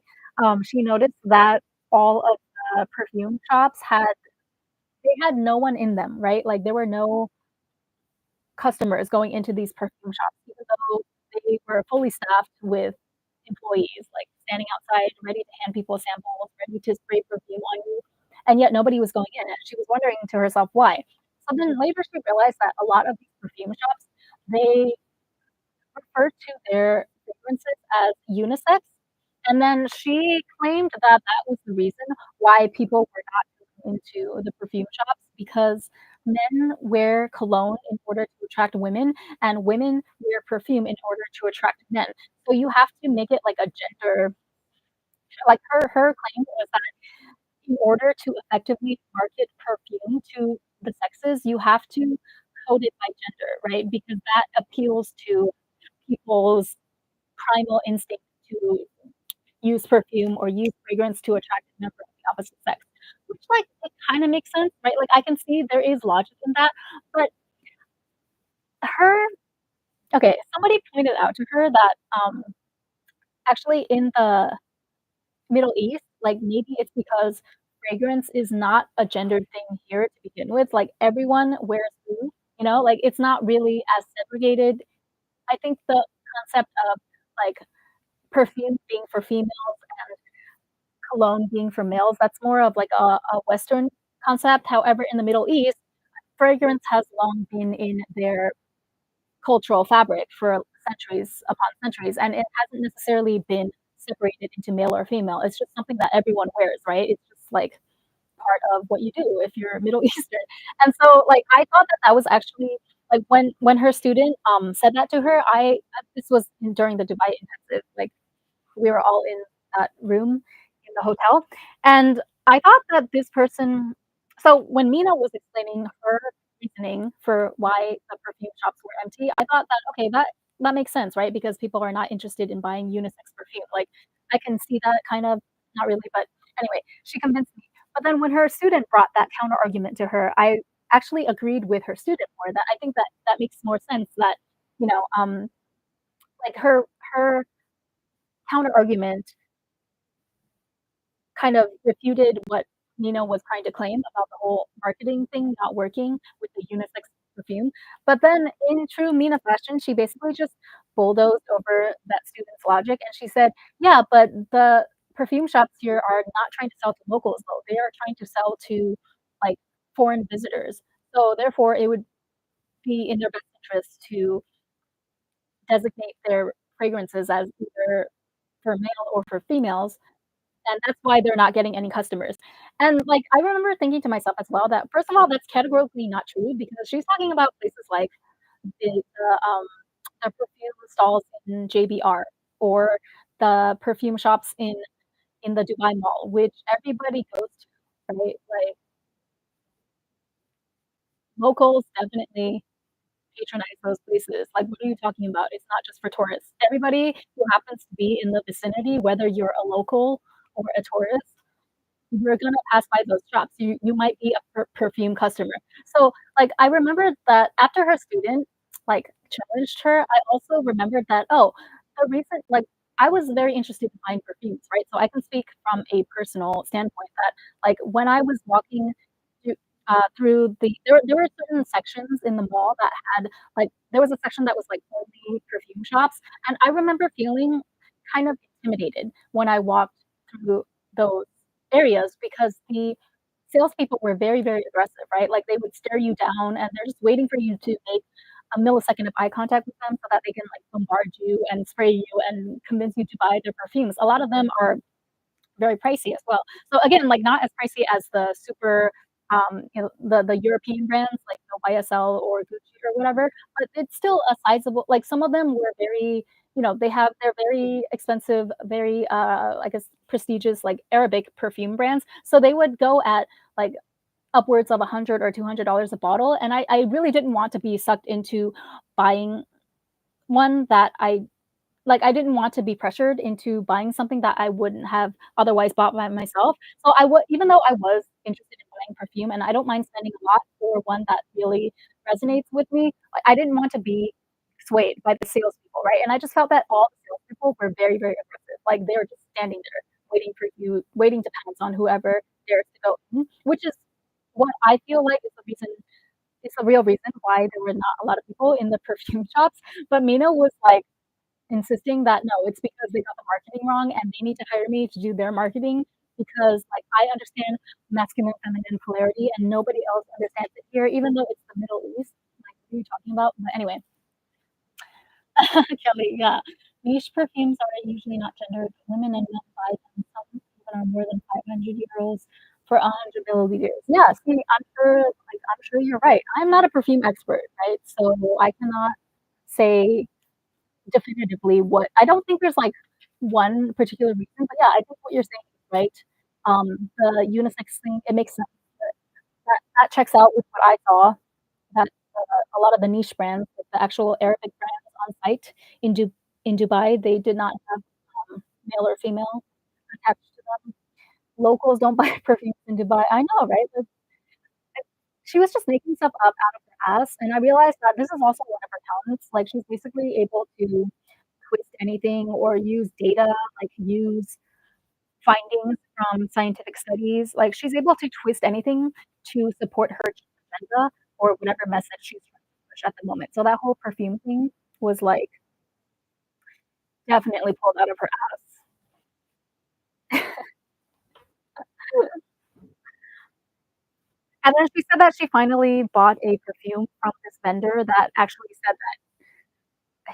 she noticed that all of the perfume shops had no one in them, right? Like, there were no customers going into these perfume shops, even though they were fully staffed with employees, like, standing outside, ready to hand people samples, ready to spray perfume on you, and yet nobody was going in, and she was wondering to herself why. So then later she realized that a lot of these perfume shops, they refer to their fragrances as unisex, and then she claimed that that was the reason why people were not going into the perfume shops because men wear cologne in order to attract women, and women wear perfume in order to attract men. So you have to make it like a gender, like, her claim was that in order to effectively market perfume to the sexes, you have to code it by gender, right? Because that appeals to people's primal instinct to use perfume or use fragrance to attract a member of the opposite sex, which, like, it kinda makes sense, right? Like, I can see there is logic in that, but her okay, somebody pointed out to her that, actually in the Middle East, like, maybe it's because fragrance is not a gendered thing here to begin with, like, everyone wears blue, like, it's not really as segregated. I think the concept of, like, perfume being for females and cologne being for males, that's more of like a Western concept. However, in the Middle East, fragrance has long been in their cultural fabric for centuries upon centuries, and it hasn't necessarily been separated into male or female. It's just something that everyone wears, right? It's just like part of what you do if you're Middle Eastern. And so, like, I thought that that was actually like when her student said that to her, this was during the Dubai intensive, like, we were all in that room in the hotel, and I thought that this person so when Mina was explaining her reasoning for why the perfume shops were empty, I thought that, okay, that makes sense, right? Because people are not interested in buying unisex perfume, like, I can see that kind of not really, but anyway, she convinced me. But then when her student brought that counter argument to her, I actually agreed with her student more, that I think that that makes more sense that, you know, like, her counter argument kind of refuted what Nina was trying to claim about the whole marketing thing not working with the unisex perfume. But then in true Mina fashion, she basically just bulldozed over that student's logic, and she said, "Yeah, but the perfume shops here are not trying to sell to locals, though. They are trying to sell to, like, foreign visitors. So therefore, it would be in their best interest to designate their fragrances as either for male or for females, and that's why they're not getting any customers." And, like, I remember thinking to myself as well that, first of all, that's categorically not true because she's talking about places like the perfume stalls in JBR or the perfume shops in the Dubai Mall, which everybody goes to, right? Like, locals definitely patronize those places. Like, what are you talking about? It's not just for tourists. Everybody who happens to be in the vicinity, whether you're a local or a tourist, you're gonna pass by those shops. You might be a perfume customer. So, like, I remember that after her student, like, challenged her, I also remembered that, oh, the reason like, I was very interested in buying perfumes, right? So I can speak from a personal standpoint that, like, when I was walking through through there were certain sections in the mall that had, like there was a section that was, like, only perfume shops, and I remember feeling kind of intimidated when I walked through those areas because the salespeople were very, very aggressive, right? Like, they would stare you down, and they're just waiting for you to make a millisecond of eye contact with them so that they can, like, bombard you and spray you and convince you to buy their perfumes. A lot of them are very pricey as well. So again, like, not as pricey as the super, the European brands like, YSL or Gucci or whatever, but it's still a sizable like, some of them were very they're very expensive, very, I guess, prestigious, like, Arabic perfume brands, so they would go at, like, upwards of 100 or $200 a bottle, and I really didn't want to be sucked into buying one that I didn't want to be pressured into buying something that I wouldn't have otherwise bought by myself. So even though I was interested in buying perfume and I don't mind spending a lot for one that really resonates with me, like, I didn't want to be swayed by the salespeople, right? And I just felt that all the salespeople were very, very aggressive. Like, they were just standing there waiting to pounce on whoever dares to go in, which is what I feel like is the real reason why there were not a lot of people in the perfume shops. But Mina was like insisting that, "No, it's because they got the marketing wrong, and they need to hire me to do their marketing because, like, I understand masculine, feminine polarity, and nobody else understands it here, even though it's the Middle East." Like, what are you talking about? But anyway, Kelly, yeah. Niche perfumes are usually not gendered. Women and men buy them. Some even are more than 500 euros for 100 milliliters. Yeah, see, I'm sure you're right. I'm not a perfume expert, right? So I cannot say definitively what I don't think there's, like, one particular reason, but yeah, I think what you're saying is right. The unisex thing, it makes sense. That checks out with what I saw, that, a lot of the niche brands, like the actual Arabic brands on site in Dubai, they did not have, male or female attached to them. Locals don't buy perfumes in Dubai. I know, right? Like, she was just making stuff up out of her ass, and I realized that this is also one of her talents. Like, she's basically able to twist anything or use data, like, use findings from scientific studies. Like, she's able to twist anything to support her agenda or whatever message she's trying to push at the moment. So that whole perfume thing was, like, definitely pulled out of her ass. And then she said that she finally bought a perfume from this vendor that actually said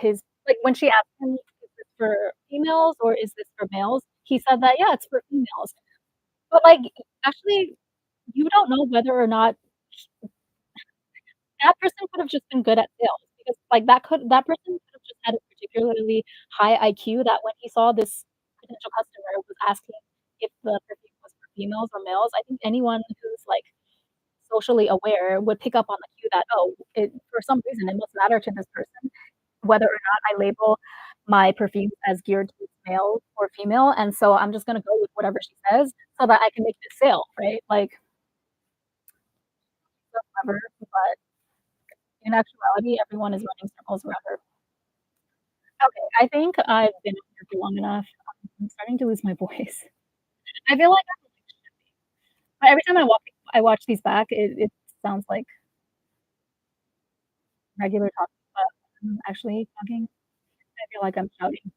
that when she asked him, "Is this for females or is this for males?" He said that, "Yeah, it's for females." But, like, actually, you don't know whether or not that person could have just been good at sales because, like, that person could have just had a particularly high IQ that when he saw this potential customer was asking if the perfume was for females or males, I think anyone who's, like, socially aware would pick up on the cue that, "Oh, for some reason, it must matter to this person whether or not I label my perfumes as geared towards male or female, and so I'm just gonna go with whatever she says so that I can make this sale," right? Like, so clever, but in actuality, everyone is running circles around her. Okay, I think I've been up here for long enough. I'm starting to lose my voice. I feel like but every time I watch these back, it sounds like regular talking, but I'm actually talking. I feel like I'm shouting.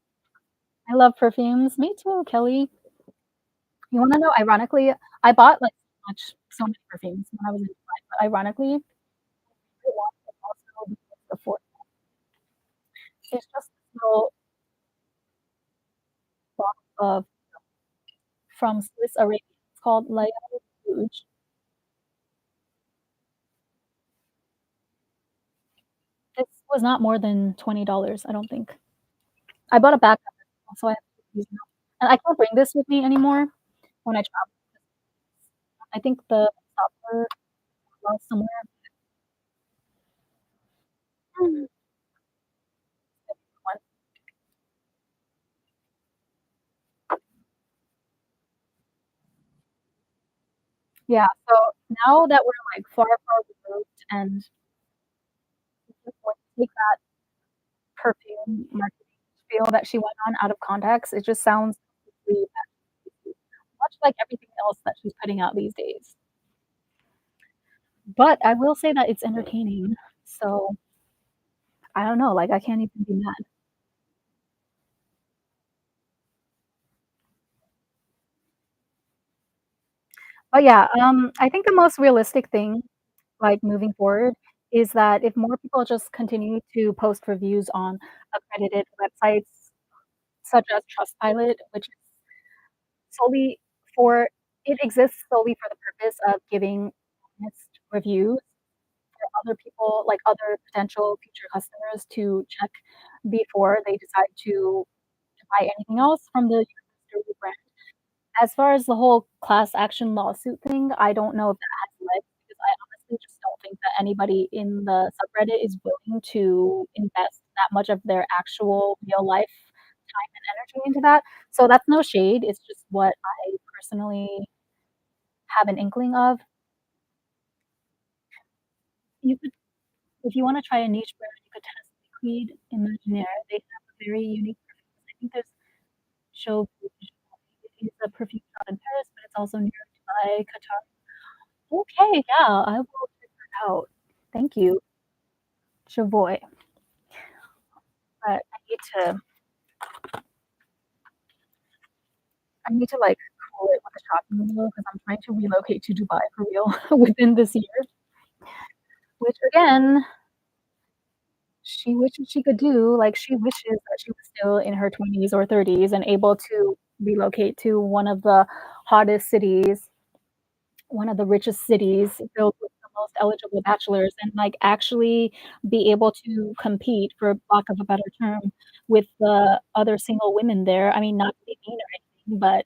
I love perfumes. Me too, Kelly. You wanna know, ironically, I bought, like, so many perfumes when I was in Dubai, but ironically, my favorite one is also the 4th. It's just this little bottle of from Swiss Arabia. It's called L'Oeil Rouge. This was not more than $20, I don't think. I bought a backpack as well, so I have to keep using it. And I can't bring this with me anymore when I travel. I think the stopper was somewhere. Mm. Yeah, so now that we're, like, far, far removed and just, like, take that perfume marketing spiel that she went on out of context, it just sounds completely much like everything else that she's putting out these days. But I will say that it's entertaining, so I don't know, like, I can't even be mad. But yeah, I think the most realistic thing, like, moving forward is that if more people just continue to post reviews on accredited websites such as Trustpilot, which is solely for it exists solely for the purpose of giving honest reviews for other people, like other potential future customers to check before they decide to buy anything else from the university brand. As far as the whole class action lawsuit thing, I don't know if that has legs because I honestly just don't think that anybody in the subreddit is willing to invest that much of their actual real life time and energy into that. So that's no shade, it's just what I personally have an inkling of. You could if you wanna try a niche brand, you could test Liquid Imaginaire. They have a very unique perfumes. I think there's Chauve is a perfume shop in Paris, but it's also near Dubai, Qatar. Okay, yeah, I will check that out. Thank you, Chavoy. But I need to, like, cool it with a shopping meal because I'm trying to relocate to Dubai for real within this year, which again, she wishes she could do, like, she wishes that she was still in her 20s or 30s and able to relocate to one of the hottest cities, one of the richest cities filled with the most eligible bachelors, and, like, actually be able to compete, for lack of a better term, with the other single women there. I mean, not to be mean or anything, but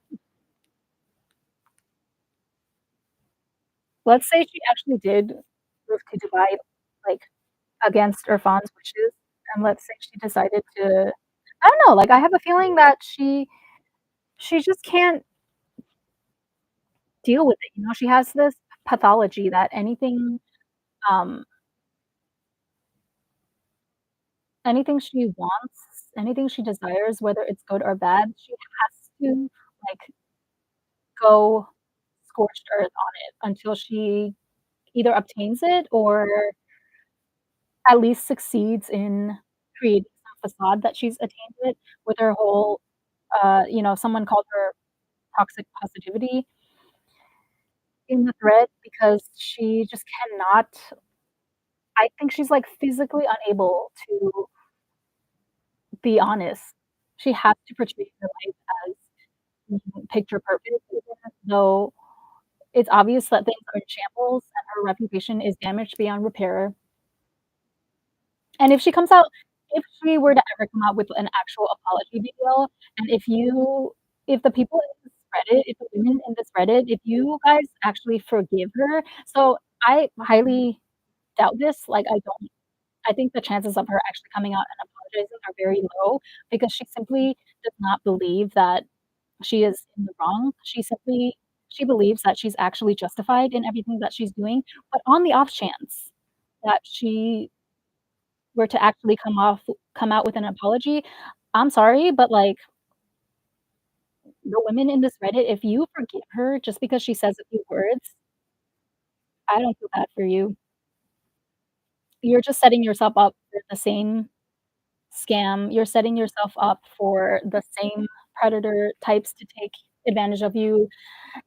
let's say she actually did move to Dubai, like, against Irfan's wishes, and let's say she decided to I don't know, like, I have a feeling that she just can't deal with it, you know? She has this pathology that um, anything she wants, anything she desires, whether it's good or bad, she has to, like, go scorched earth on it until she either obtains it or at least succeeds in creating some facade that she's attained it with her whole, someone called her toxic positivity in the thread because she just cannot I think she's, like, physically unable to be honest. She has to portray her life as picture perfect, even though it's obvious that things are in shambles and her reputation is damaged beyond repair. And if she were to ever come out with an actual apology video, and if the people in this Reddit, if the women in this Reddit, if you guys actually forgive her so I highly doubt this, like, I think the chances of her actually coming out and apologizing are very low because she simply does not believe that she is in the wrong. She believes that she's actually justified in everything that she's doing, but on the off chance that she were to actually come out with an apology, I'm sorry, but, like, the women in this Reddit, if you forgive her just because she says a few words, I don't feel bad for you. You're just setting yourself up for the same scam. You're setting yourself up for the same predator types to take advantage of you.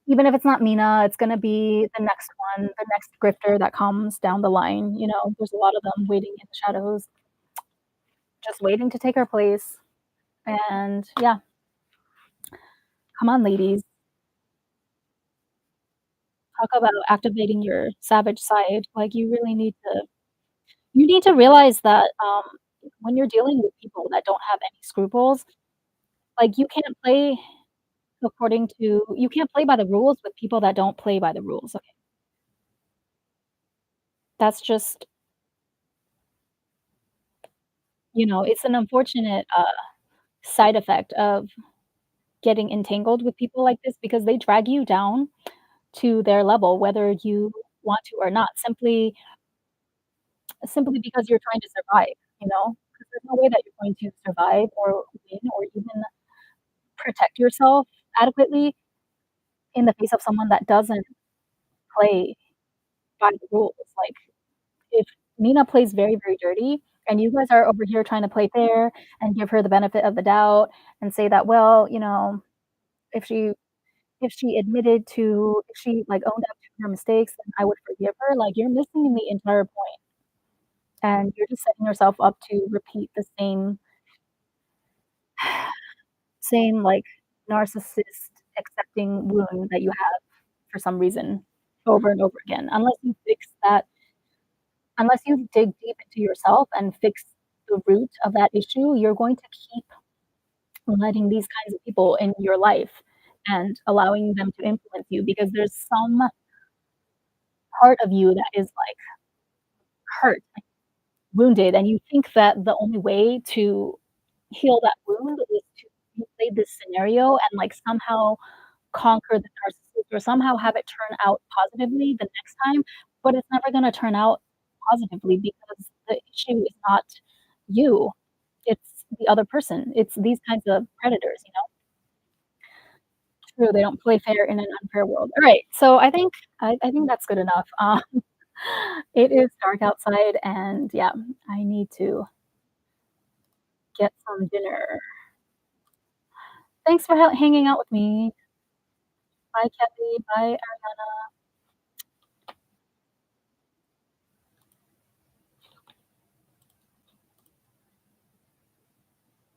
Even if it's not Mina, it's gonna be the next one, the next grifter that comes down the line, there's a lot of them waiting in the shadows, just waiting to take her place, and yeah, come on, ladies, talk about activating your savage side, like, you need to realize that, when you're dealing with people that don't have any scruples, like, you can't play by the rules with people that don't play by the rules, okay? That's just it's an unfortunate, side effect of getting entangled with people like this because they drag you down to their level, whether you want to or not, simply because you're trying to survive, you know? Because there's no way that you're going to survive or win or even protect yourself adequately in the face of someone that doesn't play by the rules. Like, if Nina plays very, very dirty and you guys are over here trying to play fair and give her the benefit of the doubt and say that, well, if she if she admitted to if she, like, owned up to her mistakes, then I would forgive her, like, you're missing the entire point, and you're just setting yourself up to repeat the same, like, narcissist accepting wound that you have for some reason over and over again. Unless you dig deep into yourself and fix the root of that issue, you're going to keep letting these kinds of people in your life and allowing them to influence you because there's some part of you that is, like, hurt, wounded, and you think that the only way to heal that wound is to replay this scenario and, like, somehow conquer the narcissist or somehow have it turn out positively the next time, but it's never gonna turn out positively because the issue is not you, it's the other person. It's these kinds of predators, you know? True, they don't play fair in an unfair world. Alright, so I think that's good enough. It is dark outside and, yeah, I need to get some dinner. Thanks for hanging out with me. Bye, Kelly. Bye, Ariana.